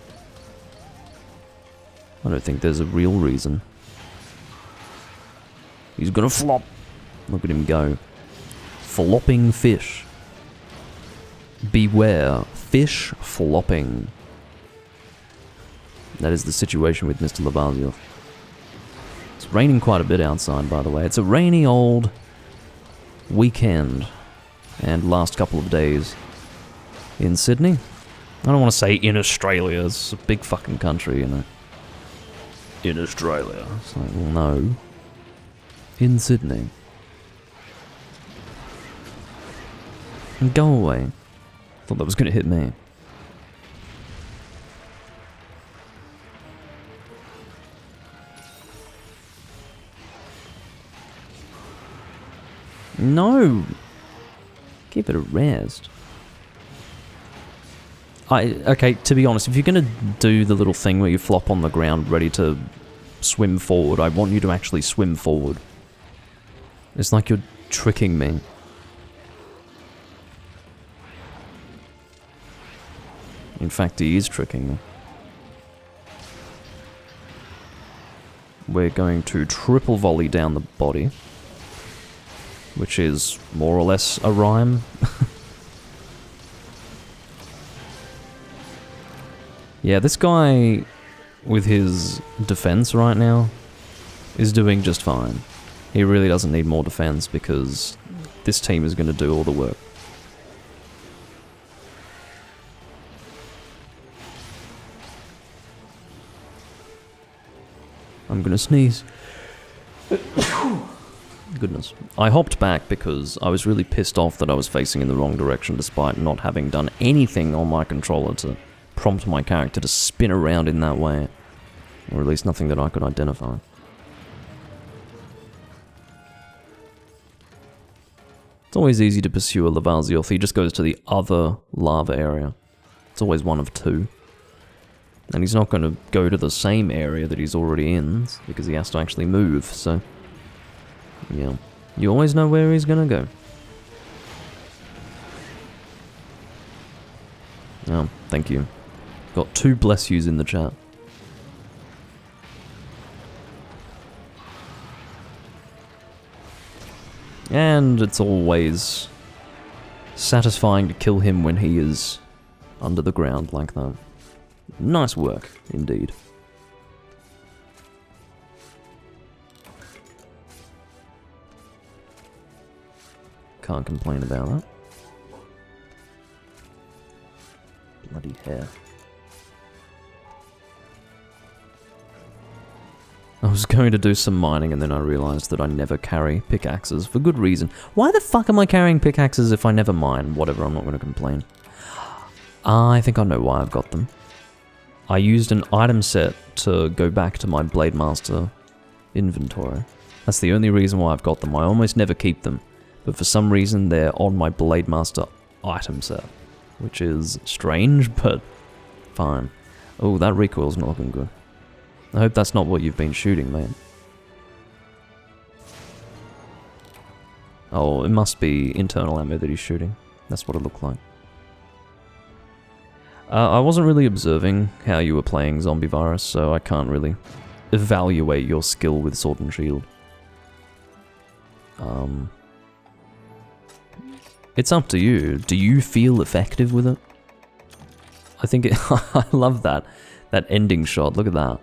I don't think there's a real reason. He's gonna flop. Look at him go. Flopping fish. Beware, fish flopping. That is the situation with Mr. Levasioth. It's raining quite a bit outside, by the way. It's a rainy old weekend and last couple of days in Sydney. I don't want to say in Australia. It's a big fucking country, you know. In Australia. It's like, well, no. In Sydney. And go away. Thought that was going to hit me. No! Keep it a rest. Okay, to be honest, if you're gonna do the little thing where you flop on the ground ready to swim forward, I want you to actually swim forward. It's like you're tricking me. In fact, he is tricking me. We're going to triple volley down the body, which is more or less a rhyme. Yeah, this guy with his defense right now is doing just fine. He really doesn't need more defense because this team is going to do all the work. I'm gonna sneeze. Goodness. I hopped back because I was really pissed off that I was facing in the wrong direction despite not having done anything on my controller to prompt my character to spin around in that way. Or at least nothing that I could identify. It's always easy to pursue a Levasioth. He just goes to the other lava area. It's always one of two. And he's not going to go to the same area that he's already in, because he has to actually move, so... yeah. You always know where he's going to go. Oh, thank you. Got 2 bless yous in the chat. And it's always satisfying to kill him when he is under the ground like that. Nice work, indeed. Can't complain about that. Bloody hair. I was going to do some mining and then I realized that I never carry pickaxes for good reason. Why the fuck am I carrying pickaxes if I never mine? Whatever, I'm not going to complain. I think I know why I've got them. I used an item set to go back to my Blade Master inventory. That's the only reason why I've got them. I almost never keep them, but for some reason they're on my Blade Master item set, which is strange, but fine. Oh, that recoil's not looking good. I hope that's not what you've been shooting, mate. Oh, it must be internal ammo that he's shooting. That's what it looked like. I wasn't really observing how you were playing Zombie Virus, so I can't really evaluate your skill with Sword and Shield. It's up to you. Do you feel effective with it? I think it I love that ending shot. Look at that.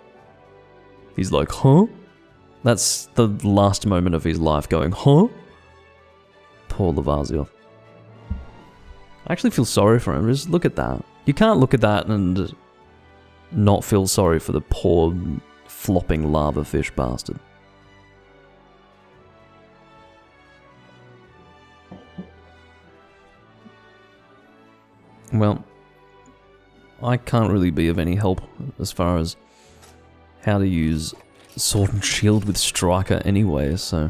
He's like, huh? That's the last moment of his life going, huh? Poor Levasioth. I actually feel sorry for him. Just look at that. You can't look at that and not feel sorry for the poor flopping lava fish bastard. Well, I can't really be of any help as far as how to use Sword and Shield with Striker anyway, so...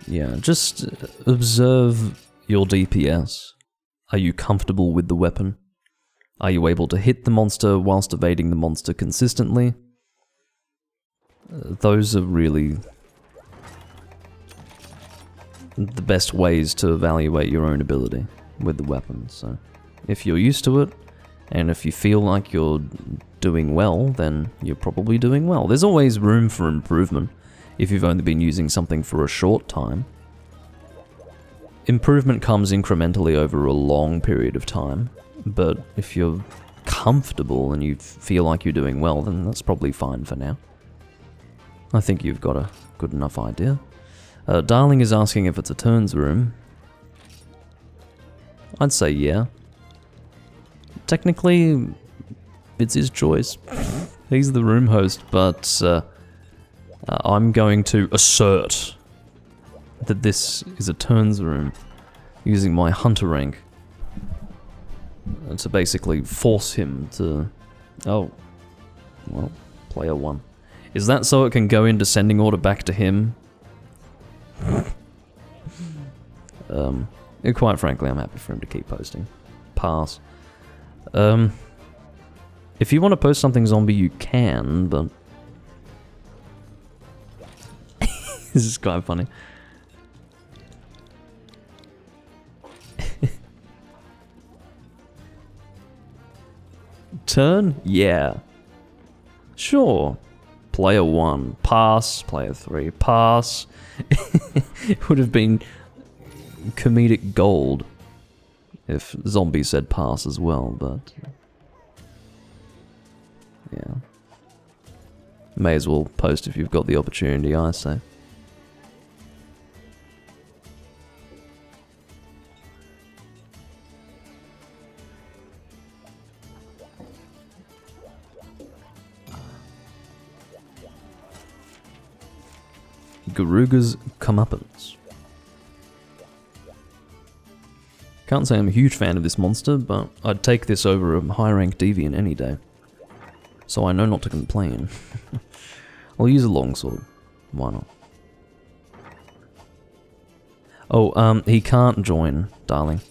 yeah, just observe your DPS. Are you comfortable with the weapon? Are you able to hit the monster whilst evading the monster consistently? Those are really the best ways to evaluate your own ability with the weapons. So if you're used to it, and if you feel like you're doing well, then you're probably doing well. There's always room for improvement if you've only been using something for a short time. Improvement comes incrementally over a long period of time, but if you're comfortable and you feel like you're doing well, then that's probably fine for now. I think you've got a good enough idea. Darling is asking if it's a turns room. I'd say yeah. Technically, it's his choice. He's the room host, but I'm going to assert that this is a turns room using my hunter rank to basically force him to... Oh, well, player 1. Is that so it can go in descending order back to him? Quite frankly, I'm happy for him to keep posting. Pass. If you want to post something zombie, you can, but... This is quite funny. Turn? Yeah. Sure. Player 1, pass. Player 3, pass. It would have been comedic gold if zombie said pass as well, but... yeah. May as well post if you've got the opportunity, I say. Garuga's comeuppance. Can't say I'm a huge fan of this monster, but I'd take this over a high-rank deviant any day. So I know not to complain. I'll use a longsword. Why not? Oh, he can't join, Darling.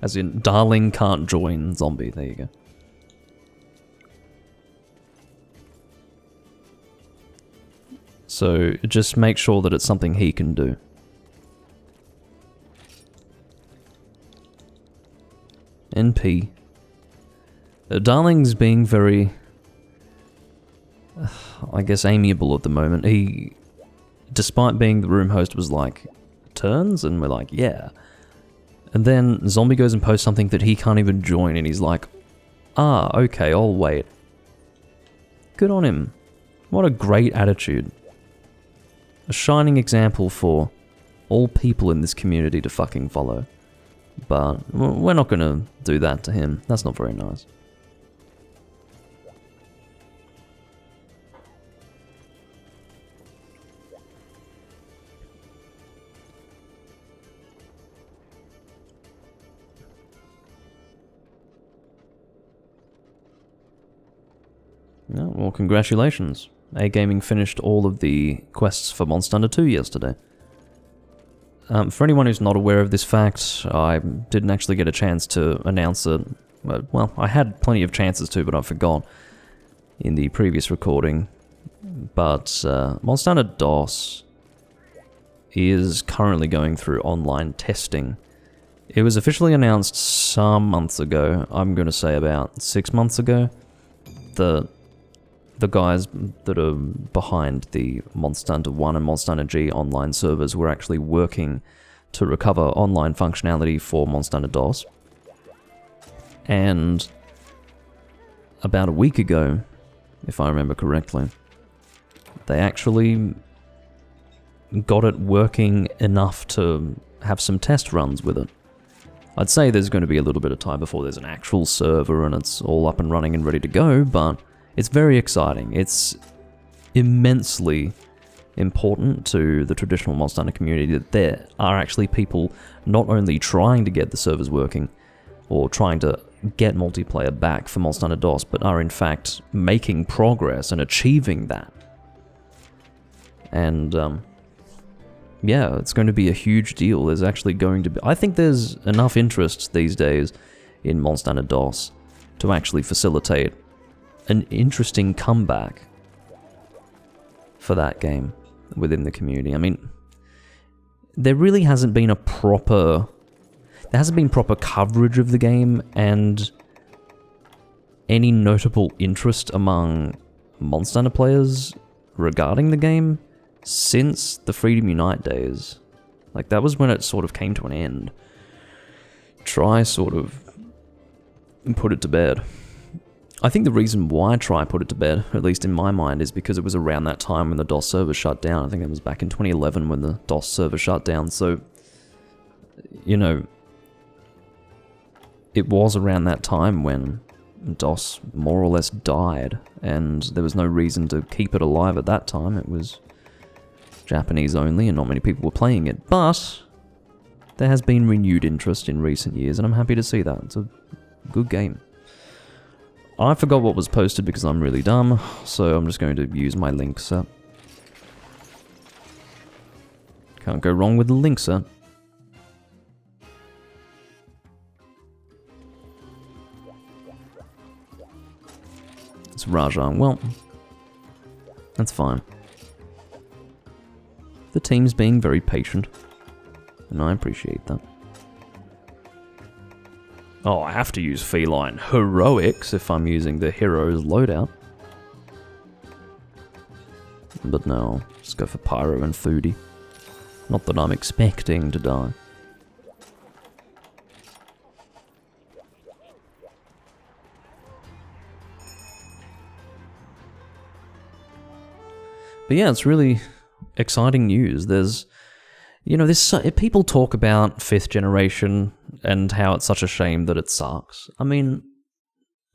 As in, Darling can't join zombie. There you go. So just make sure that it's something he can do. NP. Darling's being very, I guess, amiable at the moment. He, despite being the room host, was like, turns? And we're like, yeah. And then Zombie goes and posts something that he can't even join, and he's like, ah, okay, I'll wait. Good on him. What a great attitude. A shining example for all people in this community to fucking follow. But we're not gonna do that to him. That's not very nice. Yeah, well, congratulations. A-Gaming finished all of the quests for Monster Hunter 2 yesterday. For anyone who's not aware of this fact, I didn't actually get a chance to announce it. Well, I had plenty of chances to, but I forgot in the previous recording. But Monster Hunter DOS is currently going through online testing. It was officially announced some months ago, I'm going to say about 6 months ago, that the guys that are behind the Monster Hunter 1 and Monster Hunter G online servers were actually working to recover online functionality for Monster Hunter DOS. And about a week ago, if I remember correctly, they actually got it working enough to have some test runs with it. I'd say there's going to be a little bit of time before there's an actual server and it's all up and running and ready to go, but it's very exciting. It's immensely important to the traditional Monster Hunter community that there are actually people not only trying to get the servers working or trying to get multiplayer back for Monster Hunter DOS, but are in fact making progress and achieving that. And yeah, it's going to be a huge deal. There's actually going to be... I think there's enough interest these days in Monster Hunter DOS to actually facilitate an interesting comeback for that game within the community. I mean, there really hasn't been proper coverage of the game and any notable interest among Monster Hunter players regarding the game since the Freedom Unite days. Like, that was when it sort of came to an end. Tri sort of put it to bed. I think the reason why Tri put it to bed, at least in my mind, is because it was around that time when the DOS server shut down. I think it was back in 2011 when the DOS server shut down. So, you know, it was around that time when DOS more or less died, and there was no reason to keep it alive at that time. It was Japanese only, and not many people were playing it. But there has been renewed interest in recent years, and I'm happy to see that. It's a good game. I forgot what was posted because I'm really dumb, so I'm just going to use my link set. Can't go wrong with the link set. It's Rajan. Well, that's fine. The team's being very patient, and I appreciate that. Oh, I have to use Feline Heroics if I'm using the Heroes loadout. But no, just go for Pyro and Foodie. Not that I'm expecting to die. But yeah, it's really exciting news. There's, you know, people talk about 5th generation and how it's such a shame that it sucks. I mean,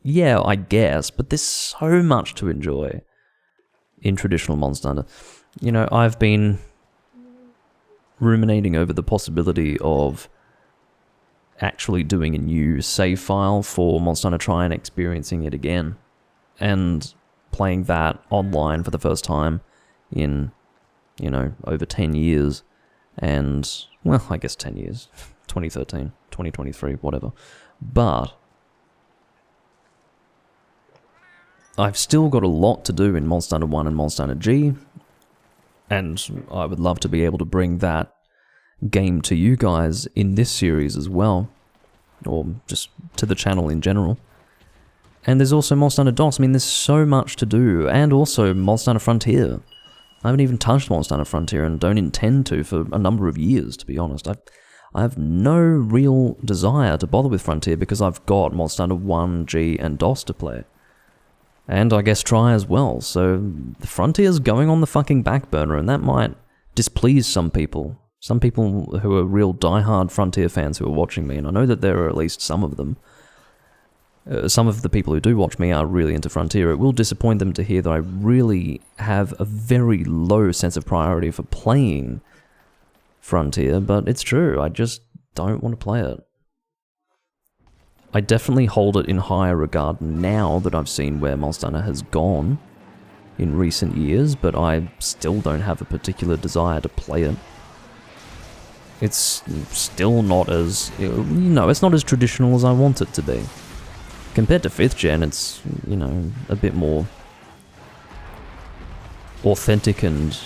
yeah, I guess, but there's so much to enjoy in traditional Monster Hunter. You know, I've been ruminating over the possibility of actually doing a new save file for Monster Hunter Tri and experiencing it again, and playing that online for the first time in, you know, over 10 years. And, well, I guess 10 years. 2013, 2023, whatever. But I've still got a lot to do in Monster Hunter 1 and Monster Hunter G, and I would love to be able to bring that game to you guys in this series as well, or just to the channel in general. And there's also Monster Hunter DOS. I mean, there's so much to do, and also Monster Hunter Frontier. I haven't even touched Monster Hunter Frontier and don't intend to for a number of years, to be honest. I have no real desire to bother with Frontier because I've got Monster Hunter 1, G, and DOS to play. And I guess Tri as well, so the Frontier's going on the fucking back burner, and that might displease some people. Some people who are real diehard Frontier fans who are watching me, and I know that there are at least some of them. Some of the people who do watch me are really into Frontier. It will disappoint them to hear that I really have a very low sense of priority for playing Frontier, but it's true, I just don't want to play it. I definitely hold it in higher regard now that I've seen where Monster Hunter has gone in recent years, but I still don't have a particular desire to play it. It's still not as, you know, it's not as traditional as I want it to be. Compared to 5th gen, it's, you know, a bit more authentic and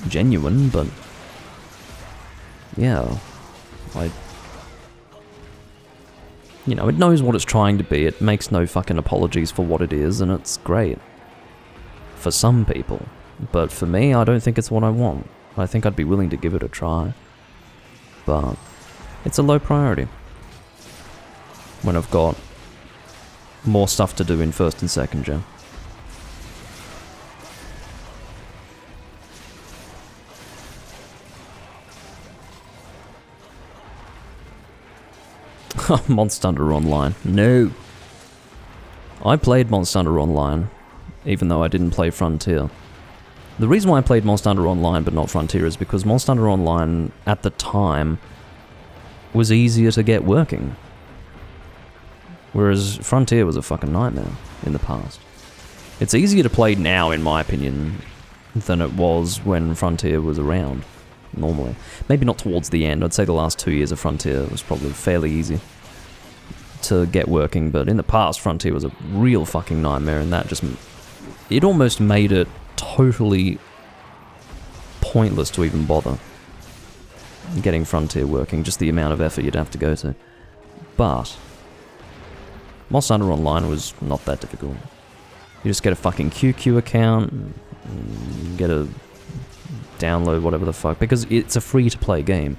genuine, but yeah, you know, it knows what it's trying to be. It makes no fucking apologies for what it is, and it's great. For some people. But for me, I don't think it's what I want. I think I'd be willing to give it a try. But it's a low priority when I've got more stuff to do in 1st and 2nd gen. Monster Hunter Online. No. I played Monster Hunter Online, even though I didn't play Frontier. The reason why I played Monster Hunter Online but not Frontier is because Monster Hunter Online, at the time, was easier to get working. Whereas Frontier was a fucking nightmare in the past. It's easier to play now, in my opinion, than it was when Frontier was around, normally. Maybe not towards the end. I'd say the last 2 years of Frontier was probably fairly easy to get working, but in the past, Frontier was a real fucking nightmare, and that just... it almost made it totally pointless to even bother. getting Frontier working, just the amount of effort you'd have to go to. But Monster Hunter Online was not that difficult. You just get a fucking QQ account, get a download whatever the fuck, because it's a free-to-play game.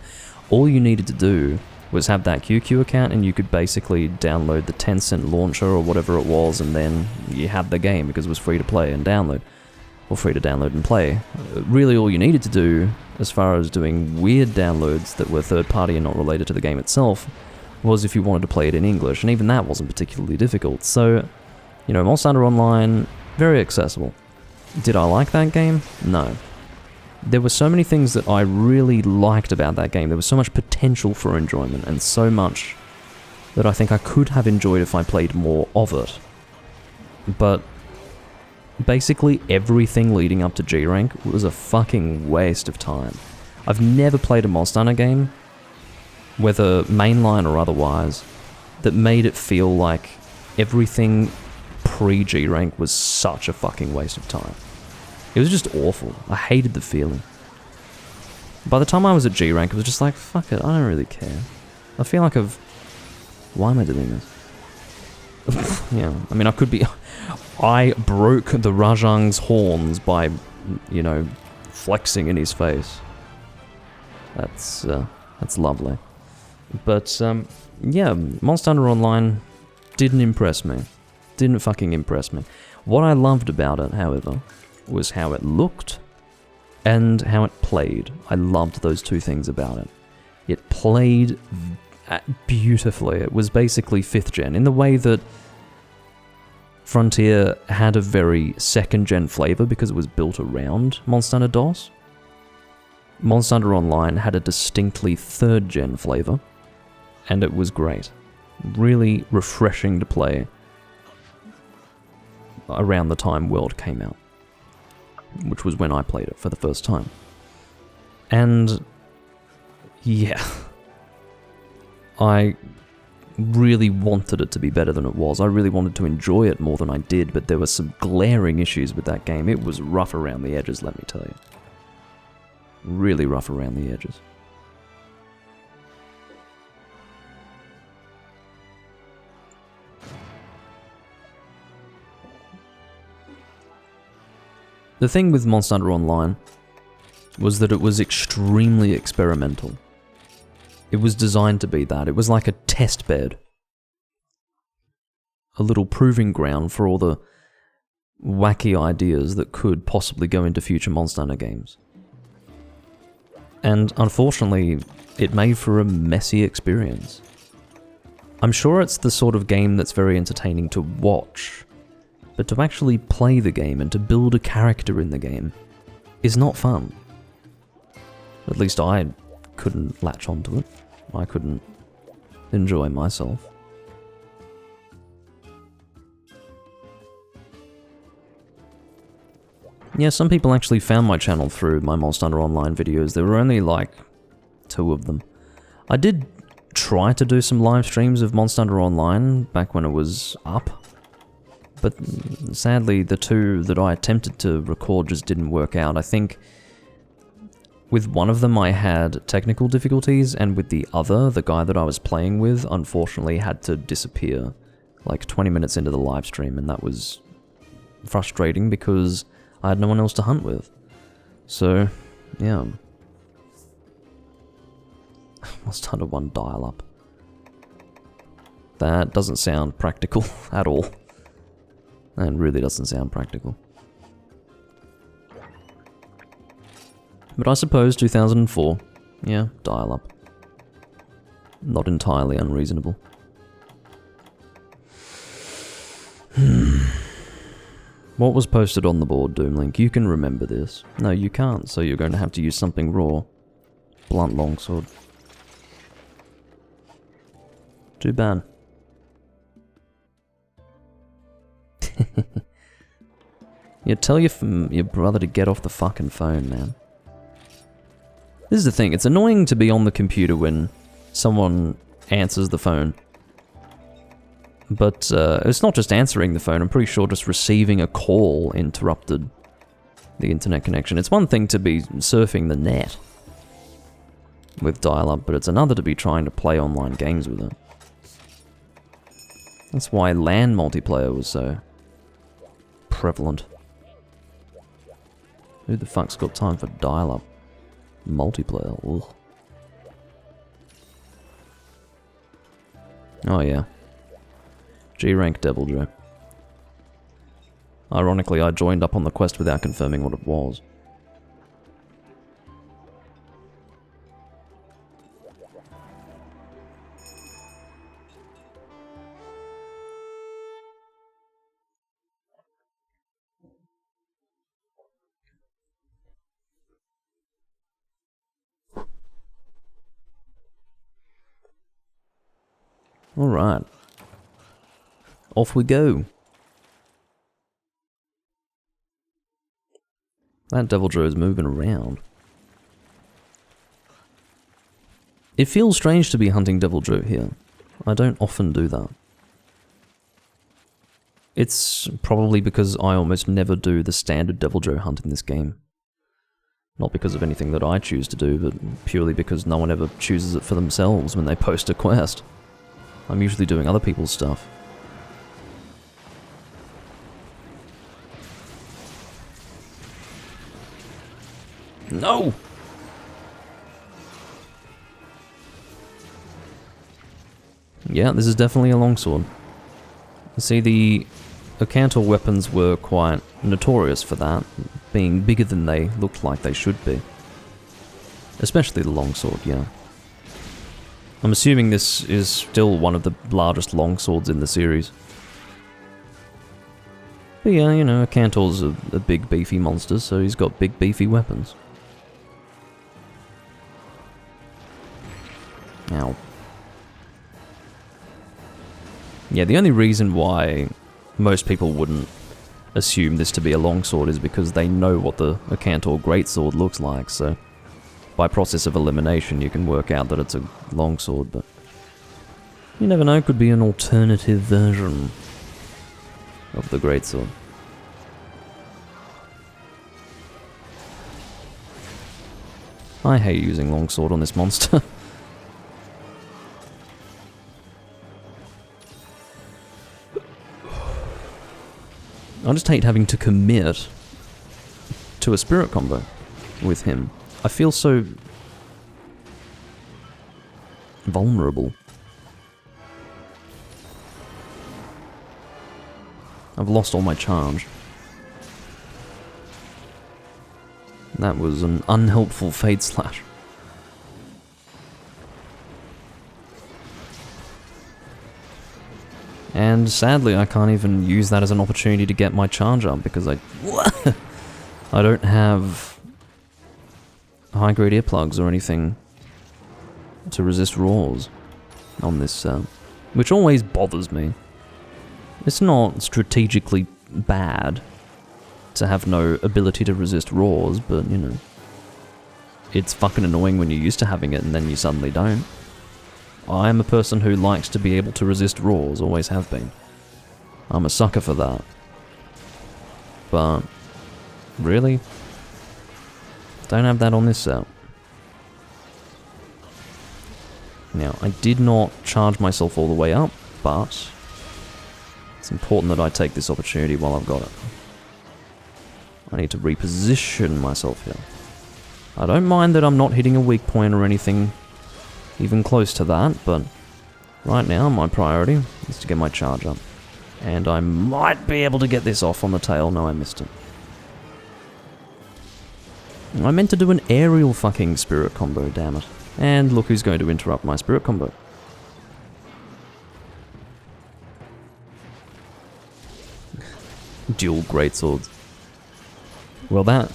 All you needed to do was have that QQ account, and you could basically download the Tencent launcher or whatever it was, and then you had the game because it was free to play and download, or free to download and play. Really, all you needed to do, as far as doing weird downloads that were third-party and not related to the game itself, was if you wanted to play it in English, and even that wasn't particularly difficult. So, you know, Monster Hunter Online, very accessible. Did I like that game? No. There were so many things that I really liked about that game. There was so much potential for enjoyment, and so much that I think I could have enjoyed if I played more of it. But basically everything leading up to G rank was a fucking waste of time. I've never played a Monster Hunter game, whether mainline or otherwise, that made it feel like everything pre-G rank was such a fucking waste of time. It was just awful. I hated the feeling. By the time I was at G rank, it was just like, fuck it, I don't really care. I feel like why am I doing this? Yeah, I mean, I could be... I broke the Rajang's horns by, you know, flexing in his face. That's lovely. But, yeah, Monster Hunter Online didn't impress me. Didn't fucking impress me. What I loved about it, however, was how it looked and how it played. I loved those two things about it. It played beautifully. It was basically 5th gen in the way that Frontier had a very 2nd gen flavor because it was built around Monster Hunter DOS. Monster Hunter Online had a distinctly 3rd gen flavor, and it was great. Really refreshing to play around the time World came out, which was when I played it for the first time. And yeah, I really wanted it to be better than it was. I really wanted to enjoy it more than I did, but there were some glaring issues with that game. It was rough around the edges, let me tell you. Really rough around the edges. The thing with Monster Hunter Online was that it was extremely experimental. It was designed to be that. It was like a test bed. A little proving ground for all the wacky ideas that could possibly go into future Monster Hunter games. And unfortunately, it made for a messy experience. I'm sure it's the sort of game that's very entertaining to watch, but to actually play the game and to build a character in the game is not fun. At least I couldn't latch onto it. I couldn't enjoy myself. Yeah, some people actually found my channel through my Monster Hunter Online videos. There were only like 2 of them. I did try to do some live streams of Monster Hunter Online back when it was up, but sadly the 2 that I attempted to record just didn't work out. I think with one of them I had technical difficulties, and with the other, the guy that I was playing with, unfortunately had to disappear like 20 minutes into the live stream, and that was frustrating because I had no one else to hunt with. So, yeah. Monster Hunter 1 dial-up. That doesn't sound practical at all. And really doesn't sound practical. But I suppose 2004, yeah, dial-up. Not entirely unreasonable. What was posted on the board, Doomlink? You can remember this. No, you can't, so you're going to have to use something raw. Blunt longsword. Too bad. Yeah, tell your brother to get off the fucking phone, man. This is the thing, it's annoying to be on the computer when someone answers the phone. But it's not just answering the phone, I'm pretty sure just receiving a call interrupted the internet connection. It's one thing to be surfing the net. with dial-up, but it's another to be trying to play online games with it. That's why LAN multiplayer was so prevalent. Who the fuck's got time for dial-up multiplayer? Ugh. Oh yeah. G-rank Devil Joe. Ironically, I joined up on the quest without confirming what it was. Alright. Off we go. That Devil Joe is moving around. It feels strange to be hunting Devil Joe here. I don't often do that. It's probably because I almost never do the standard Devil Joe hunt in this game. Not because of anything that I choose to do, but purely because no one ever chooses it for themselves when they post a quest. I'm usually doing other people's stuff. No! Yeah, this is definitely a longsword. You see, the Ocantor weapons were quite notorious for that, being bigger than they looked like they should be. Especially the longsword, yeah. I'm assuming this is still one of the largest longswords in the series. But yeah, you know, Ocantor's a big beefy monster, so he's got big beefy weapons. Ow. Yeah, the only reason why most people wouldn't assume this to be a longsword is because they know what the Ocantor greatsword looks like, so by process of elimination you can work out that it's a longsword, but you never know, it could be an alternative version of the greatsword. I hate using longsword on this monster. I just hate having to commit to a spirit combo with him. I feel so vulnerable. I've lost all my charge. That was an unhelpful Fade Slash. And sadly, I can't even use that as an opportunity to get my charge up because I don't have high-grade earplugs or anything to resist roars on this set, which always bothers me. It's not strategically bad to have no ability to resist roars, but, you know, it's fucking annoying when you're used to having it and then you suddenly don't. I am a person who likes to be able to resist roars, always have been. I'm a sucker for that. But, really? Don't have that on this set. Now, I did not charge myself all the way up, but it's important that I take this opportunity while I've got it. I need to reposition myself here. I don't mind that I'm not hitting a weak point or anything even close to that, but right now my priority is to get my charge up. And I might be able to get this off on the tail. No, I missed it. I meant to do an aerial fucking spirit combo, damn it. And look who's going to interrupt my spirit combo. Dual greatswords. Well, that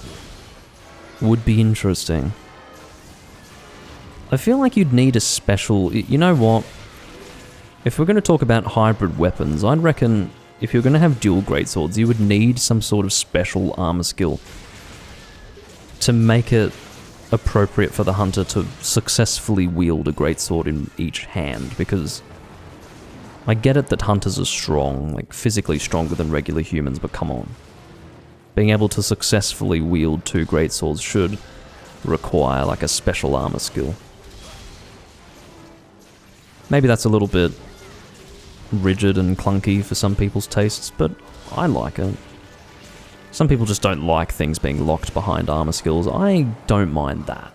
would be interesting. I feel like you'd need a special... You know what? If we're going to talk about hybrid weapons, I'd reckon if you're going to have dual greatswords, you would need some sort of special armor skill to make it appropriate for the hunter to successfully wield a greatsword in each hand, because I get it that hunters are strong, like physically stronger than regular humans, but come on. Being able to successfully wield two greatswords should require like a special armor skill. Maybe that's a little bit rigid and clunky for some people's tastes, but I like it. Some people just don't like things being locked behind armor skills. I don't mind that.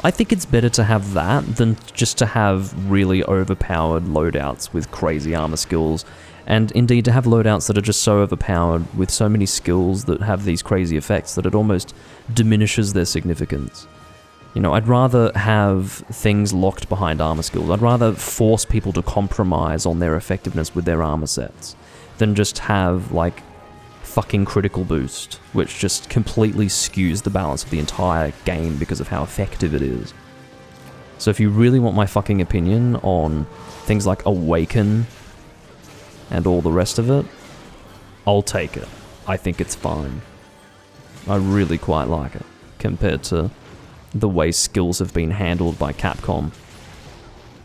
I think it's better to have that than just to have really overpowered loadouts with crazy armor skills, and indeed to have loadouts that are just so overpowered with so many skills that have these crazy effects that it almost diminishes their significance. You know, I'd rather have things locked behind armor skills. I'd rather force people to compromise on their effectiveness with their armor sets than just have, like, fucking critical boost, which just completely skews the balance of the entire game because of how effective it is. So if you really want my fucking opinion on things like Awaken and all the rest of it, I'll take it. I think it's fine. I really quite like it, compared to the way skills have been handled by Capcom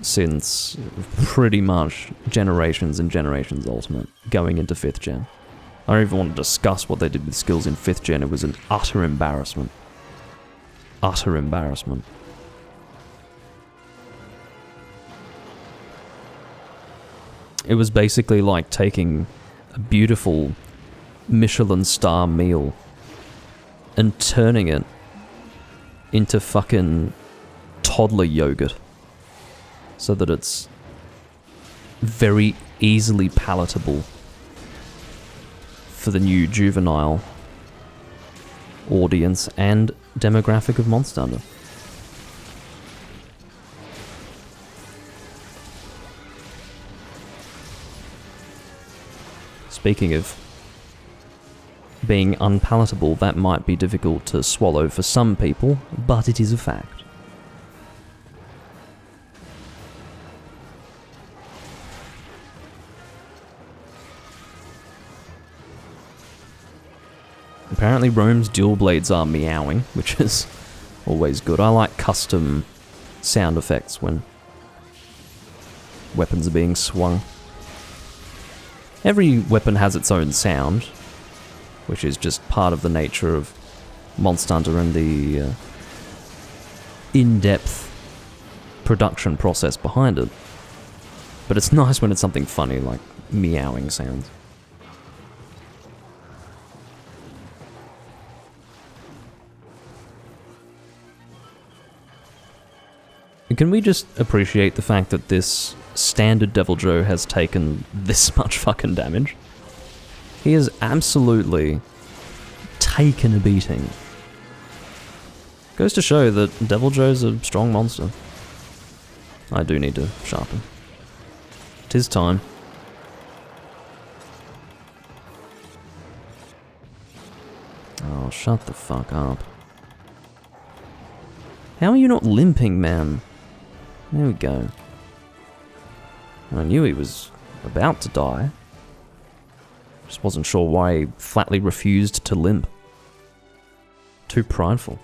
since pretty much Generations and Generations Ultimate, going into 5th gen. I don't even want to discuss what they did with skills in 5th gen. It was an utter embarrassment. Utter embarrassment. It was basically like taking a beautiful Michelin star meal and turning it into fucking toddler yogurt so that it's very easily palatable for the new juvenile audience and demographic of Monster Hunter. Speaking of being unpalatable, that might be difficult to swallow for some people, but it is a fact. Apparently Rome's dual blades are meowing, which is always good. I like custom sound effects when weapons are being swung. Every weapon has its own sound, which is just part of the nature of Monster Hunter and the in-depth production process behind it. But it's nice when it's something funny, like meowing sounds. Can we just appreciate the fact that this standard Devil Joe has taken this much fucking damage? He has absolutely taken a beating. Goes to show that Devil Joe's a strong monster. I do need to sharpen. 'Tis time. Oh, shut the fuck up. How are you not limping, man? There we go. I knew he was about to die. Just wasn't sure why he flatly refused to limp. Too prideful.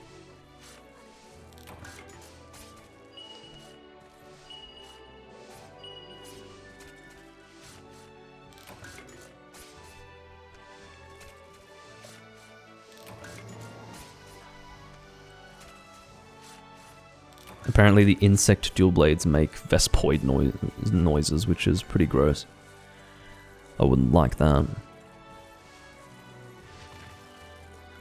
Apparently the insect dual blades make Vespoid noises, which is pretty gross. I wouldn't like that.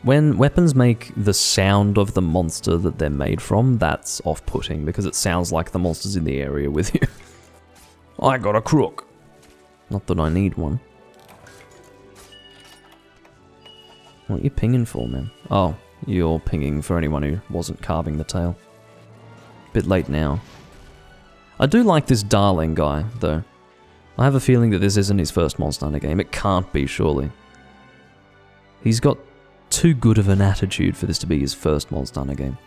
When weapons make the sound of the monster that they're made from, that's off-putting, because it sounds like the monster's in the area with you. I got a crook. Not that I need one. What are you pinging for, man? Oh, you're pinging for anyone who wasn't carving the tail. Bit late now. I do like this Darling guy, though. I have a feeling that this isn't his first Monster Hunter game. It can't be, surely. He's got too good of an attitude for this to be his first Monster Hunter game.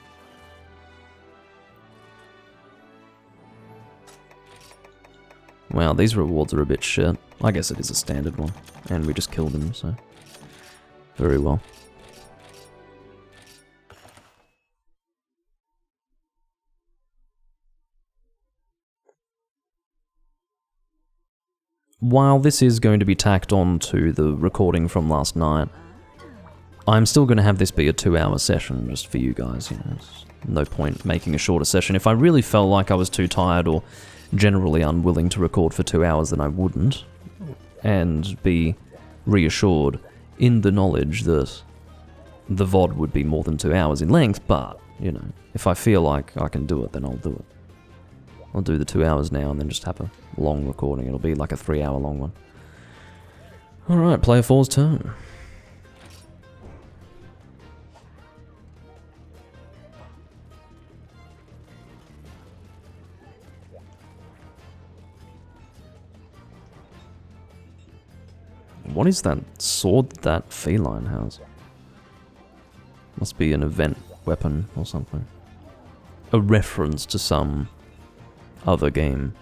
Wow, these rewards are a bit shit. I guess it is a standard one. And we just killed him, so... very well. While this is going to be tacked on to the recording from last night, I'm still going to have this be a 2-hour session just for you guys, you know. There's no point making a shorter session. If I really felt like I was too tired or generally unwilling to record for 2 hours, then I wouldn't. And be reassured in the knowledge that the VOD would be more than 2 hours in length, but, you know, if I feel like I can do it, then I'll do it. I'll do the 2 hours now and then just have a long recording. It'll be like a 3 hour long one. Alright, player 4's turn. What is that sword that feline has? Must be an event weapon or something. A reference to some other game.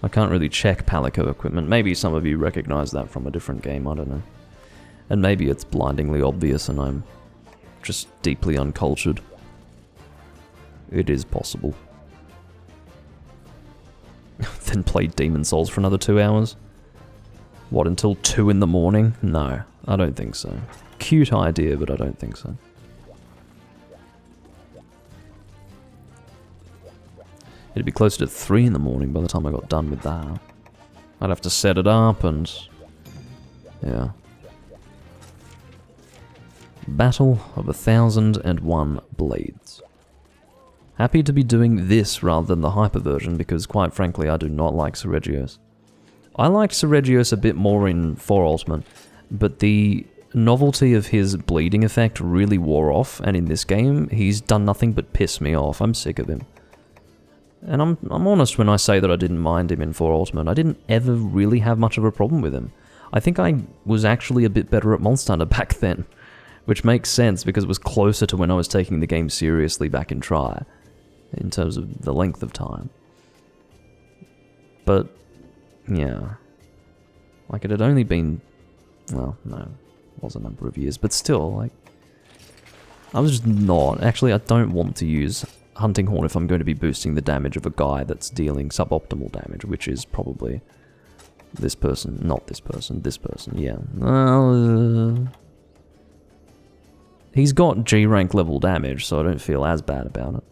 I can't really check Palico equipment. Maybe some of you recognize that from a different game, I don't know. And maybe it's blindingly obvious and I'm just deeply uncultured. It is possible. Then play Demon Souls for another 2 hours? What, until 2 in the morning? No, I don't think so. Cute idea, but I don't think so. It'd be closer to 3 in the morning by the time I got done with that. I'd have to set it up and... yeah. Battle of 1001 Blades. Happy to be doing this rather than the hyper version because, quite frankly, I do not like Seregios. I liked Seregios a bit more in 4 Ultimate, but the novelty of his bleeding effect really wore off, and in this game, he's done nothing but piss me off. I'm sick of him. And I'm honest when I say that I didn't mind him in 4 Ultimate. I didn't ever really have much of a problem with him. I think I was actually a bit better at Monster Hunter back then, which makes sense because it was closer to when I was taking the game seriously back in Tri, in terms of the length of time. But... yeah. Like, it had only been... well, no. It was a number of years. But still, like... I was just not... actually, I don't want to use Hunting Horn if I'm going to be boosting the damage of a guy that's dealing suboptimal damage, which is probably... this person. Not this person. This person, yeah. He's got G-rank level damage, so I don't feel as bad about it.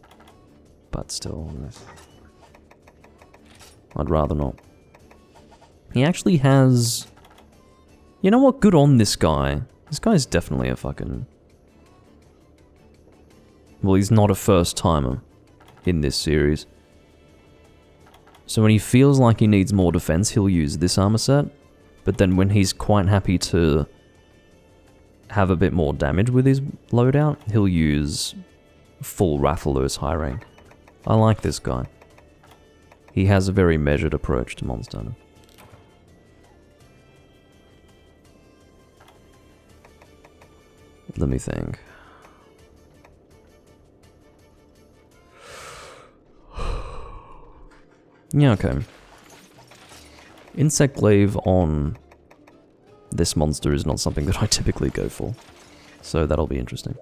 But still... I'd rather not. He actually has... you know what? Good on this guy. This guy's definitely a fucking... well, he's not a first-timer in this series. So when he feels like he needs more defense, he'll use this armor set. But then when he's quite happy to have a bit more damage with his loadout, he'll use full Rathalos high rank. I like this guy. He has a very measured approach to Monster Hunter. Let me think. Yeah, okay. Insect Glaive on this monster is not something that I typically go for, so that'll be interesting.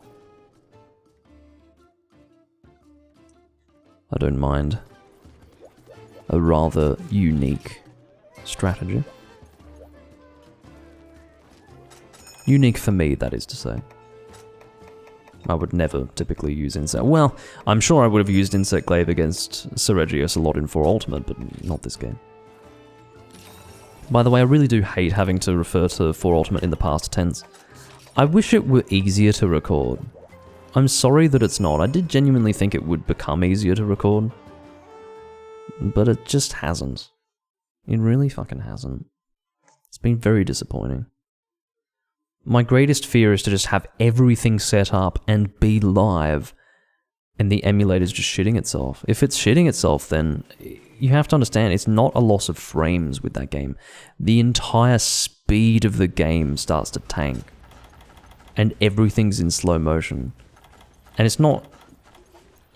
I don't mind a rather unique strategy. Unique for me, that is to say. I would never typically use Insect... well, I'm sure I would have used Insect Glaive against Seregios a lot in 4 Ultimate, but not this game. By the way, I really do hate having to refer to 4 Ultimate in the past tense. I wish it were easier to record. I'm sorry that it's not. I did genuinely think it would become easier to record. But it just hasn't. It really fucking hasn't. It's been very disappointing. My greatest fear is to just have everything set up and be live, and the emulator's just shitting itself. If it's shitting itself, then you have to understand it's not a loss of frames with that game. The entire speed of the game starts to tank, and everything's in slow motion. And it's not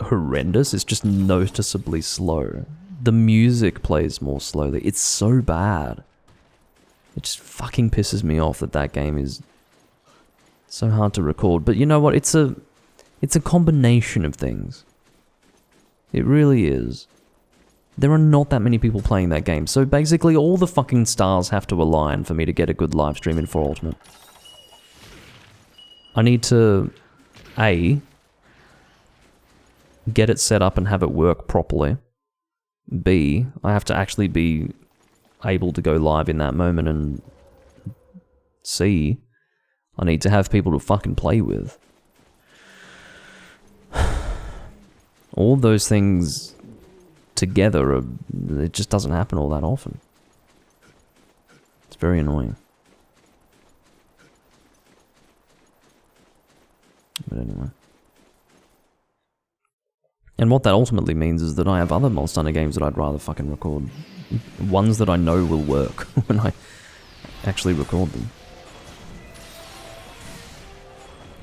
horrendous, it's just noticeably slow. The music plays more slowly. It's so bad. It just fucking pisses me off that that game is so hard to record. But you know what? It's a combination of things. It really is. There are not that many people playing that game, so basically all the fucking stars have to align for me to get a good live stream in 4 Ultimate. I need to, A, get it set up and have it work properly, B, I have to actually be able to go live in that moment, and C, I need to have people to fucking play with. All those things together, it just doesn't happen all that often. It's very annoying. But anyway. And what that ultimately means is that I have other Monster Hunter games that I'd rather fucking record. Ones that I know will work when I actually record them.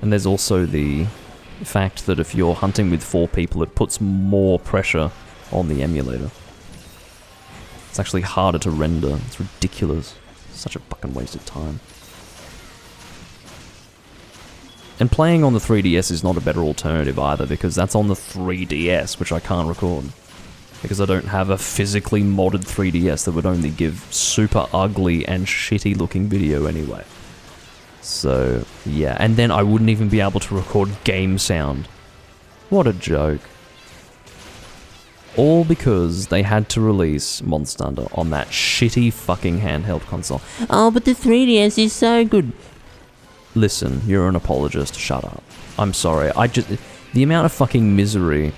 And there's also the fact that if you're hunting with 4 people, it puts more pressure on the emulator. It's actually harder to render. It's ridiculous. Such a fucking waste of time. And playing on the 3DS is not a better alternative either, because that's on the 3DS, which I can't record. Because I don't have a physically modded 3DS that would only give super ugly and shitty looking video anyway. So, yeah. And then I wouldn't even be able to record game sound. What a joke. All because they had to release Monster Hunter on that shitty fucking handheld console. Oh, but the 3DS is so good. Listen, you're an apologist. Shut up. I'm sorry. The amount of fucking misery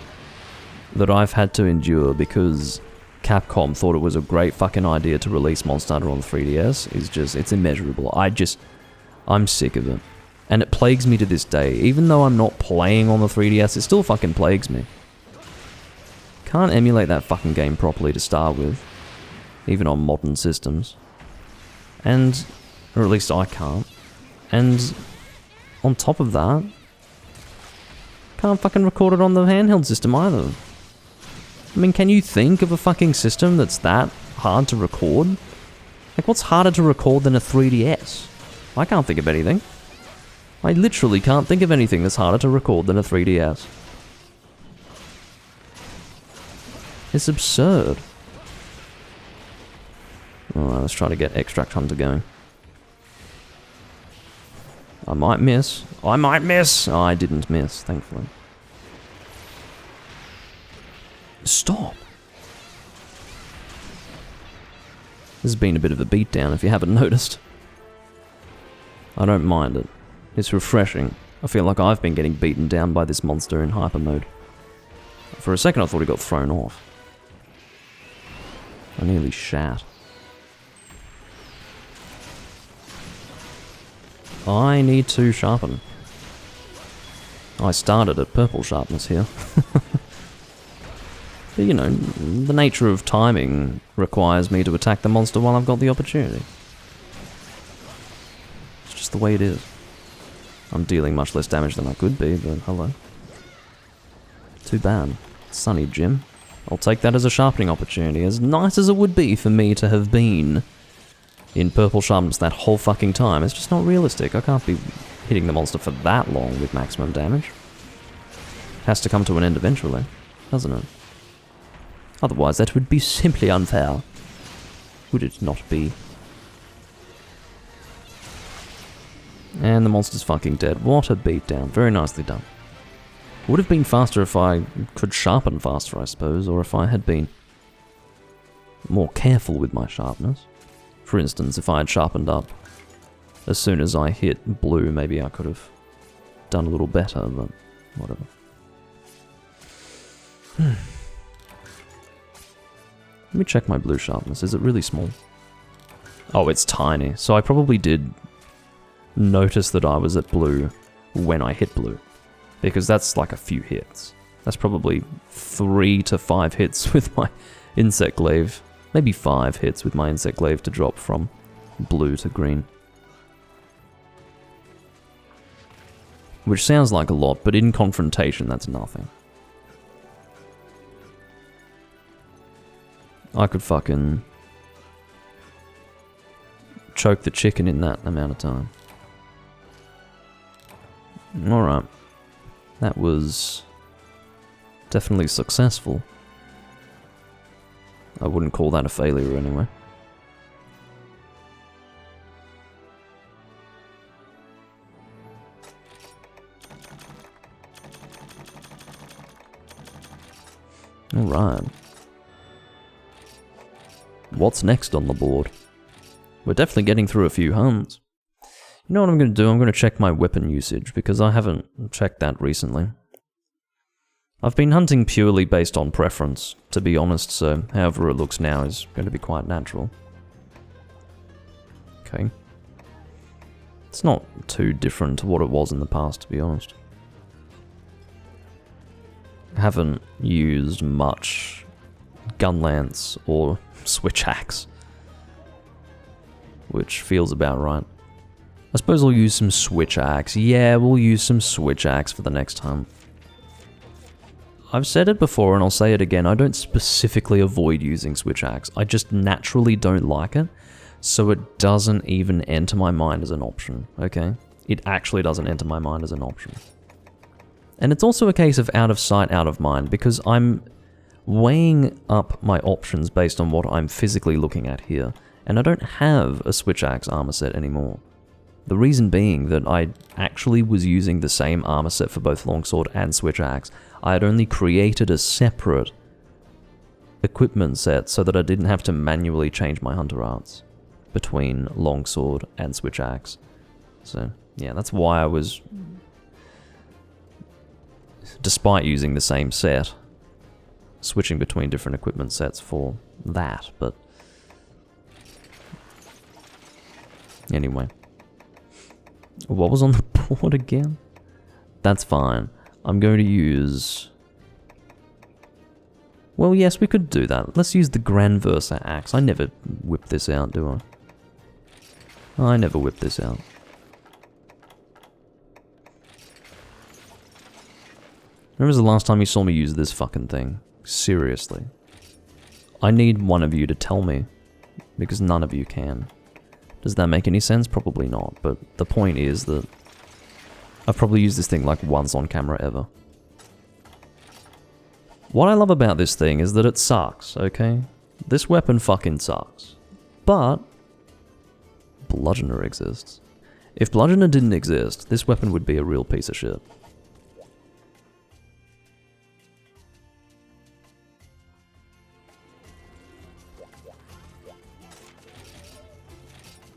that I've had to endure because Capcom thought it was a great fucking idea to release Monster Hunter on the 3DS is just, it's immeasurable. I'm sick of it. And it plagues me to this day. Even though I'm not playing on the 3DS, it still fucking plagues me. Can't emulate that fucking game properly to start with. Even on modern systems. And, or at least I can't. And on top of that, can't fucking record it on the handheld system either. I mean, can you think of a fucking system that's that hard to record? Like, what's harder to record than a 3DS? I can't think of anything. I literally can't think of anything that's harder to record than a 3DS. It's absurd. Alright, let's try to get Extract Hunter going. I might miss. I might miss! Oh, I didn't miss, thankfully. Stop! This has been a bit of a beatdown if you haven't noticed. I don't mind it. It's refreshing. I feel like I've been getting beaten down by this monster in hyper mode. For a second I thought he got thrown off. I nearly shat. I need to sharpen. I started at purple sharpness here. But you know, the nature of timing requires me to attack the monster while I've got the opportunity. It's just the way it is. I'm dealing much less damage than I could be, but hello. Too bad. Sunny Jim. I'll take that as a sharpening opportunity, as nice as it would be for me to have been in purple sharpness that whole fucking time. It's just not realistic. I can't be hitting the monster for that long with maximum damage. It has to come to an end eventually, doesn't it? Otherwise that would be simply unfair. Would it not be? And the monster's fucking dead. What a beatdown. Very nicely done. Would have been faster if I could sharpen faster, I suppose, or if I had been more careful with my sharpness. For instance, if I had sharpened up as soon as I hit blue, maybe I could have done a little better, but whatever. Let me check my blue sharpness. Is it really small? Oh, it's tiny. So I probably did notice that I was at blue when I hit blue. Because that's like a few hits. That's probably 3 to 5 hits with my insect glaive. Maybe 5 hits with my insect glaive to drop from blue to green. Which sounds like a lot, but in confrontation that's nothing. I could fucking choke the chicken in that amount of time. Alright. That was definitely successful. I wouldn't call that a failure anyway. Alright. what's next on the board? We're definitely getting through a few hunts. You know what I'm going to do? I'm going to check my weapon usage, because I haven't checked that recently. I've been hunting purely based on preference, to be honest, so however it looks now is going to be quite natural. Okay. It's not too different to what it was in the past, to be honest. I haven't used much gun lance or switch axe, which feels about right. I suppose I'll use some switch axe. Yeah, we'll use some switch axe for the next hunt. I've said it before and I'll say it again, I don't specifically avoid using switch axe. I just naturally don't like it, so it doesn't even enter my mind as an option, okay? It actually doesn't enter my mind as an option. And it's also a case of out of sight, out of mind, because I'm weighing up my options based on what I'm physically looking at here, and I don't have a switch axe armor set anymore. The reason being that I actually was using the same armor set for both longsword and switch axe. I had only created a separate equipment set so that I didn't have to manually change my hunter arts between longsword and switch axe. So yeah, that's why I was, despite using the same set, switching between different equipment sets for that, but anyway. What was on the board again? That's fine. I'm going to use... Well, yes, we could do that. Let's use the Granversa axe. I never whip this out, do I? I never whip this out. When was the last time you saw me use this fucking thing? Seriously. I need one of you to tell me, because none of you can. Does that make any sense? Probably not, but the point is that I've probably used this thing like once on camera ever. What I love about this thing is that it sucks, okay? This weapon fucking sucks. But Bludgeoner exists. If Bludgeoner didn't exist, this weapon would be a real piece of shit.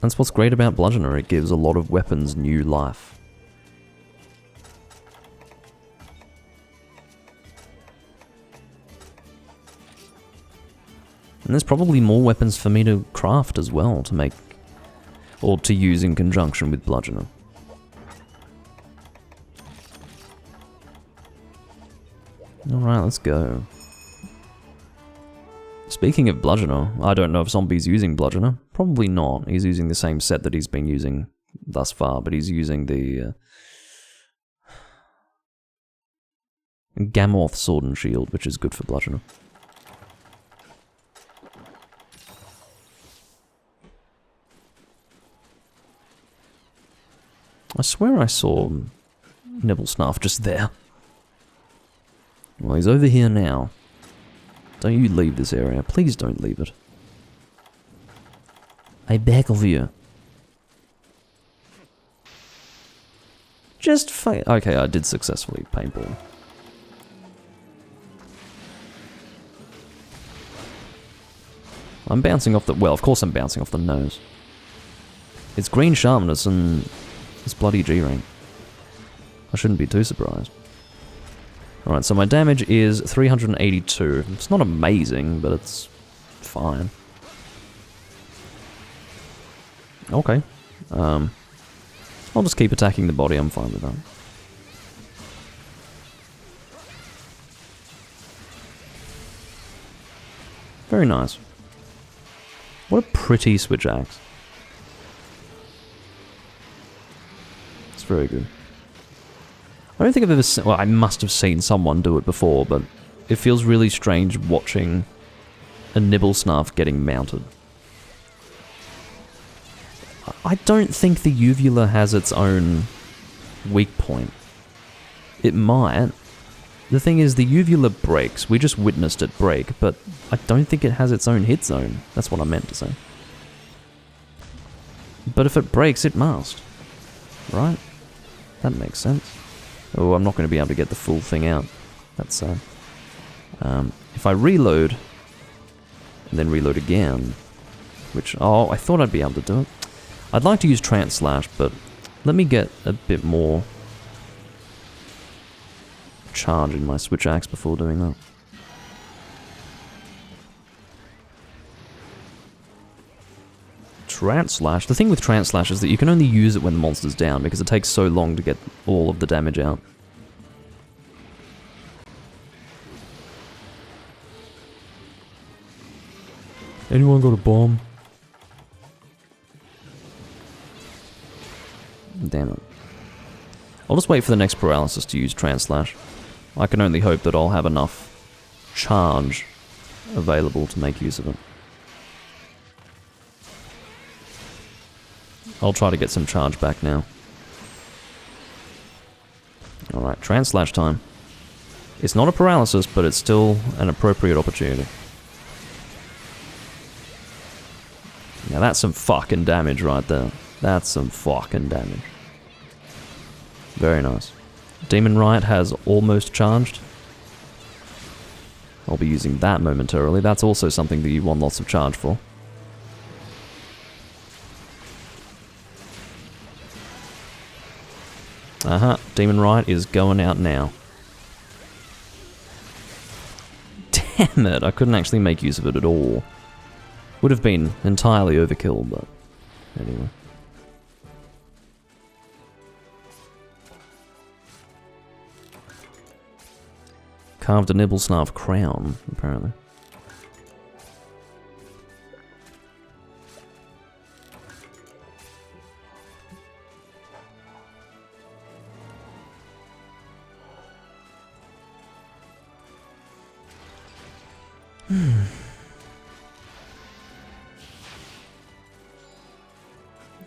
That's what's great about Bludgeoner, it gives a lot of weapons new life. And there's probably more weapons for me to craft as well, to make, or to use in conjunction with Bludgeoner. Alright, let's go. Speaking of Bludgeoner, I don't know if Zombie's using Bludgeoner. Probably not. He's using the same set that he's been using thus far, but he's using the Gamorth Sword and Shield, which is good for Bludgeoner. I swear I saw Nibblesnarf just there. Well, he's over here now. Don't you leave this area. Please don't leave it. I beg of you. Just okay, I did successfully paintball. I'm bouncing off the... Well, of course I'm bouncing off the nose. It's green sharpness and it's bloody G-rank. I shouldn't be too surprised. Alright, so my damage is 382. It's not amazing, but it's fine. Okay. I'll just keep attacking the body, I'm fine with that. Very nice. What a pretty switch axe. It's very good. I don't think I've ever seen... Well, I must have seen someone do it before, but it feels really strange watching a Nibblesnarf getting mounted. I don't think the uvula has its own weak point. It might. The thing is, the uvula breaks. We just witnessed it break, but I don't think it has its own hit zone. That's what I meant to say. But if it breaks, it must. Right? That makes sense. Oh, I'm not going to be able to get the full thing out. That's sad. If I reload, and then reload again, which... Oh, I thought I'd be able to do it. I'd like to use Trance Slash, but let me get a bit more charge in my Switch Axe before doing that. Trance Slash. The thing with Trance Slash is that you can only use it when the monster's down because it takes so long to get all of the damage out. Anyone got a bomb? Damn it. I'll just wait for the next paralysis to use Trance Slash. I can only hope that I'll have enough charge available to make use of it. I'll try to get some charge back now. Alright, Trance Slash time. It's not a paralysis, but it's still an appropriate opportunity. Now that's some fucking damage right there. That's some fucking damage. Very nice. Demon Riot has almost charged. I'll be using that momentarily. That's also something that you want lots of charge for. Demon Riot is going out now. Damn it, I couldn't actually make use of it at all. Would have been entirely overkill, but anyway. Carved a Nibblesnarf crown, apparently.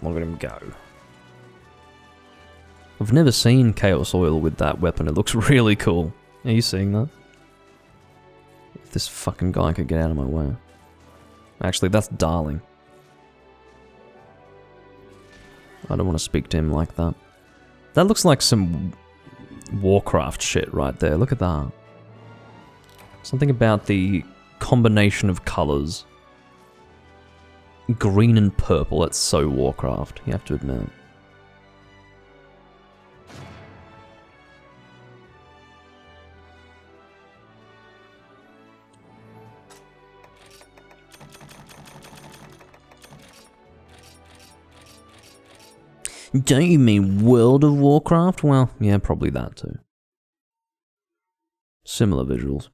Look at him go. I've never seen Chaos Oil with that weapon. It looks really cool. Are you seeing that? If this fucking guy could get out of my way. Actually, that's Darling. I don't want to speak to him like that. That looks like some Warcraft shit right there. Look at that. Something about the combination of colors. Green and purple, that's so Warcraft, you have to admit. Don't you mean World of Warcraft? Well, yeah, probably that too. Similar visuals.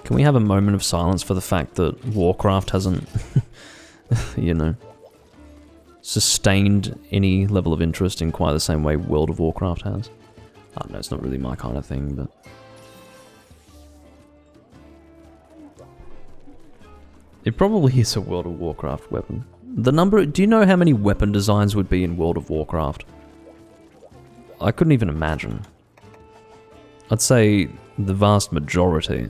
Can we have a moment of silence for the fact that Warcraft hasn't, you know, sustained any level of interest in quite the same way World of Warcraft has? I don't know, it's not really my kind of thing, but... It probably is a World of Warcraft weapon. Do you know how many weapon designs would be in World of Warcraft? I couldn't even imagine. I'd say the vast majority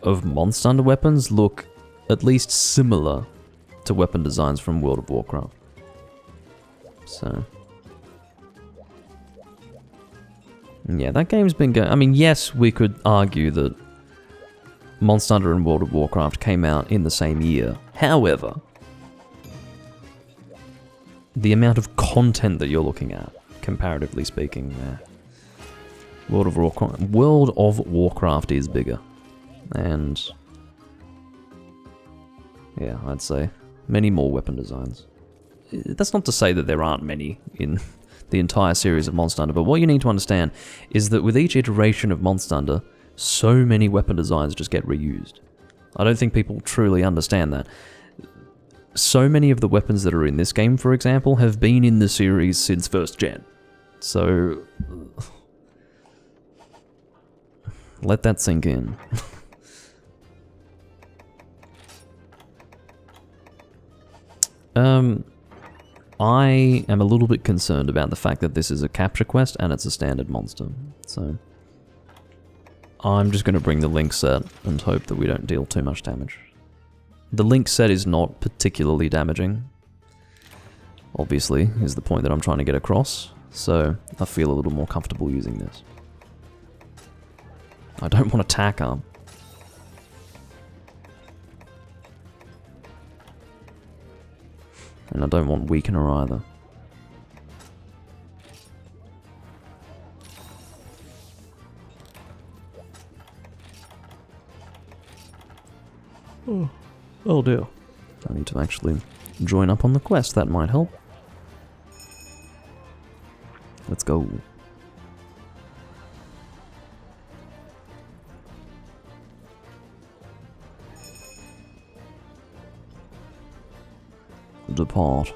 of Monster Hunter weapons look at least similar to weapon designs from World of Warcraft. So... yeah, that game's been going... I mean, yes, we could argue that Monster Hunter and World of Warcraft came out in the same year. However, the amount of content that you're looking at, comparatively speaking, World of Warcraft is bigger. And yeah, I'd say many more weapon designs. That's not to say that there aren't many in the entire series of Monster Hunter, but what you need to understand is that with each iteration of Monster Hunter, so many weapon designs just get reused. I don't think people truly understand that. So many of the weapons that are in this game, for example, have been in the series since 1st gen. So... let that sink in. I am a little bit concerned about the fact that this is a capture quest and it's a standard monster, so I'm just going to bring the Link set and hope that we don't deal too much damage. The Link set is not particularly damaging, obviously, is the point that I'm trying to get across, so I feel a little more comfortable using this. I don't want attacker. And I don't want weakener either. Oh dear. I need to actually join up on the quest, that might help. Let's go. Depart.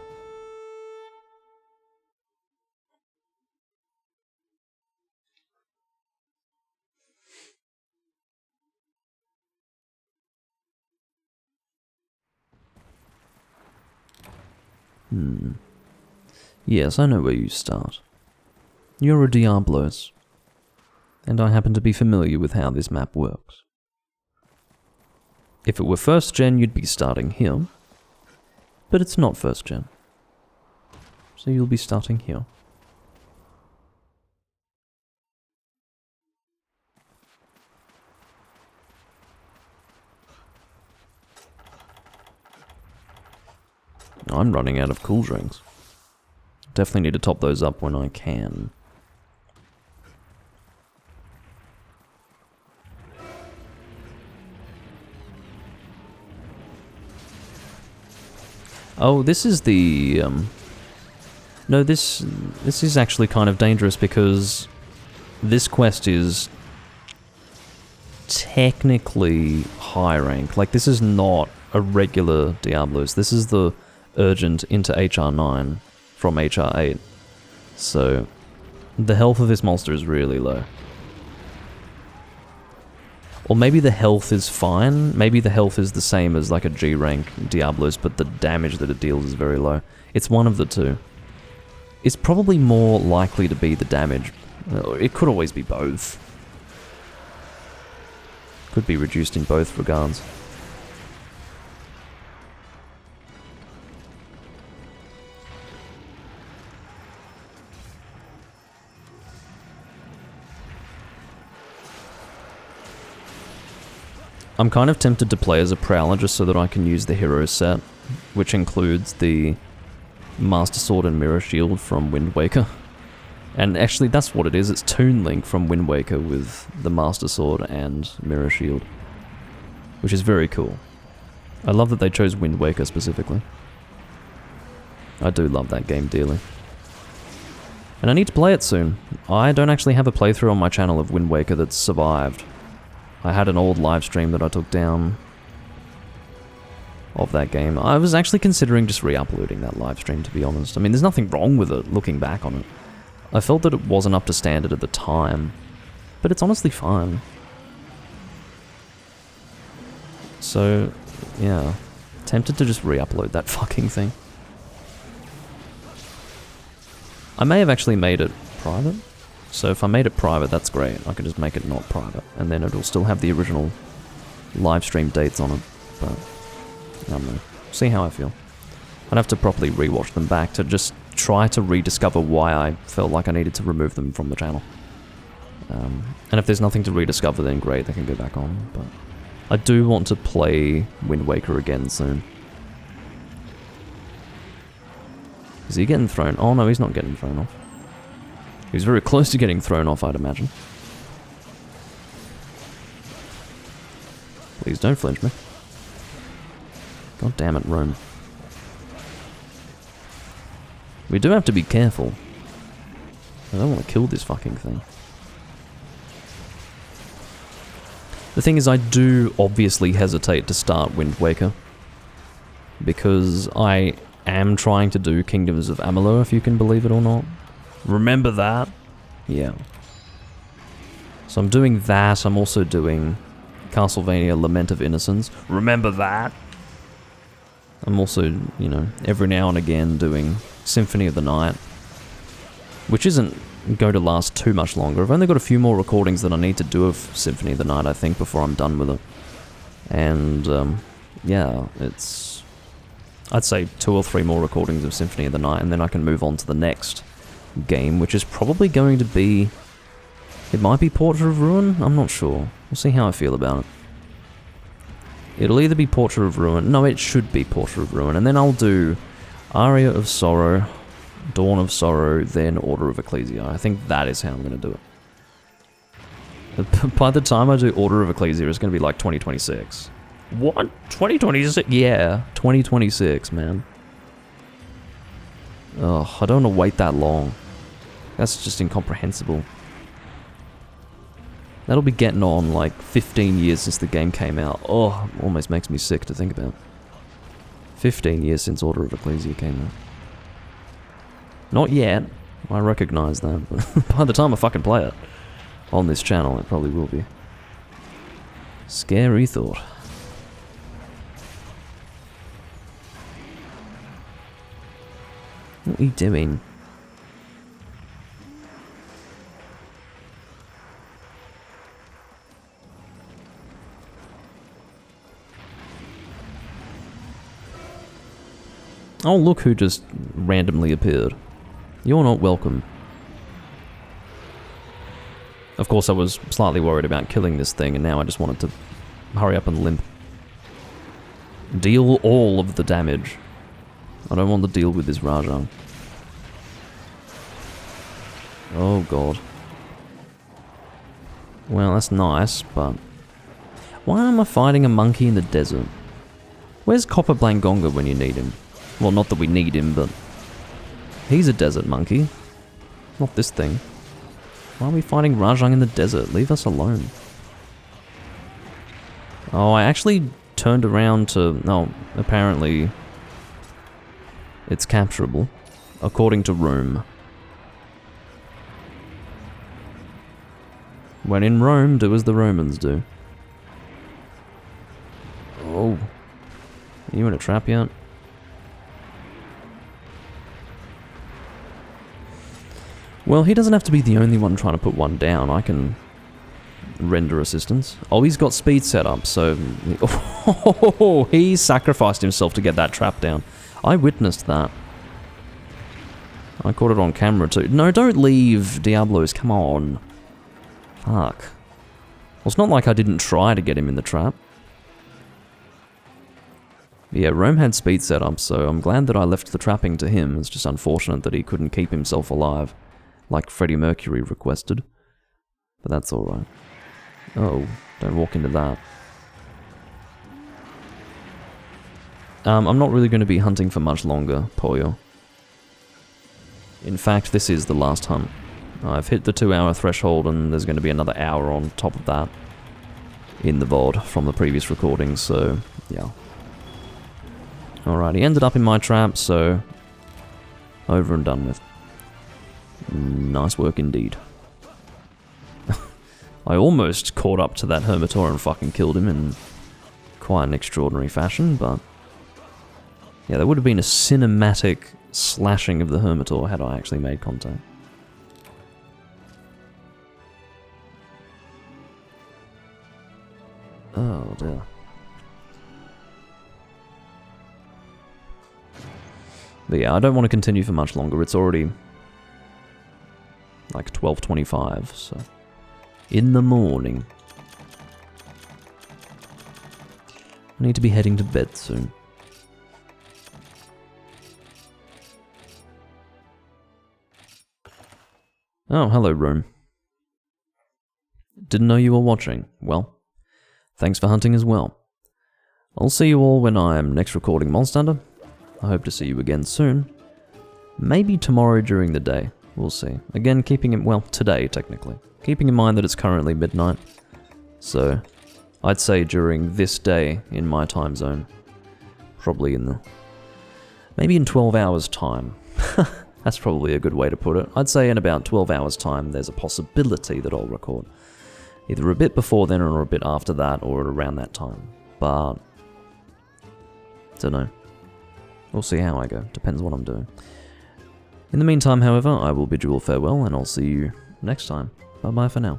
Yes, I know where you start. You're a Diablos, and I happen to be familiar with how this map works. If it were first gen, you'd be starting here, but it's not first gen, so you'll be starting here. I'm running out of cool drinks. Definitely need to top those up when I can. Oh, this is the... No, this is actually kind of dangerous because this quest is technically high rank. Like, this is not a regular Diablos. This is the urgent into HR9 from HR8. So, the health of this monster is really low. Or maybe the health is fine. Maybe the health is the same as like a G rank Diablos, but the damage that it deals is very low. It's one of the two. It's probably more likely to be the damage. It could always be both. Could be reduced in both regards. I'm kind of tempted to play as a Prowler just so that I can use the hero set, which includes the Master Sword and Mirror Shield from Wind Waker. And actually that's what it is, it's Doomlink from Wind Waker with the Master Sword and Mirror Shield. Which is very cool. I love that they chose Wind Waker specifically. I do love that game dearly. And I need to play it soon. I don't actually have a playthrough on my channel of Wind Waker that's survived. I had an old live stream that I took down of that game. I was actually considering just re-uploading that live stream, to be honest. I mean, there's nothing wrong with it, looking back on it. I felt that it wasn't up to standard at the time, but it's honestly fine. So, yeah. Tempted to just re-upload that fucking thing. I may have actually made it private. So if I made it private, that's great. I can just make it not private, and then it'll still have the original live stream dates on it. But I don't know. See how I feel. I'd have to properly rewatch them back to just try to rediscover why I felt like I needed to remove them from the channel. And if there's nothing to rediscover, then great, they can go back on. But I do want to play Wind Waker again soon. Is he getting thrown? Oh no, he's not getting thrown off. He's very close to getting thrown off, I'd imagine. Please don't flinch me. God damn it, Rome. We do have to be careful. I don't want to kill this fucking thing. The thing is, I do obviously hesitate to start Wind Waker. Because I am trying to do Kingdoms of Amalur, if you can believe it or not. Remember that? Yeah. So I'm doing that. I'm also doing Castlevania Lament of Innocence. Remember that? I'm also, you know, every now and again doing Symphony of the Night. Which isn't going to last too much longer. I've only got a few more recordings that I need to do of Symphony of the Night, I think, before I'm done with it. And, yeah, it's... I'd say 2 or 3 more recordings of Symphony of the Night, and then I can move on to the next game, which is probably going to be It might be Portrait of Ruin? I'm not sure. We'll see how I feel about it. It'll either be Portrait of Ruin. No, it should be Portrait of Ruin. And then I'll do Aria of Sorrow, Dawn of Sorrow, then Order of Ecclesia. I think that is how I'm going to do it. By the time I do Order of Ecclesia, it's going to be like 2026. What? 2026? Yeah, 2026, man. Ugh, I don't want to wait that long. That's just incomprehensible. That'll be getting on like 15 years since the game came out. Oh, almost makes me sick to think about. 15 years since Order of Ecclesia came out. Not yet. I recognize that, but by the time I fucking play it on this channel, it probably will be. Scary thought. What are you doing? Oh, look who just randomly appeared. You're not welcome. Of course, I was slightly worried about killing this thing, and now I just wanted to hurry up and limp. Deal all of the damage. I don't want to deal with this Rajang. Oh god. Well, that's nice, but... why am I fighting a monkey in the desert? Where's Copper Blangonga when you need him? Well, not that we need him, but... he's a desert monkey. Not this thing. Why are we fighting Rajang in the desert? Leave us alone. Oh, I actually turned around to... no, apparently... it's capturable. According to Rome. When in Rome, do as the Romans do. Oh. Are you in a trap yet? Well, he doesn't have to be the only one trying to put one down. I can render assistance. Oh, he's got speed set up, so... oh, he sacrificed himself to get that trap down. I witnessed that. I caught it on camera too. No, don't leave, Diablos, come on. Fuck. Well, it's not like I didn't try to get him in the trap. Yeah, Rome had speed set up, so I'm glad that I left the trapping to him. It's just unfortunate that he couldn't keep himself alive, like Freddie Mercury requested. But that's alright. Oh, don't walk into that. I'm not really going to be hunting for much longer, Poyo. In fact, this is the last hunt. I've hit the 2-hour threshold, and there's going to be another hour on top of that in the VOD from the previous recording, so yeah. Alright, he ended up in my trap, so over and done with. Nice work indeed. I almost caught up to that Hermitor and fucking killed him in quite an extraordinary fashion, but yeah, there would have been a cinematic slashing of the Hermitor had I actually made contact. Oh dear. But yeah, I don't want to continue for much longer. It's already like 12:25, so in the morning. I need to be heading to bed soon. Oh, hello, Rome. Didn't know you were watching. Well, thanks for hunting as well. I'll see you all when I'm next recording Monster Hunter. I hope to see you again soon. Maybe tomorrow during the day. We'll see. Again, keeping in... well, today, technically. Keeping in mind that it's currently midnight. So, I'd say during this day in my time zone. Probably in the... maybe in 12 hours' time. That's probably a good way to put it. I'd say in about 12 hours' time, there's a possibility that I'll record. Either a bit before then or a bit after that or around that time. But... don't know. We'll see how I go. Depends what I'm doing. In the meantime, however, I will bid you all farewell, and I'll see you next time. Bye-bye for now.